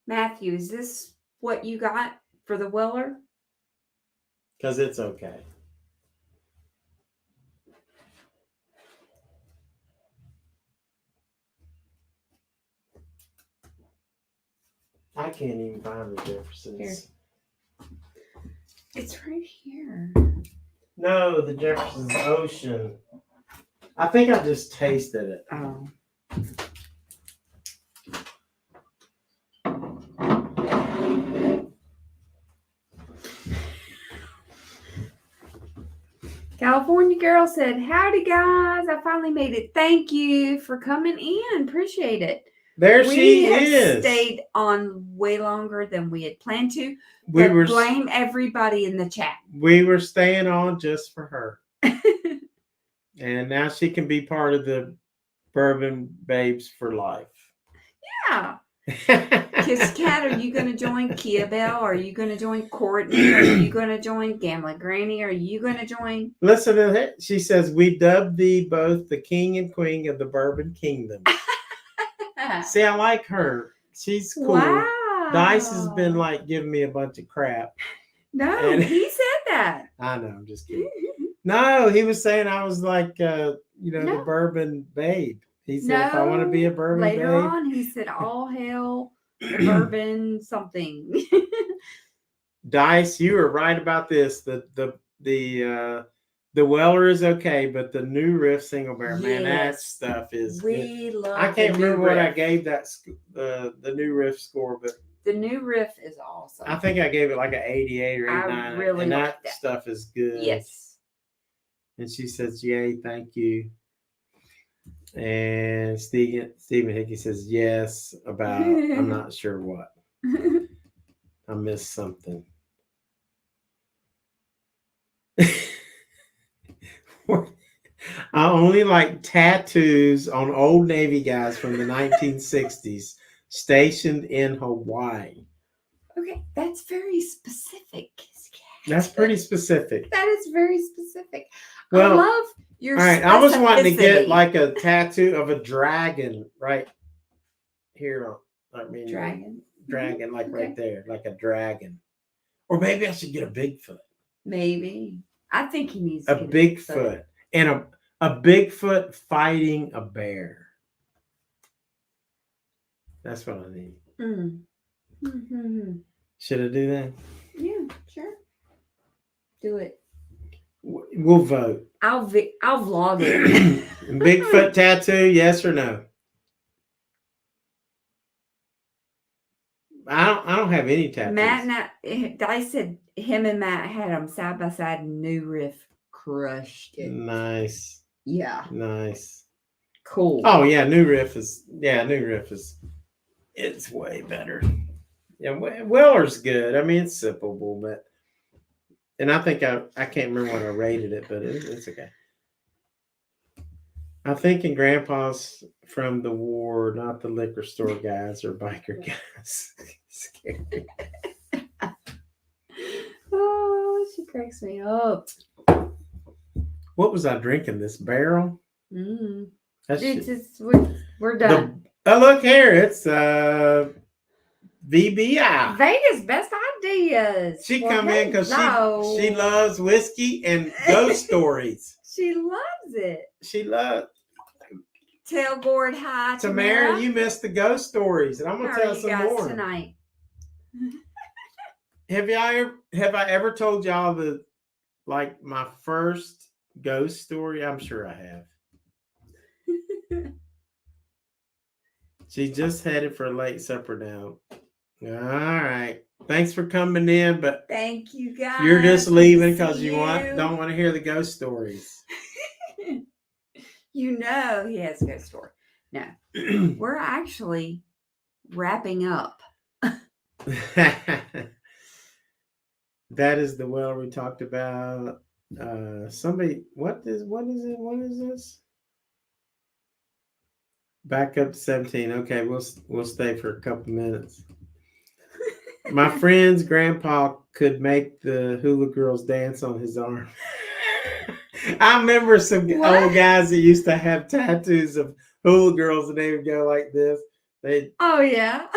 Matthew, is this what you got for the Weller? Because it's okay. I can't even find the Jeffersons. Here. It's right here. No, the Jefferson's Ocean. I think I just tasted it. Oh. California girl said, howdy guys, I finally made it. Thank you for coming in. Appreciate it. There We she have is. stayed on way longer than we had planned to. We But were blame everybody in the chat. we were staying on just for her. And now she can be part of the Bourbon Babes for life. Yeah. Kissy Kat, are you going to join Kia-Belle? Are you going to join Courtney? Are you going to join Gamblin Granny? Are you going to join? Listen to that. She says, we dubbed thee both the king and queen of the Bourbon Kingdom. See, I like her. She's cool. Wow. Dice has been like giving me a bunch of crap. No, And- he said that. I know, I'm just kidding. No, he was saying I was like, the No. Bourbon Babe. He said, if I want to be a Bourbon later Babe. on, he said, all hail the bourbon something. Dice, you were right about this. The Weller is okay, but the new riff single barrel, man, that Yes. stuff is. We love I can't the new remember what I riff. gave that the new riff score, but The new riff is awesome. I think I gave it like an 88 or I 89. really and like that. stuff is good. Yes. And she says, "Yay, thank you." And Stephen Hickey says, "Yes, about I'm not sure what. I missed something." I only like tattoos on old Navy guys from the 1960s stationed in Hawaii. Okay, that's very specific, Kissy Kat. That's pretty specific. That is very specific. Well, I love your all right, I was wanting to get specificity. like a tattoo of a dragon right here. Dragon. Dragon, like Okay. right there, like a dragon. Or maybe I should get a Bigfoot. Maybe. I think he needs A to get Bigfoot. And a Bigfoot fighting a bear. That's what I need. Mm-hmm. Should I do that? Yeah, sure. Do it. We'll vote. I'll vlog it. Bigfoot tattoo, yes or no? I don't have any tattoos. Matt and I said him and Matt had them side by side. New riff crushed it. Nice. Yeah, Nice. cool. Oh yeah, new riff is it's way better. Yeah, Weller's good. I mean, it's sippable, but and I think I can't remember what I rated it, but it's okay. I'm thinking Grandpa's from the war, not the liquor store guys or biker guys. Scary. Oh, she cracks me up. What was I drinking? This barrel? Mm. That's We're done. Oh, look here. It's VBI. Vegas best ideas. She Well, come in because hello. she loves whiskey and ghost stories. She loves it. She loves. Tailboard high. Tamara, you missed the ghost stories, and I'm gonna How tell are you some guys more. tonight? Have I ever told y'all my first ghost story? I'm sure I have. She just headed for a late supper now. All right. Thanks for coming in, but Thank you guys. you're just leaving because See you don't want to hear the ghost stories. You know he has a good story. No, we're actually wrapping up. That is the well we talked about. Somebody, what is it? What is this? Back up to 17. Okay, we'll stay for a couple minutes. My friend's grandpa could make the hula girls dance on his arm. I remember some old guys that used to have tattoos of hula girls, and they would go like this. Oh yeah,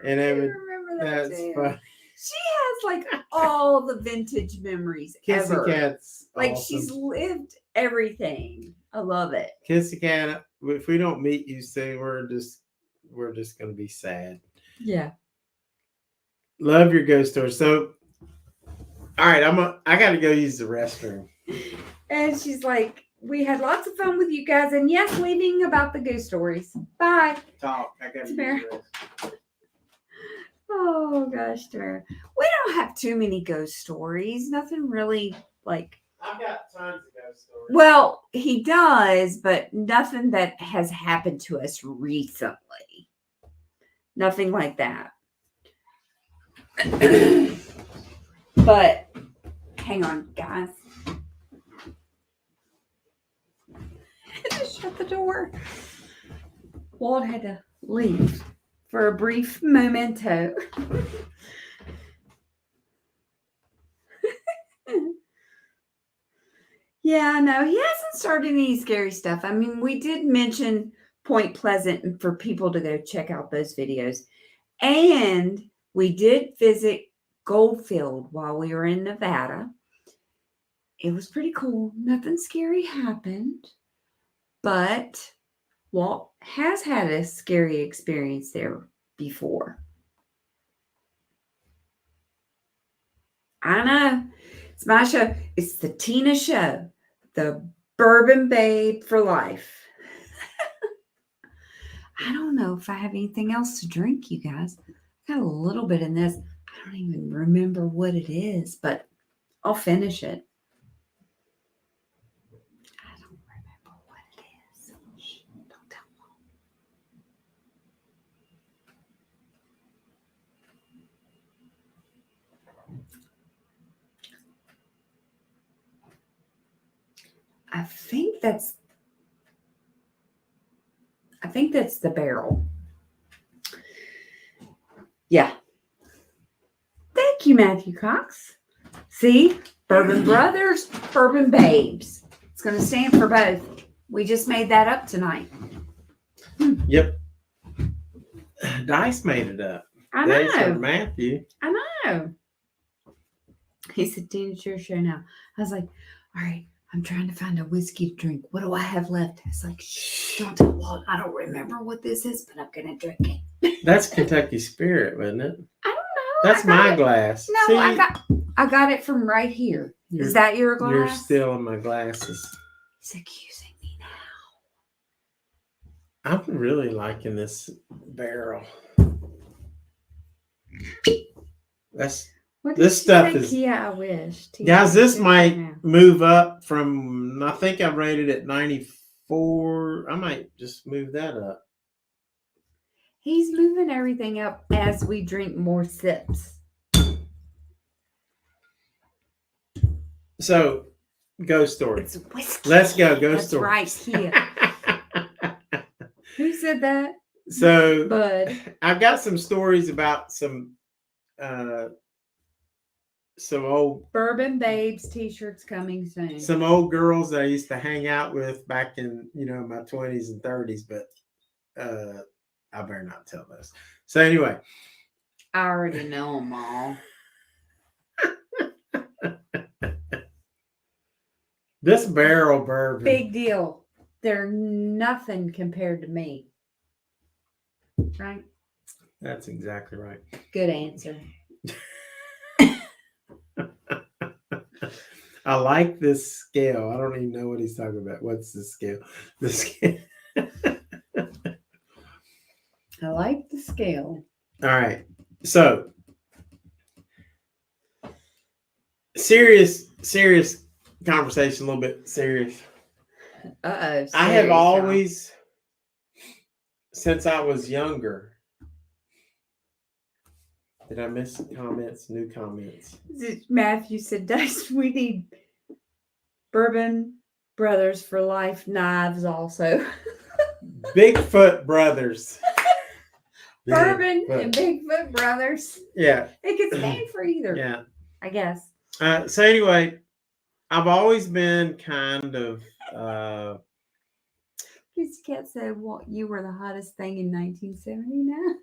And I they would. remember that That's too. fun. She has like all the vintage memories ever. Kissy Kat's Like awesome. she's lived everything. I love it. Kissy Kat. If we don't meet you soon, we're just gonna be sad. Yeah. Love your ghost story. So, all right, I got to go use the restroom. And she's like, we had lots of fun with you guys, and yes, leaving about the ghost stories. Bye. Talk. I got to use Tamara. the restroom. Oh gosh, Tamara. We don't have too many ghost stories. Nothing really like I've got tons of ghost stories. Well, he does, but nothing that has happened to us recently. Nothing like that. But hang on, guys. Just shut the door. Walt had to leave for a brief memento. Yeah, no, he hasn't started any scary stuff. I mean, we did mention Point Pleasant for people to go check out those videos. And we did visit Goldfield while we were in Nevada. It was pretty cool. Nothing scary happened. But Walt has had a scary experience there before. I know. It's my show. It's the Tina show. The Bourbon Babe for life. I don't know if I have anything else to drink, you guys. I got a little bit in this. I don't even remember what it is, but I'll finish it. I don't remember what it is. Shh, don't tell Mom. I think that's the barrel. Yeah. Thank you, Matthew Cox. See? Bourbon Brothers, Bourbon Babes. It's going to stand for both. We just made that up tonight. Yep. Dice made it up. I Thanks for know. Matthew. I know. He said, Tina, it's your show now. I was like, all right, I'm trying to find a whiskey to drink. What do I have left? It's like, shh, don't tell Walt. I don't remember what this is, but I'm going to drink it. That's Kentucky Spirit, wasn't it? I don't know. That's my glass. No, See, I got it from right here. Is that your glass? You're still in my glasses. He's accusing me now. I'm really liking this barrel. What This did stuff you say, is- Kia, I wish. Guys, this Tia, might now. move up from, I think I rated it 94. I might just move that up. He's moving everything up as we drink more sips. So, ghost story. It's whiskey. Let's go, ghost That's story. right, Kia. Who said that? So, Bud. I've got some stories about some old Bourbon Babes t-shirts coming soon. some old girls that I used to hang out with back in my 20s and 30s, but I better not tell those. So anyway, I already know them all. this barrel bourbon. Big deal. They're nothing compared to me. Right? That's exactly right. Good answer. I like this scale. I don't even know what he's talking about. What's the scale? The scale. I like the scale. All right. So serious conversation, a little bit serious. Uh-oh. I have serious, always, since I was younger, did I miss comments? New comments. y'all. Matthew said, Dice, we need Bourbon Brothers for life knives also. Bigfoot Brothers. Bourbon Bigfoot. and Bigfoot Brothers. Yeah. It could stand for either, Yeah. I guess. So anyway, I've always been kind of Kissy Kat said, "What you were the hottest thing in 1979."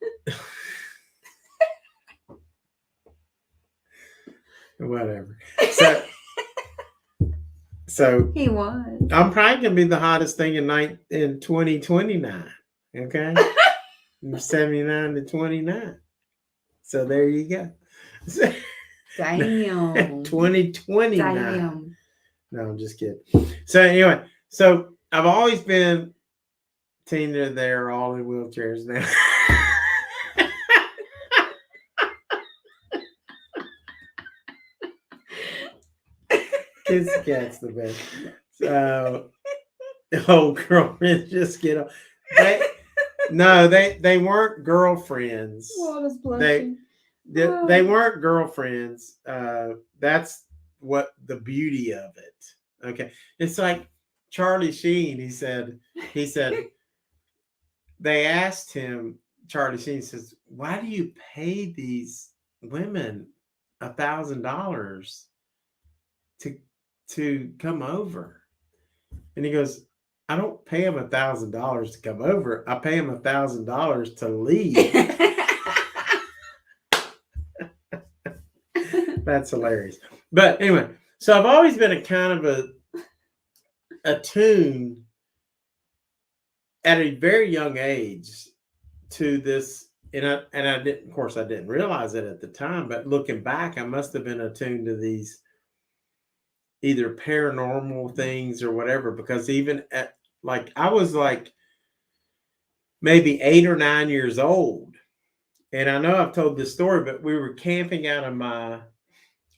whatever. So He was. I'm probably gonna be the hottest thing in 2029. Okay. From 79 to 29. So there you go. Damn. 2029. Damn. No, I'm just kidding. So anyway, so I've always been Tina. They're all in wheelchairs now. Kissy Kat's the best. So, old girlfriends just get on. They weren't girlfriends. Wallace They blushing. they weren't girlfriends. That's what the beauty of it. Okay, it's like Charlie Sheen. He said they asked him. Charlie Sheen says, "Why do you pay these women $1,000 to come over?" And he goes, "I don't pay him $1,000 to come over. I pay him $1,000 to leave." That's hilarious. But anyway, so I've always been a kind of attuned at a very young age to this, and I didn't, of course, I didn't realize it at the time. But looking back, I must have been attuned to these either paranormal things or whatever, because even at I was like maybe 8 or 9 years old. And I know I've told this story, but we were camping out in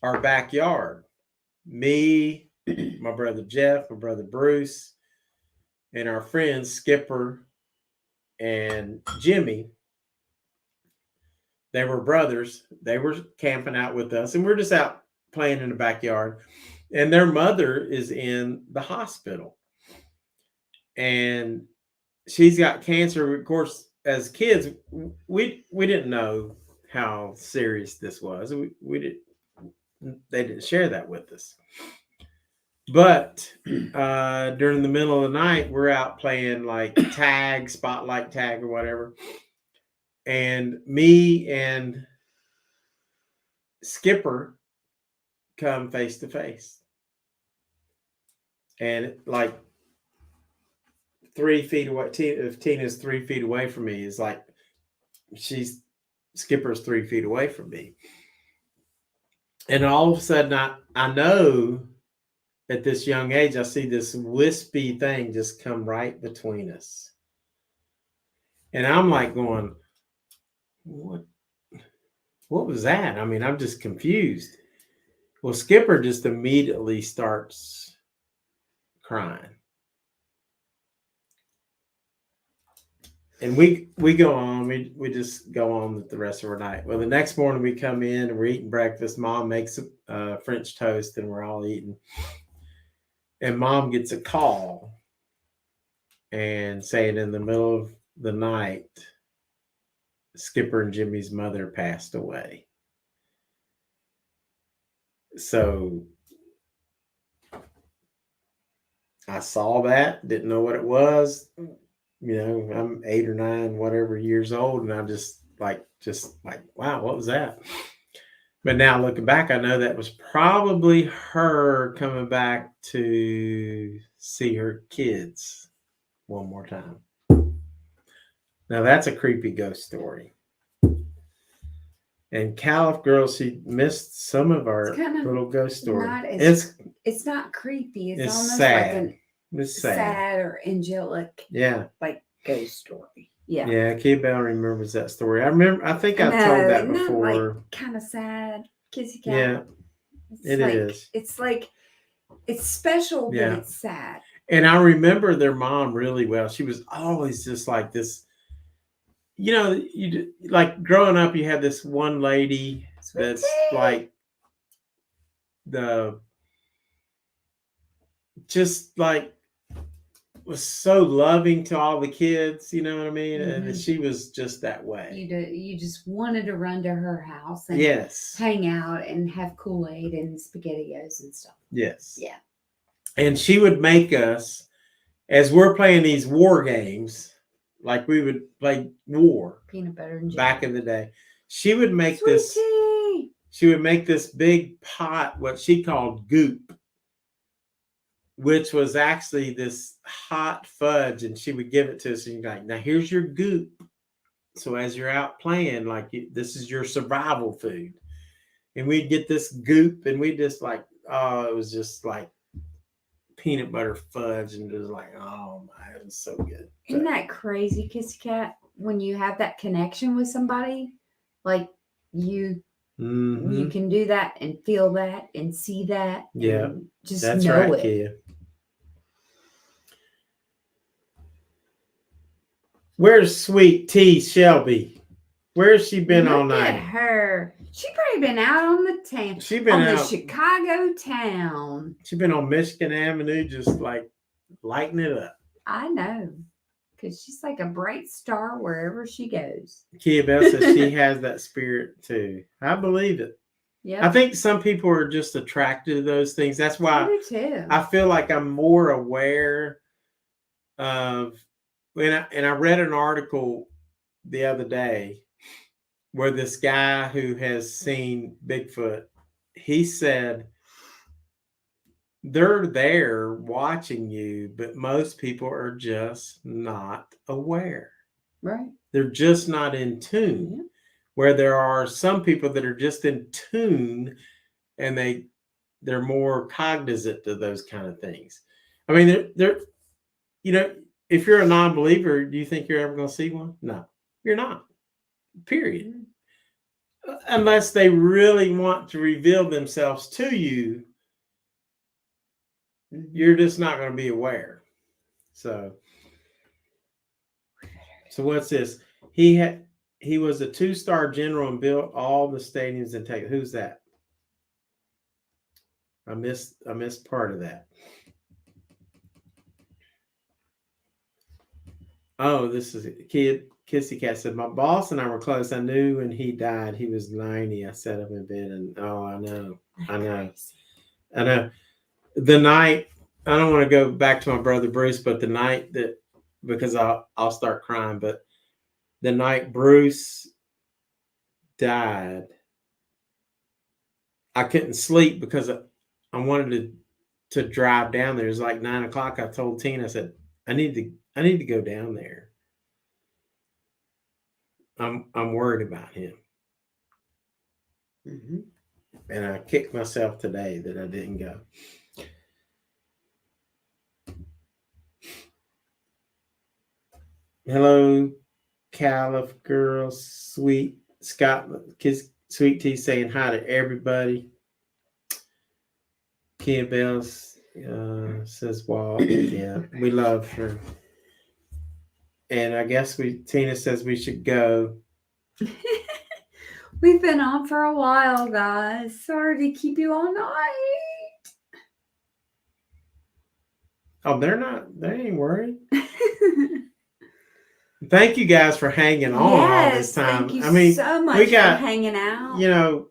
our backyard. Me, my brother Jeff, my brother Bruce, and our friends Skipper and Jimmy. They were brothers. They were camping out with us, and we're just out playing in the backyard. And their mother is in the hospital. And she's got cancer. Of course, as kids, we didn't know how serious this was. They didn't share that with us. But during the middle of the night, we're out playing like tag, spotlight tag or whatever. And me and Skipper come face to face. And like 3 feet away, if Tina's 3 feet away from me, is like Skipper's 3 feet away from me. And all of a sudden, I know at this young age, I see this wispy thing just come right between us. And I'm like going, what was that? I mean, I'm just confused. Well, Skipper just immediately starts crying. And we go on, we just go on with the rest of our night. Well, the next morning we come in and we're eating breakfast. Mom makes French toast and we're all eating. And Mom gets a call and saying in the middle of the night, Skipper and Jimmy's mother passed away. So I saw that, didn't know what it was. You know, I'm 8 or 9, whatever years old, and I just like, wow, what was that? But now looking back, I know that was probably her coming back to see her kids one more time. Now that's a creepy ghost story. And Calif girl, she missed some of our little ghost stories. It's not creepy. It's almost sad. Like it's sad or angelic. Yeah. Like ghost story. Yeah. Yeah, Kia-Belle remembers that story. I think I've told that before. Like kind of sad. Kissy Kat. Yeah. It is. It's like it's special, but it's sad. And I remember their mom really well. She was always just like this. You know, you like growing up, you had this one lady that's like was so loving to all the kids, you know what I mean? Mm-hmm. And she was just that way. You just wanted to run to her house and hang out and have Kool-Aid and SpaghettiOs and stuff. Yes. Yeah. And she would make us, as we're playing these war games, like we would play war. Peanut butter and jelly. Back in the day. She would make this big pot, what she called goop, which was actually this hot fudge, and she would give it to us and you're like, now here's your goop. So as you're out playing, like this is your survival food. And we'd get this goop and we just like, oh, it was just like peanut butter fudge and just like, oh my, it was so good. Isn't that crazy, Kissy Kat? When you have that connection with somebody, like you Mhm. You can do that and feel that and see that. Yeah, and just That's know right, it. Kia. Where's sweet T Shelby? Where's she been all Look at night? her. She probably been out on the town. She been on the out. Chicago town. She been on Michigan Avenue, just like lighting it up. I know. Because she's like a bright star wherever she goes. Kia-Belle says she has that spirit too. I believe it. Yep. I think some people are just attracted to those things. That's I why do too. I feel like I'm more aware of and I read an article the other day where this guy who has seen Bigfoot, he said they're there watching you, but most people are just not aware. Right. They're just not in tune. Yeah. Where there are some people that are just in tune and they're more cognizant of those kind of things. I mean, they're if you're a non-believer, do you think you're ever going to see one? No, you're not. Period. Unless they really want to reveal themselves to you, you're just not going to be aware. So what's this? He was a 2-star general and built all the stadiums in Texas. Who's that? I missed part of that. Oh, this is Kissy Kat said, my boss and I were close. I knew when he died, he was 90. I sat up in bed and I know. The night, I don't want to go back to my brother Bruce, but the night that, because I'll start crying, but the night Bruce died, I couldn't sleep because I wanted to drive down there. It was like 9 o'clock. I told Tina, I said, I need to go down there. I'm worried about him. Mm-hmm. And I kicked myself today that I didn't go. Hello, Caliph girls, sweet Scotland, Kiss, sweet tea saying hi to everybody. Kia-Belle says, well, yeah, we love her. And I guess Tina says we should go. We've been on for a while, guys. Sorry to keep you all night. Oh, they ain't worried. Thank you guys for hanging on all this time. Thank you so much for hanging out.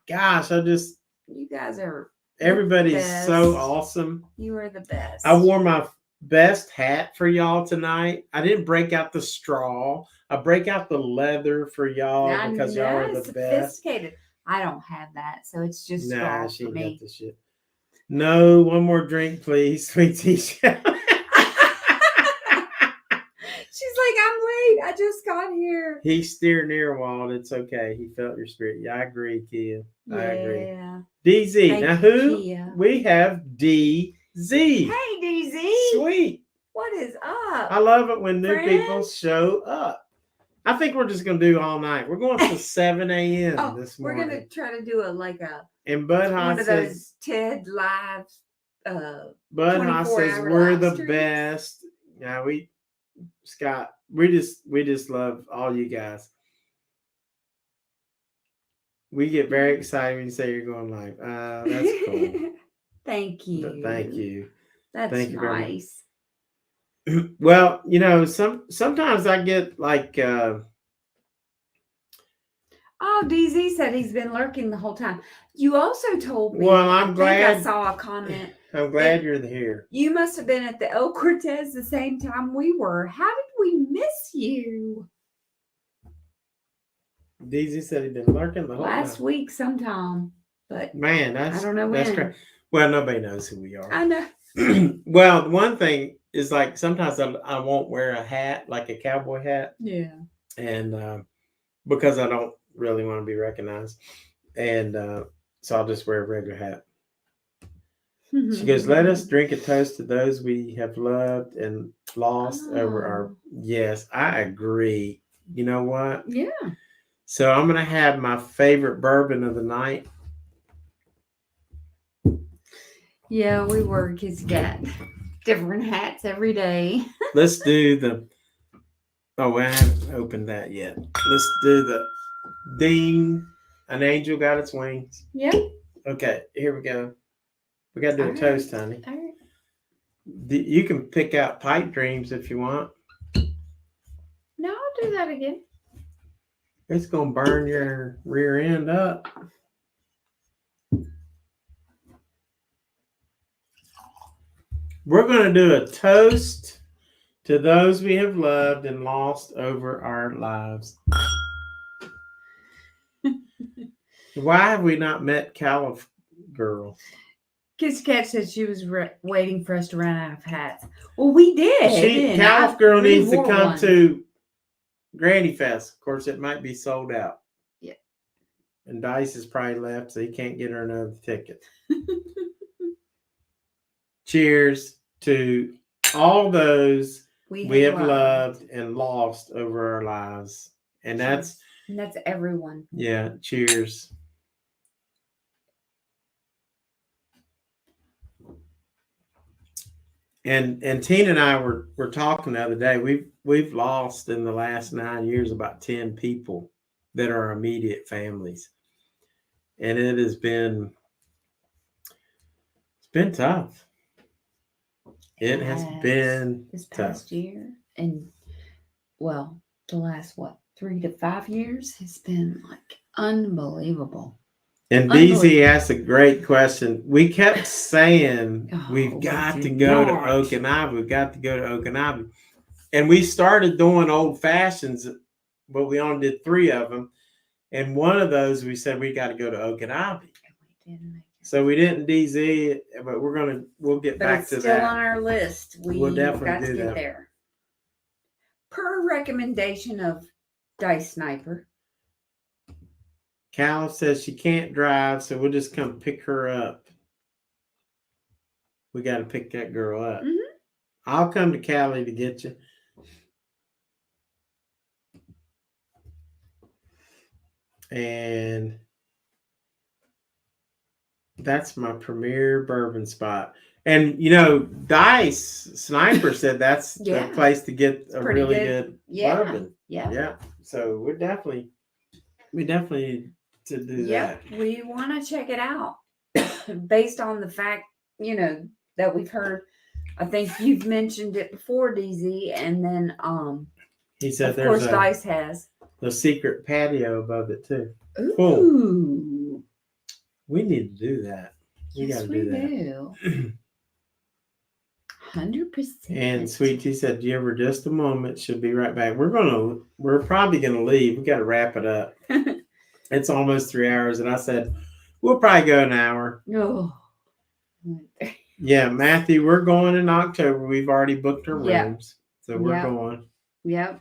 Gosh, you guys are everybody's so awesome. You are the best. I wore my best hat for y'all tonight. I didn't break out the straw. I break out the leather for y'all because y'all are the sophisticated. Best. I don't have that, so it's just straw she for me. got the shit. No, one more drink, please, sweet tea. She's like, I'm late. I just got here. He's steer near Wald. It's okay. He felt your spirit. Yeah, I agree, Kia. Yeah. I agree. DZ. Now who? Kia. We have DZ. Hey, DZ. Sweet. What is up? I love it when new people show up. I think we're just going to do all night. We're going to 7 a.m. this morning. We're going to try to do and Bud one says, of those TED Live. Bud Haas says we're the best. Yeah, Scott, we just love all you guys. We get very excited when you say you're going live. That's cool. Thank you. Thank you. That's Thank you nice. Well, sometimes I get like DZ said he's been lurking the whole time. You also told me. Well, I'm glad. I saw a comment. I'm glad you're here. You must have been at the El Cortez the same time we were. How did we miss you? DZ said he'd been lurking the whole time. Last week sometime. But man, I don't know when. That's crazy. Well, nobody knows who we are. I know. Well, one thing is like sometimes I won't wear a hat, like a cowboy hat. Yeah. And because I don't really want to be recognized. And so I'll just wear a regular hat. She goes, let us drink a toast to those we have loved and lost over our. Yes, I agree. You know what? Yeah. So I'm gonna have my favorite bourbon of the night. Yeah, we were Kissy Kat. Different hats every day. Let's do the. Oh, I haven't opened that yet. Let's do the ding. An angel got its wings. Yep. Okay, here we go. We gotta do a All toast, honey. All right. You can pick out pipe dreams if you want. No, I'll do that again. It's gonna burn your rear end up. We're gonna do a toast to those we have loved and lost over our lives. Why have we not met Caliph Girl? Kissy Kat said she was waiting for us to run out of hats. Well, we did. Caliph Girl I needs to wore come one. to Granny Fest. Of course, it might be sold out. Yeah. And Dice is probably left, so he can't get her another ticket. Cheers to all those we have loved and lost over our lives. And that's everyone. Yeah, cheers. And Tina and I were talking the other day. We've lost in the last 9 years about 10 people that are our immediate families. And it's been tough. It has been this past tough. year, and well, the last 3 to 5 years has been like unbelievable. And DZ asked a great question. We kept saying we've got to go to Okinawa. We've got to go to Okinawa. And we started doing old fashions, but we only did 3 of them. And one of those we said we got to go to Okinawa. So we didn't DZ it, but we'll get back to that. Still on our list. We'll definitely got to do get that. there. Per recommendation of Dice Sniper. Cal says she can't drive, so we'll just come pick her up. We got to pick that girl up. Mm-hmm. I'll come to Cali to get you. And that's my premier bourbon spot. And, Dice Sniper said that's the place to get a really good bourbon. Yeah. So we definitely need to do that. We want to check it out based on the fact, that we've heard. I think you've mentioned it before, DZ, and then he said of there's course Dice has the secret patio above it too. Ooh. Cool. We need to do that. We got to do that. 100%. And Sweet Tea said, "Do you ever just a moment? She'll be right back." We're probably gonna leave. We got to wrap it up. It's almost 3 hours, and I said we'll probably go an hour. Oh. Yeah, Matthew, we're going in October. We've already booked our rooms, so we're going. Yep.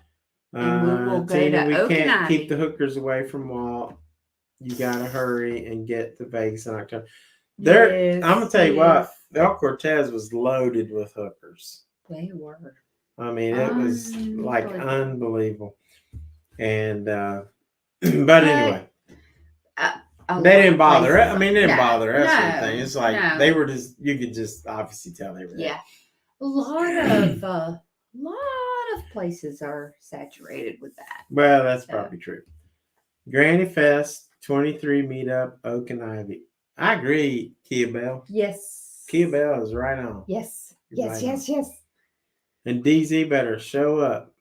And we will go Tina, to we can't Okinawa. keep the hookers away from Walt. You gotta hurry and get to Vegas in October. I'm gonna tell you what, El Cortez was loaded with hookers. They were. I mean, it was like unbelievable. And but anyway. They didn't bother. I mean, they didn't bother us or anything. It's like they were just. You could just obviously tell they were. Yeah, a lot of places are saturated with that. Well, that's probably true. Granny Fest 23 meetup Okinawa. I agree, Kia-Belle. Yes. Kia-Belle is right on. Yes. Right Yes. on. And DZ better show up.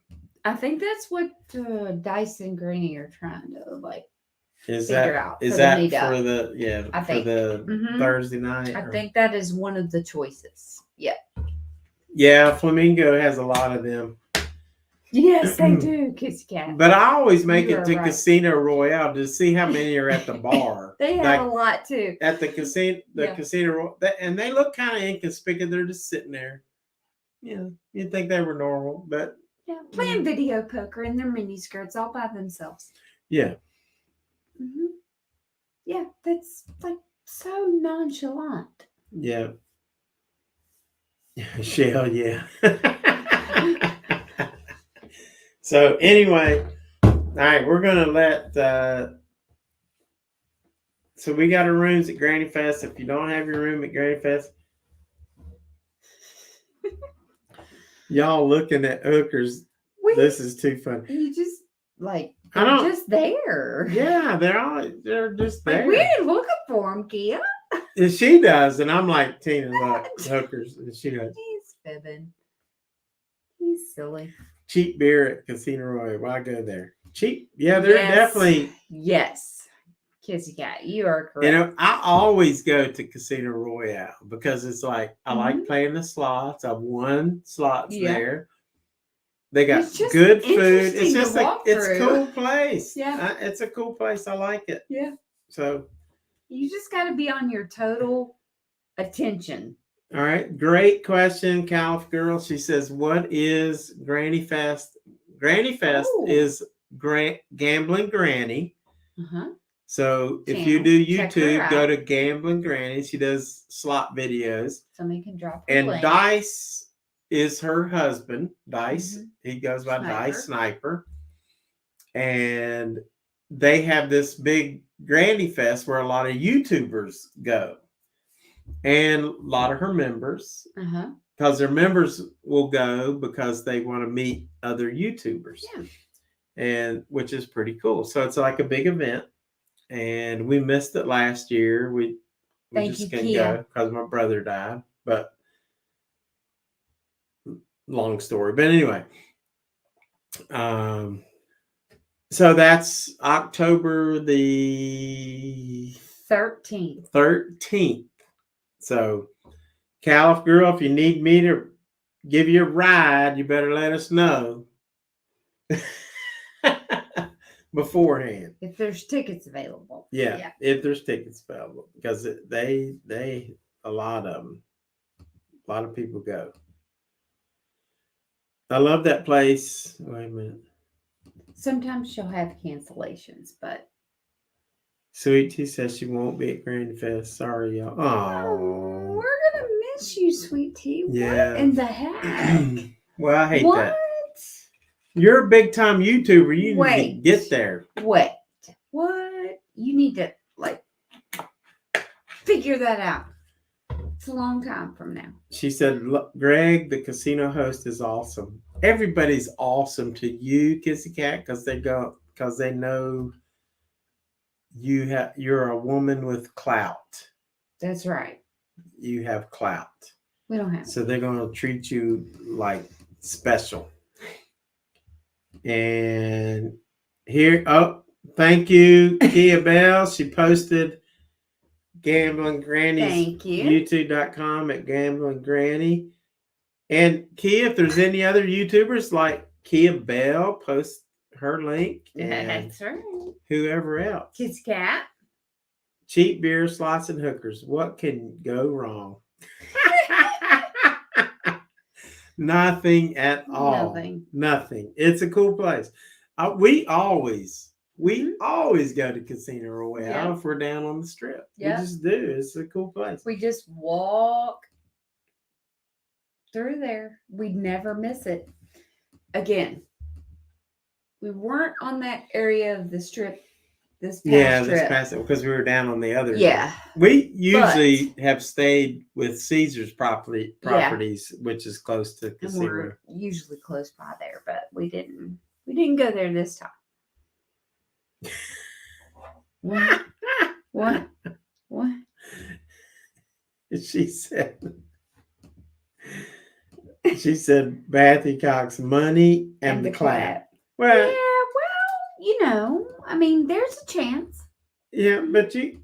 I think that's what Dice and Granny are trying to Is figure that out. is that meetup. for the I think. for the Thursday night? I think that is one of the choices. Yeah. Yeah, Flamingo has a lot of them. Yes, they do, Kissy Kat. But I always make it to right. Casino Royale to see how many are at the bar. They have a lot too. At the casino, Casino, and they look kind of inconspicuous. They're just sitting there. Yeah, you'd think they were normal, but playing video poker in their mini skirts all by themselves. Yeah. Mm-hmm. Yeah, that's so nonchalant. Yeah. Shell, yeah. So anyway, right, we're gonna let. So we got our rooms at Granny Fest. If you don't have your room at Granny Fest, y'all looking at hookers. This is too funny. You just like I they're don't- just there. Yeah, they're just there. Like, we ain't looking for them, Kia. And she does, and I'm like, Tina, look, hookers, and she goes, He's fibbing. He's silly. cheap beer at Casino Royale. Why go there? Cheap, yeah, they're Yes. definitely. Yes. Kissy Kat, you are correct. You know, I always go to Casino Royale because it's like I like Mhm. playing the slots. I've won slots Yeah. there. They got It's just good food. It's interesting to just like walk it's a through. cool place. Yeah. It's a cool place. I like it. Yeah. So, You just got to be on your total attention. all right, great question, Calif girl. She says, "What is Granny Fest?" Granny Fest Oh. is Gamblin Granny. Uh-huh. So if you Channel. do Check her YouTube, go out. to Gamblin Granny. She does slot videos. Somebody can drop her And link. Dice is her husband. Dice. Mhm. He goes by Sniper. Dice Sniper. And they have this big Granny Fest where a lot of YouTubers go. And a lot of her members. Uh-huh. Because their members will go because they want to meet other YouTubers. Yeah. And which is pretty cool. So it's like a big event. And we missed it last year. We Thank just you, couldn't Kia. go because my brother died. But long story. But anyway. So that's October the 13th. 13th. So Calif girl, if you need me to give you a ride, you better let us know beforehand. If there's tickets available. Yeah, if there's tickets available, because they a lot of them, a lot of people go. I love that place. Wait a minute. Sometimes she'll have cancellations, but Sweet Tea says she won't be at Grand Fest. Sorry, y'all. Oh, we're gonna miss you, Sweet Tea. Yeah. What in the heck? well, I hate What? that. You're a big time YouTuber. You need to Wait. get there. Wait. What? You need to like figure that out. It's a long time from now. She said, "Look, Greg, the casino host, is awesome. Everybody's awesome to you, Kissy Kat, because they know you're a woman with clout. That's right. You have clout. We don't have. So they're going to treat you like special. And here, thank you, Kia-Belle. She posted Gamblin Granny's Thank you. YouTube.com at Gamblin Granny. And Kia, if there's any other YouTubers like Kia-Belle, post her link. And That's right. whoever else. Kissy Kat. Cheap beer, slots, and hookers. What can go wrong? Nothing at all. Nothing. It's a cool place. We always go to Casino Royale if we're down on the strip. Yeah. We just do. It's a cool place. We just walk through there. We'd never miss it. Again, we weren't on that area of the strip this past trip. This past because we were down on the other. Yeah. We usually have stayed with Caesar's properties, which is close to And Casino. we're usually close by there, but we didn't go there this time. What? What? She said Bathy Cox money and the clap. Well, I mean, there's a chance. yeah, but you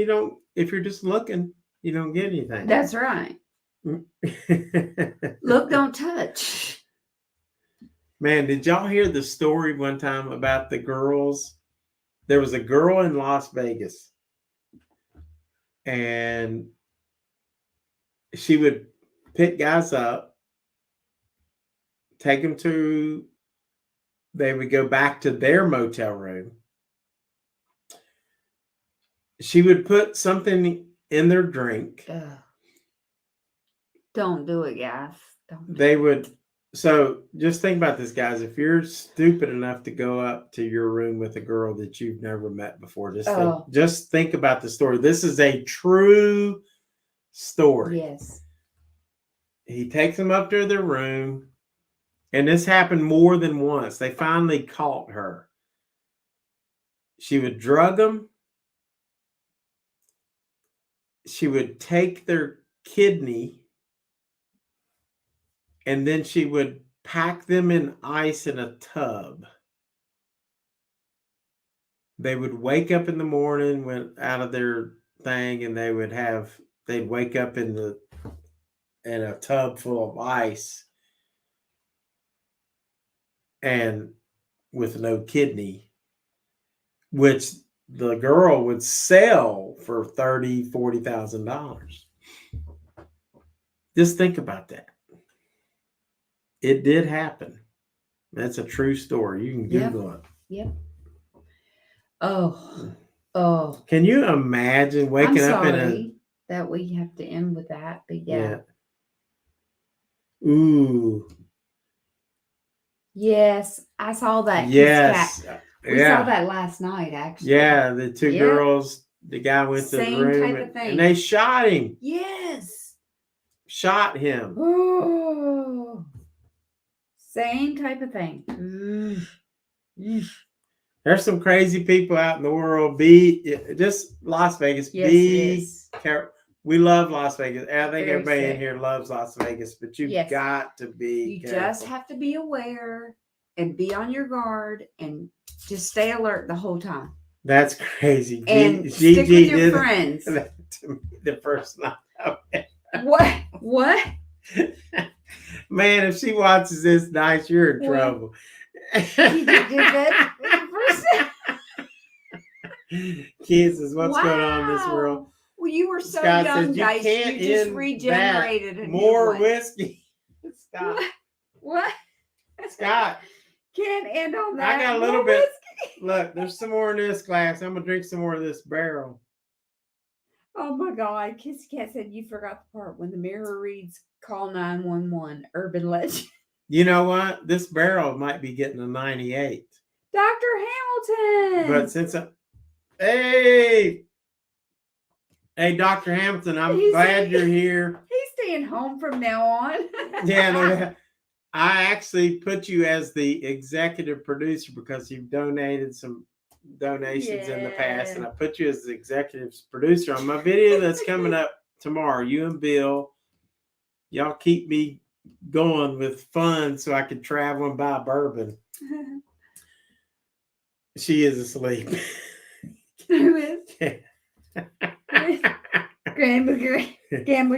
don't, if you're just looking, you don't get anything. That's right. Look, don't touch. Man, did y'all hear the story one time about the girls? There was a girl in Las Vegas, and she would pick guys up, take them to, they would go back to their motel room. She would put something in their drink. Ugh. Don't do it, guys. They would So just think about this, guys. If you're stupid enough to go up to your room with a girl that you've never met before, just think about the story. This is a true story. Yes. He takes them up to their room, and this happened more than once. They finally caught her. She would drug them. She would take their kidney, and then she would pack them in ice in a tub. They would wake up in the morning, went out of their thing, and they'd wake up in a tub full of ice and with no kidney, which the girl would sell for $30,000-$40,000. Just think about that. It did happen. That's a true story. You can Google it. Yep. Oh. Can you imagine waking up in a... that we have to end with that, but yeah. Ooh. Yes, I saw that. Yes. We saw that last night, actually. Yeah, the two girls, the guy went to the room type of thing. and they shot him. Yes. Shot him. Oh. Same type of thing. There's some crazy people out in the world. Just Las Vegas. Yes, We love Las Vegas. I think Very everybody in sick. here loves Las Vegas, but you've got to be You careful. just have to be aware and be on your guard and just stay alert the whole time. That's crazy. And stick with your friends. That to me the first night. What? Man, if she watches this night, you're in trouble. You did that Kids is what's going on in this world. Well, you were so Scott young, says, guys. You just regenerated. More whiskey. Scott. What? Scott. Can't end on that. I got a little bit. Look, there's some more in this glass. I'm going to drink some more of this barrel. Oh my God. Kissy Kat said you forgot the part when the mirror reads call 911, urban legend. You know what? This barrel might be getting a 98. Dr. Hamilton. But since Hey, Dr. Hamilton, I'm glad you're here. He's staying home from now on. Yeah, I actually put you as the executive producer because you've donated some donations in the past, and I put you as the executive producer on my video that's coming up tomorrow. You and Bill, y'all keep me going with fun so I can travel and buy bourbon. She is asleep. Who is? Gamblin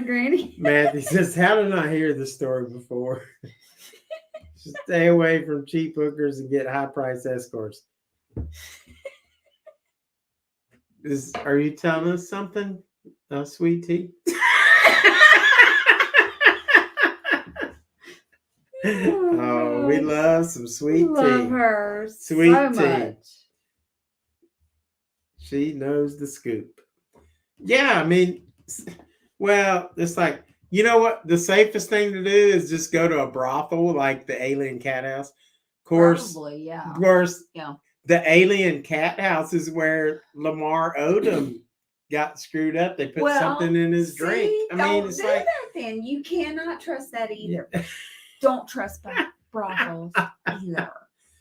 Granny. Matthew says, how did I hear this story before? Stay away from cheap hookers and get high price escorts. Are you telling us something, Sweet Tea? Oh, we love some Sweet Tea. Love her Sweet so Tea. much. She knows the scoop. Yeah, I mean, well, it's like, you know what? The safest thing to do is just go to a brothel like the Alien Cat House. Of course, Probably, yeah. Of course, yeah. The Alien Cat House is where Lamar Odom got screwed up. They put something in his drink. I mean, it's like that then. You cannot trust that either. Don't trust brothels either.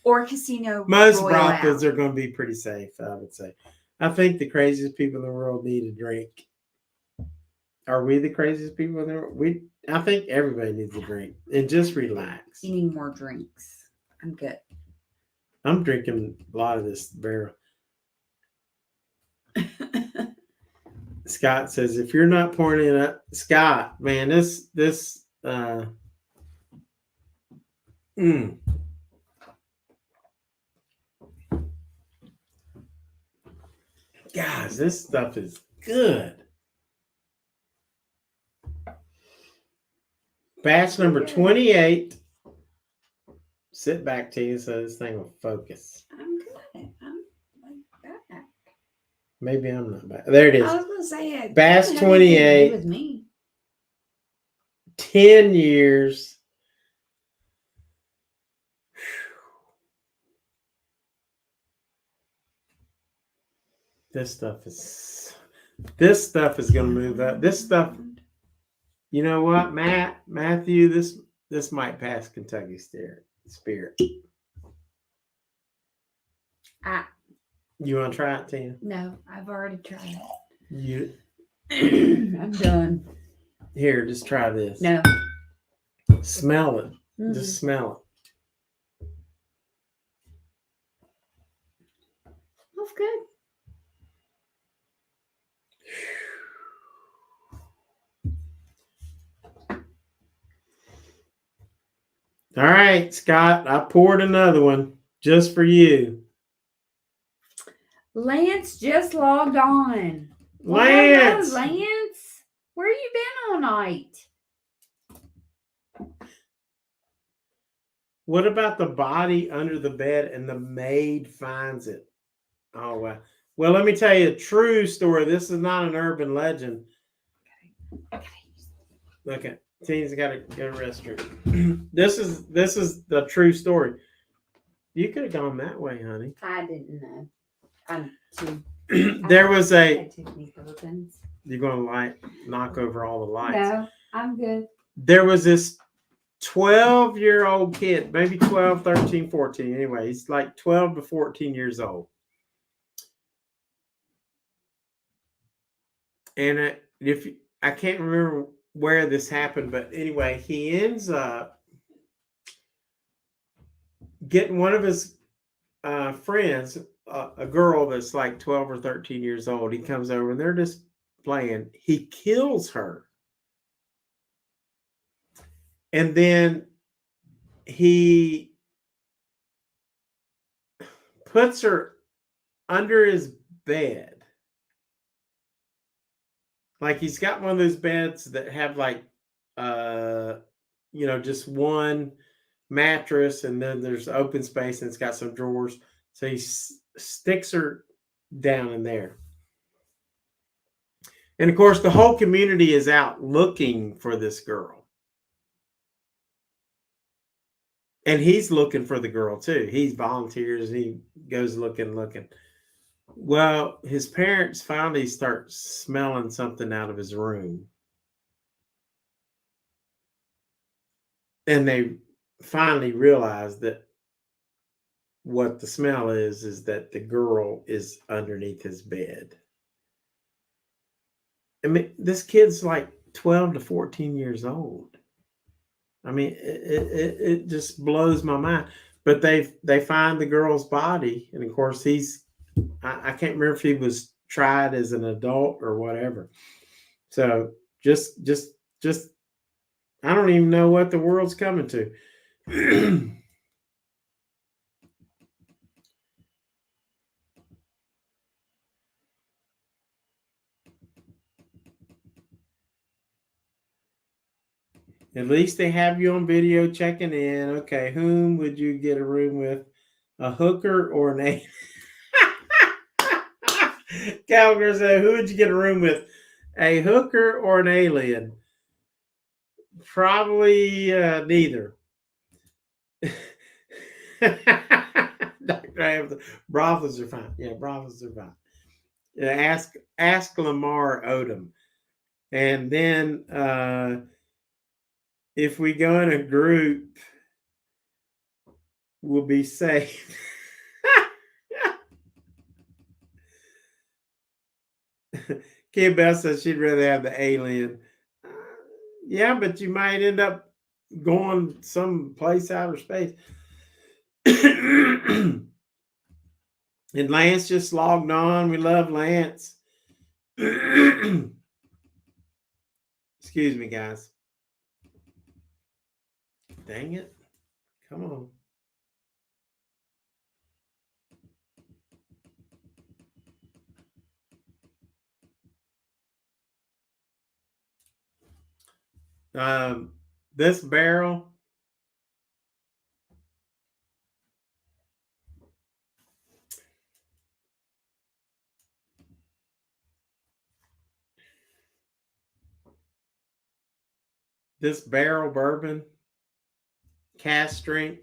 Or casino. Most brothels are going to be pretty safe, I would say. I think the craziest people in the world need a drink. Are we the craziest people in the world? I think everybody needs a drink and just relax. You need more drinks. I'm good. I'm drinking a lot of this barrel. Scott says, if you're not pouring it up, Scott, man, this Guys, this stuff is good. Batch number 28. Sit back, Tia, so this thing will focus. I'm good. I'm back. Maybe I'm not back. There it is. I was going to say it. Batch 28. With me. 10 years. This stuff is going to move up. This stuff, you know what, Matthew, this might pass Kentucky Spirit. You want to try it, Tina? No, I've already tried You it. I'm done. here, just try this. No. Smell it. Mm. Just smell Smells good. it. All right, Scott, I poured another one just for you. Lance just logged on. Lance! Well, hello, Lance. Where you been all night? What about the body under the bed and the maid finds it? Oh, wow. Well, let me tell you a true story. This is not an urban legend. Okay. Tina's got to go to the restroom. This is the true story. You could have gone that way, honey. I didn't know. I'm too. There was I a. had too many bourbons. You're going to knock over all the lights. No, I'm good. There was this 12-year-old kid, maybe 12, 13, 14. Anyway, he's like 12 to 14 years old. And I can't remember where this happened, but anyway, he ends up getting one of his friends, a girl that's like 12 or 13 years old. He comes over and they're just playing. He kills her. And then he puts her under his bed. Like he's got one of those beds that have like, just one mattress and then there's open space and it's got some drawers. So he sticks her down in there. And of course, the whole community is out looking for this girl. And he's looking for the girl too. He volunteers and he goes looking. Well, his parents finally start smelling something out of his room. And they finally realize that what the smell is that the girl is underneath his bed. I mean, this kid's like 12 to 14 years old. I mean, it just blows my mind. But they find the girl's body, and of course I can't remember if he was tried as an adult or whatever. So just I don't even know what the world's coming to. At least they have you on video checking in. Okay, whom would you get a room with? A hooker or an alien? Calgary said, who would you get a room with? A hooker or an alien? Probably neither. Dr. Brothels are fine. Yeah, brothels are fine. Ask Lamar Odom. And then if we go in a group, we'll be safe. Kia-Belle says she'd rather have the alien. Yeah, but you might end up going someplace outer space. And Lance just logged on. We love Lance. Excuse me, guys. Dang it. Come on. This barrel, bourbon, cast strength.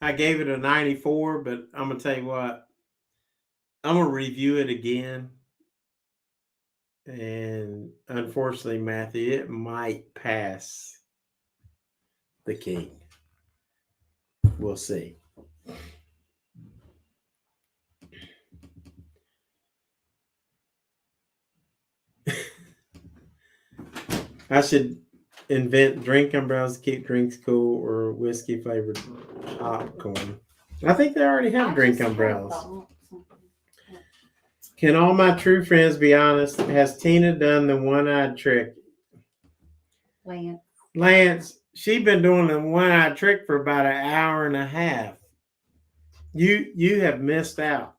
I gave it a 94, but I'm gonna tell you what, I'm gonna review it again. And unfortunately, Matthew, it might pass the king. We'll see. I should invent drink umbrellas to keep drinks cool or whiskey flavored popcorn. I think they already have drink umbrellas. Can all my true friends be honest? Has Tina done the one-eyed trick? Lance, she's been doing the one-eyed trick for about an hour and a half. You have missed out.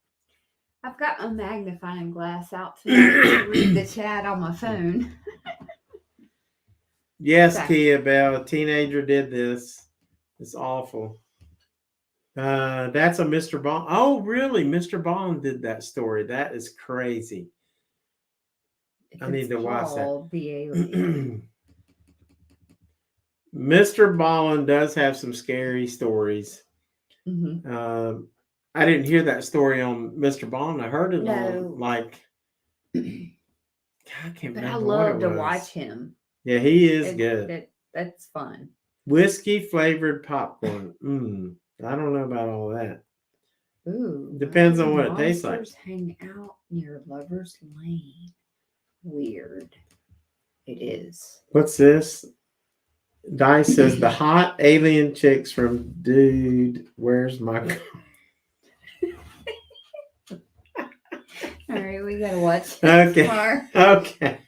I've got a magnifying glass out to read the chat on my phone. Yes, Okay. Kia-Belle, a teenager did this. It's awful. That's a Mr. Bond. Oh, really? Mr. Bond did that story. That is crazy. I need to watch that. The Alien. Mr. Bond does have some scary stories. Mm-hmm. I didn't hear that story on Mr. Bond. I heard it No. on like I can't But remember. I love what to it was. watch him. Yeah, he is good. That's fun. Whiskey flavored popcorn. I don't know about all that. Ooh. Depends on what it tastes like. Monsters hang out near Lover's Lane. Weird. It is. What's this? Dice says the hot alien chicks from Dude, Where's My Car? All right, we gotta watch. Okay. Car. Okay.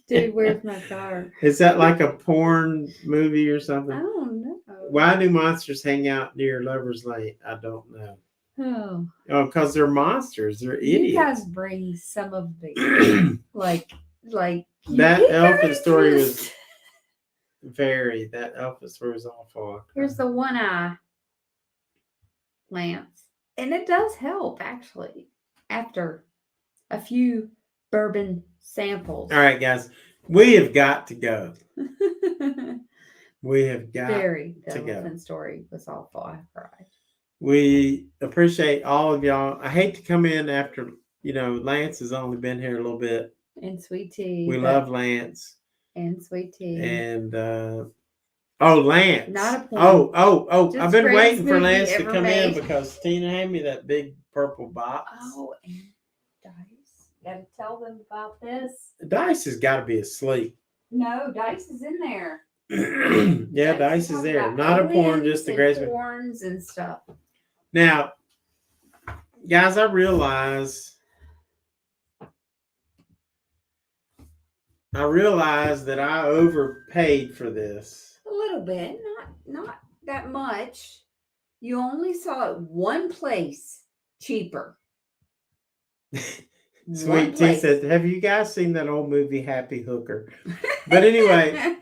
Dude, where's my car? Is that like a porn movie or I something? don't know. Why do monsters hang out near Lover's Lane? I don't know. Oh. Oh, because they're monsters. They're idiots. You guys bring some of the like that you elephant story interest. was that elephant story was awful. Here's the one eye, Lance. And it does help actually after a few bourbon samples. All right, guys. We have got to go. We have got The to go. elephant story was awful. I cried. We appreciate all of y'all. I hate to come in after, Lance has only been here a little bit. And Sweet Tea. We love Lance. And Sweet Tea. And, Lance. Not a point. Oh. Just I've been greatest waiting for movie Lance to ever come in made. because Tina handed me that big purple box. Oh, and Dice. Gotta tell them about this. Dice has got to be asleep. No, Dice is in there. Yeah, Dice is there. Not a porn, just a great horns and stuff. Now, guys, I realize that I overpaid for this. A little bit, not that much. You only saw it one place cheaper. Sweet Tea said, "Have you guys seen that old movie Happy Hooker?" But anyway,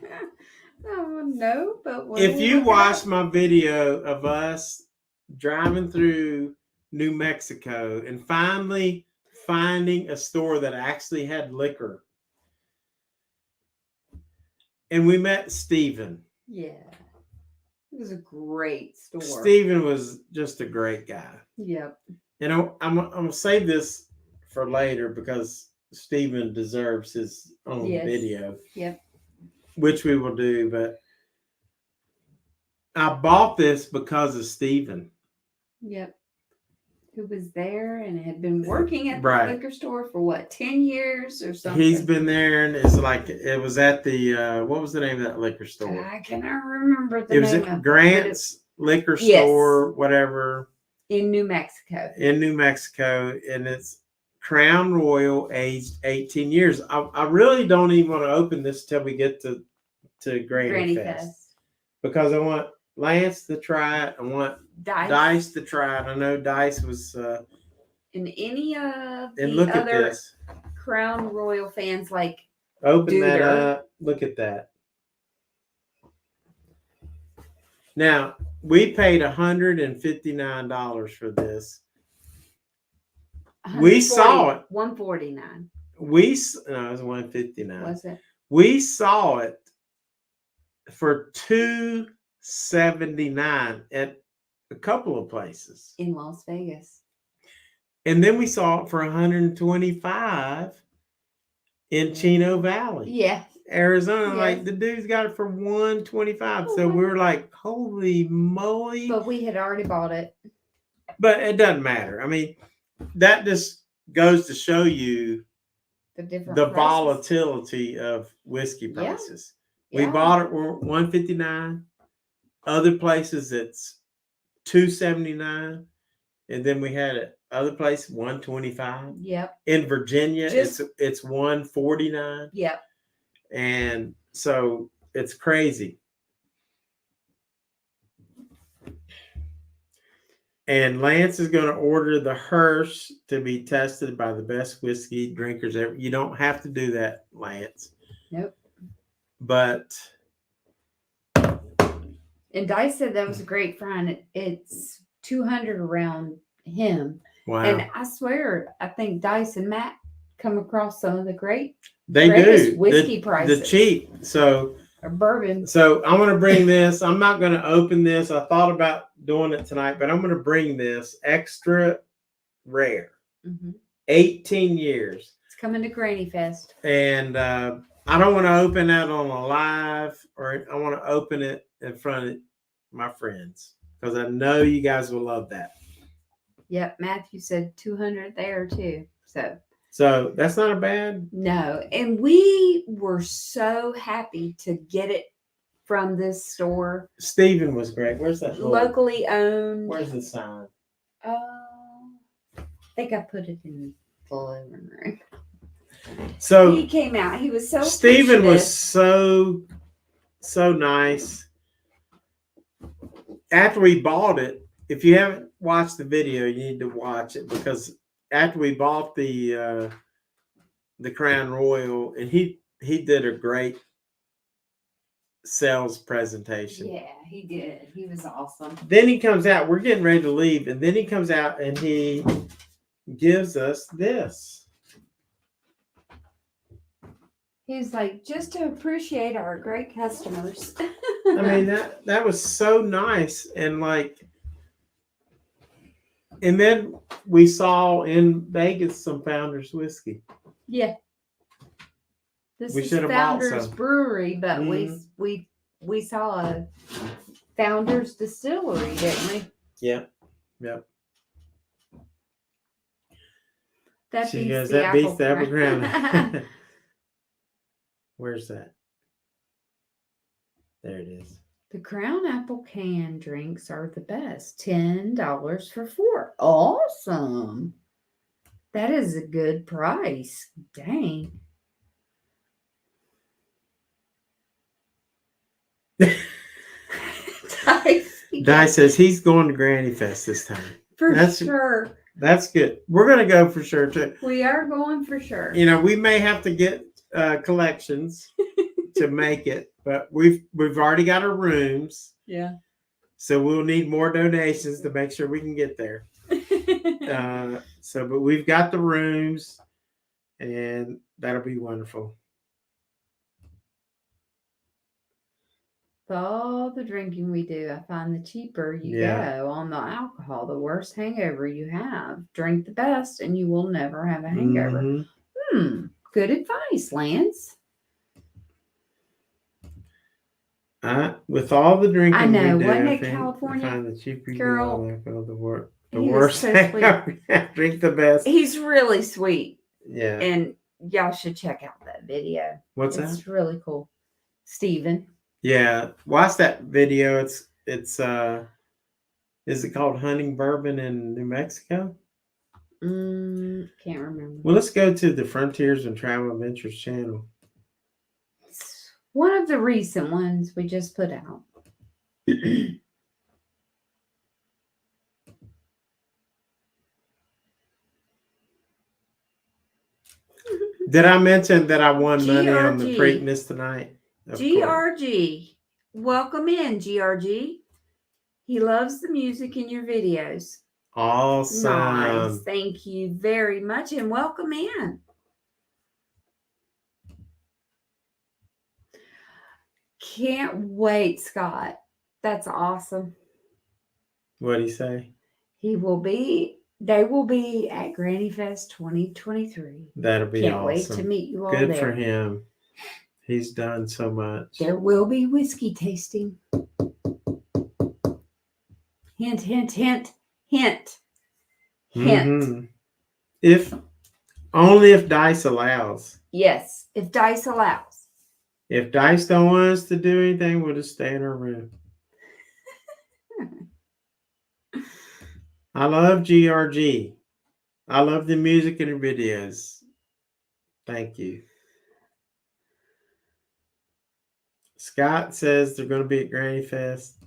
no. But if you watch my video of us driving through New Mexico and finally finding a store that actually had liquor, and we met Stephan. Yeah, it was a great store. Stephan was just a great guy. Yep. And I'm gonna save this for later because Stephan deserves his own video. Yep. Which we will do, but I bought this because of Stephan. Yep. Who was there and had been working at the Right. liquor store for 10 years or something? He's been there, and it's like it was at the what was the name of that liquor store? I cannot remember the It was name at of Grant's liquor Yes. store, whatever, in New Mexico. in New Mexico, and it's Crown Royal, aged 18 years. I really don't even want to open this till we get to Granny Fest. Because I want Lance to try it. I want Dice to try it. I know Dice was and any of and the look at other this. Crown Royal fans like Open that Duder. up. Look at that. Now, we paid $159 for this. We saw it. $149. No, it was $159. Was it? We saw it for $279 at a couple of places. In Las Vegas. And then we saw it for 125 in Chino Valley, Yeah. Arizona. Yes. Like the dude's got it for 125. Oh, So wow. we were like, holy moly. But we had already bought it. But it doesn't matter. I mean, that just goes to show you The different the prices. volatility of whiskey Yeah. prices. We Yeah. bought it for 159. Other places it's 279. And then we had it other place 125. Yep. In Virginia, it's 149. Yep. And so it's crazy. And Lance is going to order the Hearst to be tested by the best whiskey drinkers ever. You don't have to do that, Lance. Nope. But. And Dice said that was a great find. It's 200 around him. Wow. And I swear, I think Dice and Matt come across some of the greatest do. whiskey prices. The cheap. So. Or bourbon. So I'm going to bring this. I'm not going to open this. I thought about doing it tonight, but I'm going to bring this extra rare. 18 years. It's coming to Granny Fest. And I don't want to open that on a live, or I want to open it in front of my friends because I know you guys will love that. Yep. Matthew said 200 there too. So that's not a bad. No. And we were so happy to get it from this store. Stephan was great. Where's that? Locally owned. Where's the sign? I think I put it in the living room. So he came out. He was so Stephan was so nice. After we bought it, if you haven't watched the video, you need to watch it because after we bought the Crown Royal, and he did a great sales presentation. Yeah, he did. He was awesome. Then he comes out. We're getting ready to leave, and then he comes out and he gives us this. He's like, just to appreciate our great customers. I mean, that was so nice. And like, and then we saw in Vegas some Founders whiskey. Yeah. This We is should have bought Founders some. Brewery, but we saw a Founders Distillery, didn't we? Yeah. Yep. That She beats goes, the that apple beats the apple crown. crown. Where's that? There it is. The Crown Apple can drinks are the best. $10 for 4. Awesome. That is a good price. Dang. Dice says he's going to Granny Fest this time. Sure. That's good. We're going to go for sure too. We are going for sure. You know, we may have to get collections to make it, but we've already got our rooms. Yeah. So we'll need more donations to make sure we can get there. But we've got the rooms, and that'll be wonderful. With all the drinking we do, I find the cheaper you go on the alcohol, the worse hangover you have. Drink the best, and you will never have a hangover. Mm-hmm. Good advice, Lance. With all the drinking I know, we do, wasn't I it think California? I find the cheaper you Girl, go, the he was worse. so sweet. Drink the best. He's really sweet. Yeah. And y'all should check out that video. What's that? It's really cool. Stephan. Yeah. Watch that video. It's is it called Hunting Bourbon in New Mexico? Can't remember. Well, let's go to the Frontiers and Travel Adventures channel. It's one of the recent ones we just put out. Did I mention that I won money on the GRG. Preakness tonight? Of course. GRG. Welcome in, GRG. He loves the music in your videos. Awesome. Nice. Thank you very much and welcome in. Can't wait, Scott. That's awesome. What'd he say? They will be at Granny Fest 2023. That'll be Can't awesome. wait to meet you all Good there. for him. He's done so much. There will be whiskey tasting. Hint, hint, hint, hint, hint. Mhm. If only if Dice allows. Yes, if Dice allows. If Dice don't want us to do anything, we'll just stay in our room. I love GRG. I love the music and the videos. Thank you. Scott says they're going to be at Granny Fest.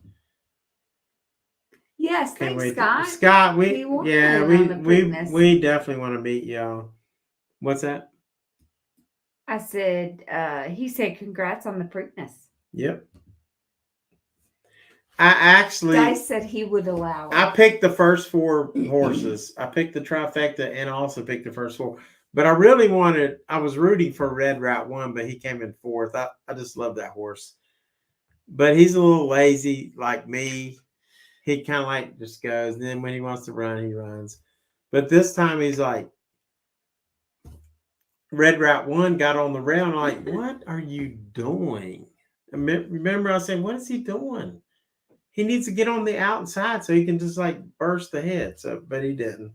Yes, Can't thanks, wait. Scott. Scott, We want you on the Preakness. we definitely want to meet y'all. What's that? I said, he said, congrats on the Preakness. Yep. I actually Dice said he would allow it. I picked the first 4 horses. I picked the trifecta and also picked the first 4. But I was rooting for Red Route 1, but he came in 4th. I just love that horse. But he's a little lazy like me. He kind of like just goes. And then when he wants to run, he runs. But this time he's like, Red Route 1 got on the rail. And I'm like, what are you doing? Remember I said, what is he doing? He needs to get on the outside so he can just like burst ahead. But he didn't.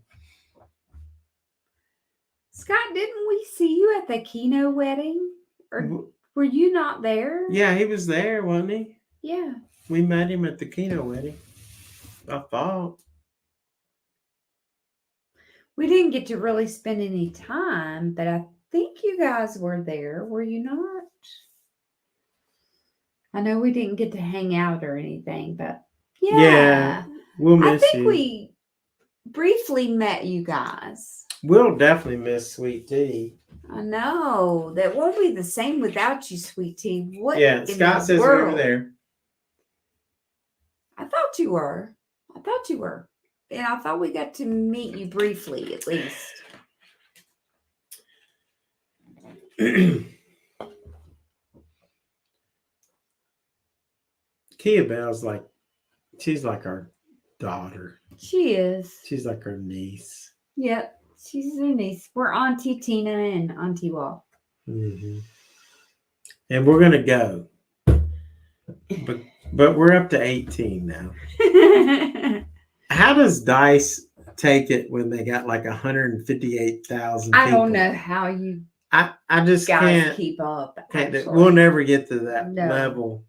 Scott, didn't we see you at the Keno wedding? Or were you not there? Yeah, he was there, wasn't he? Yeah. We met him at the Keno wedding. I thought. We didn't get to really spend any time, but I think you guys were there. Were you not? I know we didn't get to hang out or anything, but yeah. We'll miss I think you. we briefly met you guys. We'll definitely miss Sweet Tea. I know. That won't be the same without you, Sweet Tea. What Yeah, in Scott the says we world? were there. I thought you were. And I thought we got to meet you briefly, at least. Kia-Belle's like, she's like our daughter. She is. She's like our niece. Yep. She's her niece. We're Auntie Tina and Auntie Wall. Mm-hmm. And we're going to go. But we're up to 18 now. How does Dice take it when they got like 158,000 people? I don't know how you I just guys can't keep up. we'll never get to that No. level.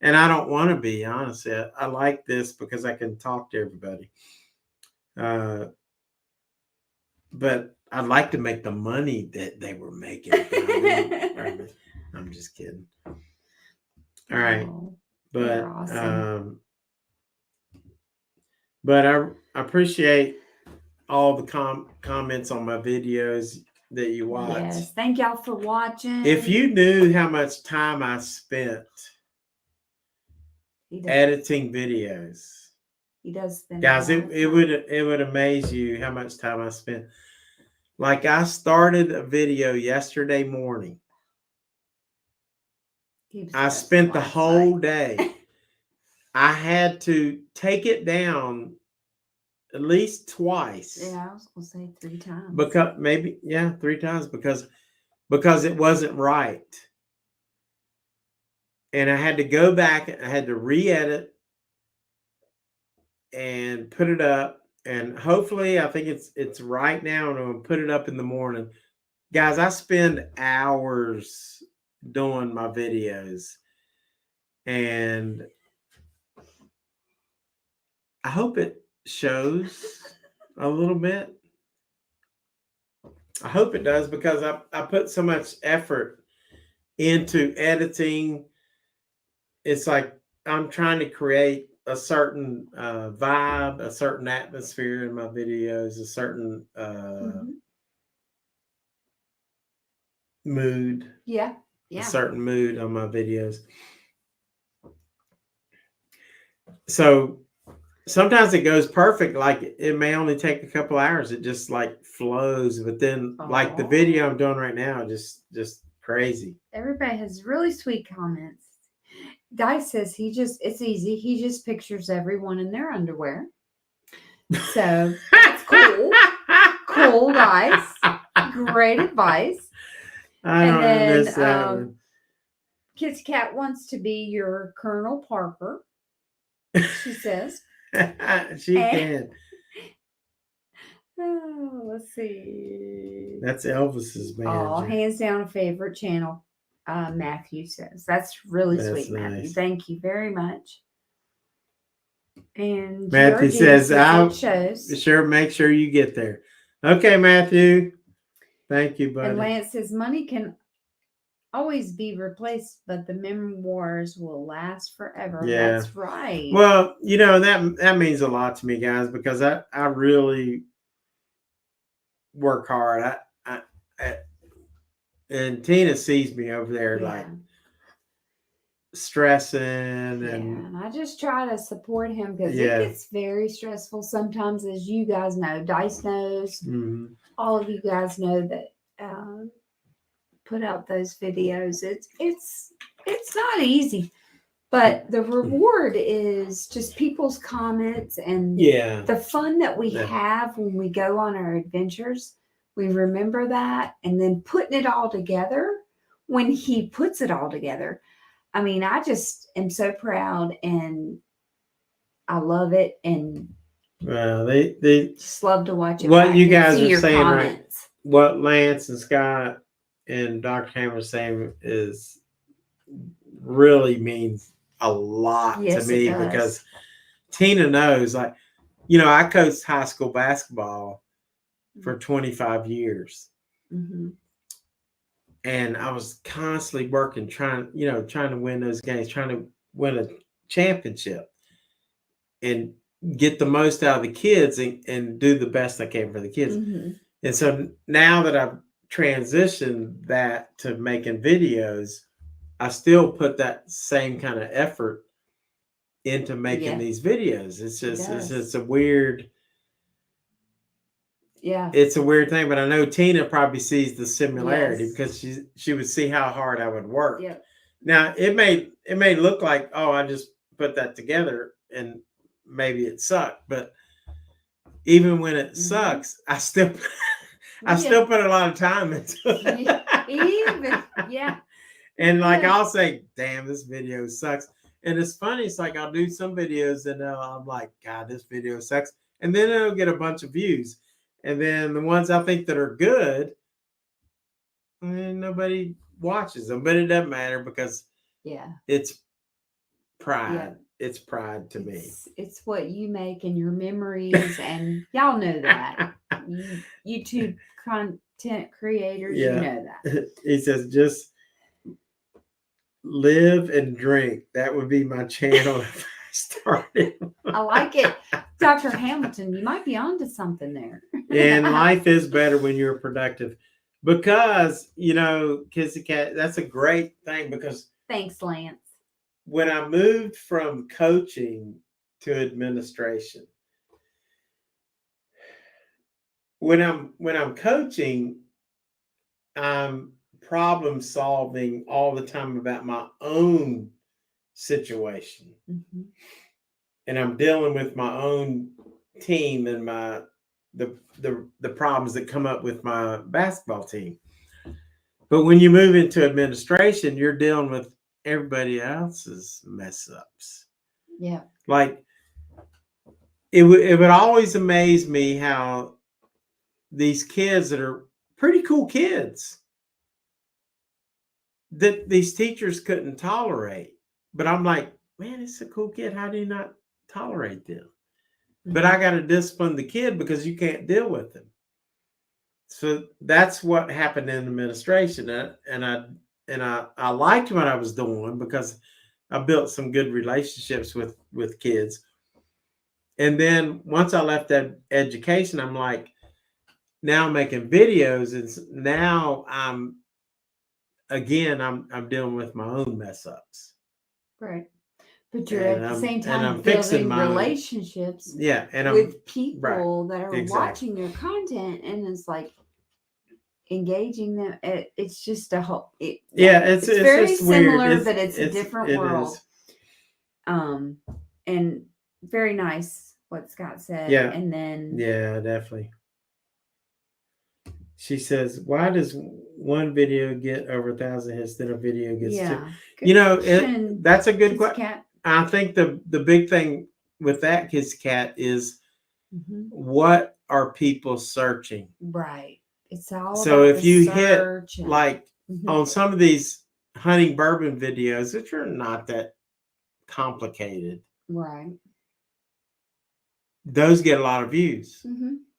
And I don't want to be, honestly. I like this because I can talk to everybody. But I'd like to make the money that they were making. I'm just kidding. All right. Oh, But they're awesome. but I appreciate all the comments on my videos that you watch. Yes. Thank y'all for watching. If you knew how much time I spent editing videos, he does spend guys, a lot of it would amaze you how much time I spent. Like I started a video yesterday morning. I spent the whole day. I had to take it down at least twice. Yeah, I was gonna say 3 times. Because 3 times because it wasn't right. And I had to go back, I had to re-edit and put it up. And hopefully I think it's right now, and I'm gonna put it up in the morning. Guys, I spend hours doing my videos. And I hope it shows a little bit. I hope it does because I put so much effort into editing. It's like I'm trying to create a certain vibe, a certain atmosphere in my videos, a certain mood. Yeah. A certain mood on my videos. So sometimes it goes perfect. Like it may only take a couple hours. It just like flows. But then like the video I'm doing right now, just crazy. Everybody has really sweet comments. Dice says it's easy. He just pictures everyone in their underwear. So it's cool. Cool, Dice. Great advice. I don't And then, miss that one. Kissy Kat wants to be your Colonel Parker, she says. She can. Oh, let's see. That's Elvis's manager. Oh, hands down a favorite channel, Matthew says. That's really sweet, Matthew. Nice. Thank you very much. And Matthew Georgie says, "I'll shows. make sure you get there." Okay, Matthew. Thank you, buddy. And Lance says money can always be replaced, but the memoirs will last forever. Yeah. That's right. Well, that means a lot to me, guys, because I really work hard. And Tina sees me over there like stressing and I just try to support him because it gets very stressful sometimes, as you guys know. Dice knows. Mm-hmm. All of you guys know that put out those videos. It's not easy, but the reward is just people's comments and the fun that we have when we go on our adventures. We remember that, and then putting it all together when he puts it all together. I mean, I just am so proud, and I love it, and they just love to watch it. What you guys are saying, comments. right? What Lance and Scott and Dr. Hammer saying is really means a lot to me, because Tina knows, like, I coached high school basketball for 25 years. Mm-hmm. And I was constantly working, trying to win those games, trying to win a championship and get the most out of the kids and do the best I can for the kids. Mm-hmm. And so now that I've transitioned that to making videos, I still put that same kind of effort into making these videos. It's just a weird... Yeah, it's a weird thing, but I know Tina probably sees the similarity because she would see how hard I would work. Yep. Now it may look like, oh, I just put that together and maybe it sucked, but even when it sucks, I still put a lot of time into it. And like I'll say, damn, this video sucks. And it's funny, it's like I'll do some videos and I'm like, God, this video sucks, and then it'll get a bunch of views. And then the ones I think that are good, nobody watches them. But it doesn't matter because it's pride. Yeah. It's pride to me. It's what you make and your memories, and y'all know that. YouTube content creators, you know that. He says, just live and drink. That would be my channel if I started. I like it. Dr. Hamilton, you might be onto something there. And life is better when you're productive, because, Kissy Kat, that's a great thing, because thanks, Lance. When I moved from coaching to administration, when I'm coaching, I'm problem solving all the time about my own situation. Mm-hmm. And I'm dealing with my own team and the problems that come up with my basketball team. But when you move into administration, you're dealing with everybody else's mess ups. Yeah. Like it would always amaze me how these kids that are pretty cool kids that these teachers couldn't tolerate. But I'm like, man, it's a cool kid. How do you not tolerate them? Mm-hmm. But I got to discipline the kid because you can't deal with them. So that's what happened in administration. And I liked what I was doing because I built some good relationships with kids. And then once I left that education, I'm like, now I'm making videos, and now I'm dealing with my own mess ups. Right. But you're at the same time building relationships with people that are watching your content, and it's like engaging them. It's just a whole. It's very similar, but it's a different world. And very nice what Scott said. Yeah. And then Yeah, definitely. She says, "Why does one video get over 1,000 hits, then a video gets two?" yeah. You know, question, that's a good Kissy question. Kat. I think the big thing with that Kissy Kat is Mhm. what are people searching? Right. It's all So about if the you search hit and- like Mhm. on some of these hunting bourbon videos, which are not that complicated, right. those get a lot of views.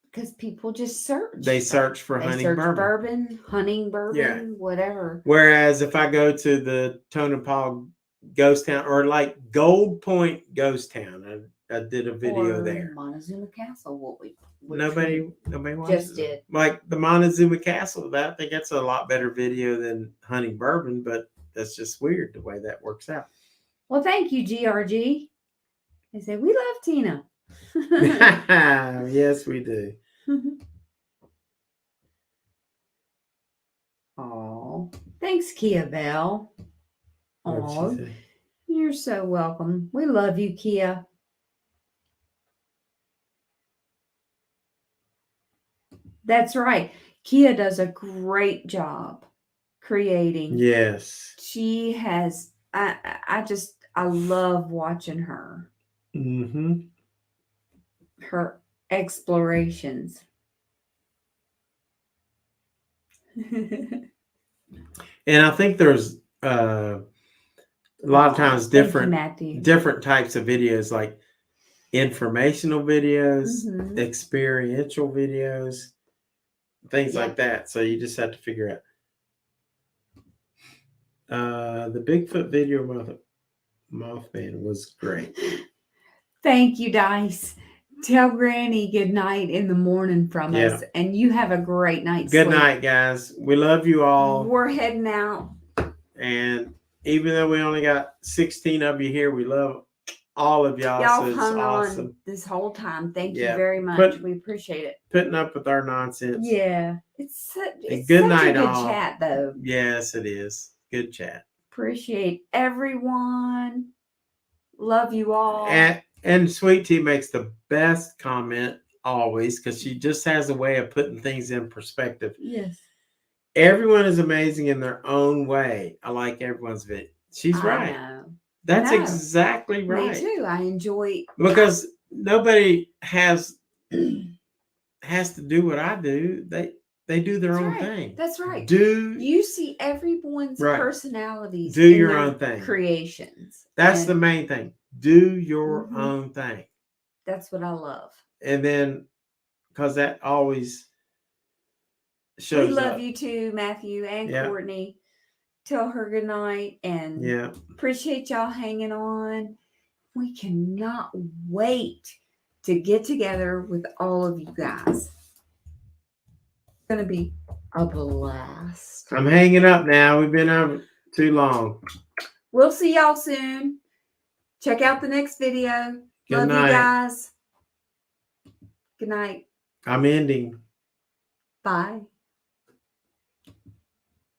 Because people just search. They search for They hunting search bourbon. hunting bourbon, Yeah. whatever. Whereas if I go to the Tone Paul Ghost Town or like Gold Point Ghost Town, I did a video or there. Montezuma Castle, which Nobody watches just it. did. Like the Montezuma Castle. I think that's a lot better video than hunting bourbon, but that's just weird the way that works out. Well, thank you, GRG. They say we love Tina. Yes, we do. Oh, thanks, Kia-Belle. What'd she Oh, say? you're so welcome. We love you, Kia. That's right. Kia does a great job creating. Yes. She has. I love watching her. Mm-hmm. Her explorations. And I think there's a lot of times different types of videos, like informational videos, Mhm. experiential videos, things Yeah. like that. So you just have to figure out. The Bigfoot video Mothman was great. Thank you, Dice. Tell Granny good night in the morning from us, and you have a great night's Good sleep. night, guys. We love you all. We're heading out. And even though we only got 16 of you here, we love all of y'all. Y'all So it's hung awesome. on this whole time. Thank you Yeah. very much. We appreciate it. Putting up with our nonsense. Yeah. It's good such night, a good all. chat, though. Yes, it is. Good chat. Appreciate everyone. Love you all. And Sweet Tea makes the best comment always because she just has a way of putting things in perspective. Yes. Everyone is amazing in their own way. I like everyone's video. She's right. Know. That's exactly right. Me too. I enjoy because nobody has to do what I do. They do their own thing. That's right. You see everyone's personalities? Do your own thing. Creations. That's the main thing. Do your own thing. That's what I love. And then, because that always shows. We love you too, Matthew and Courtney. Tell her good night and appreciate y'all hanging on. We cannot wait to get together with all of you guys. It's going to be a blast. I'm hanging up now. We've been over too long. We'll see y'all soon. Check out the next video. Love you guys. Good night. I'm ending. Bye.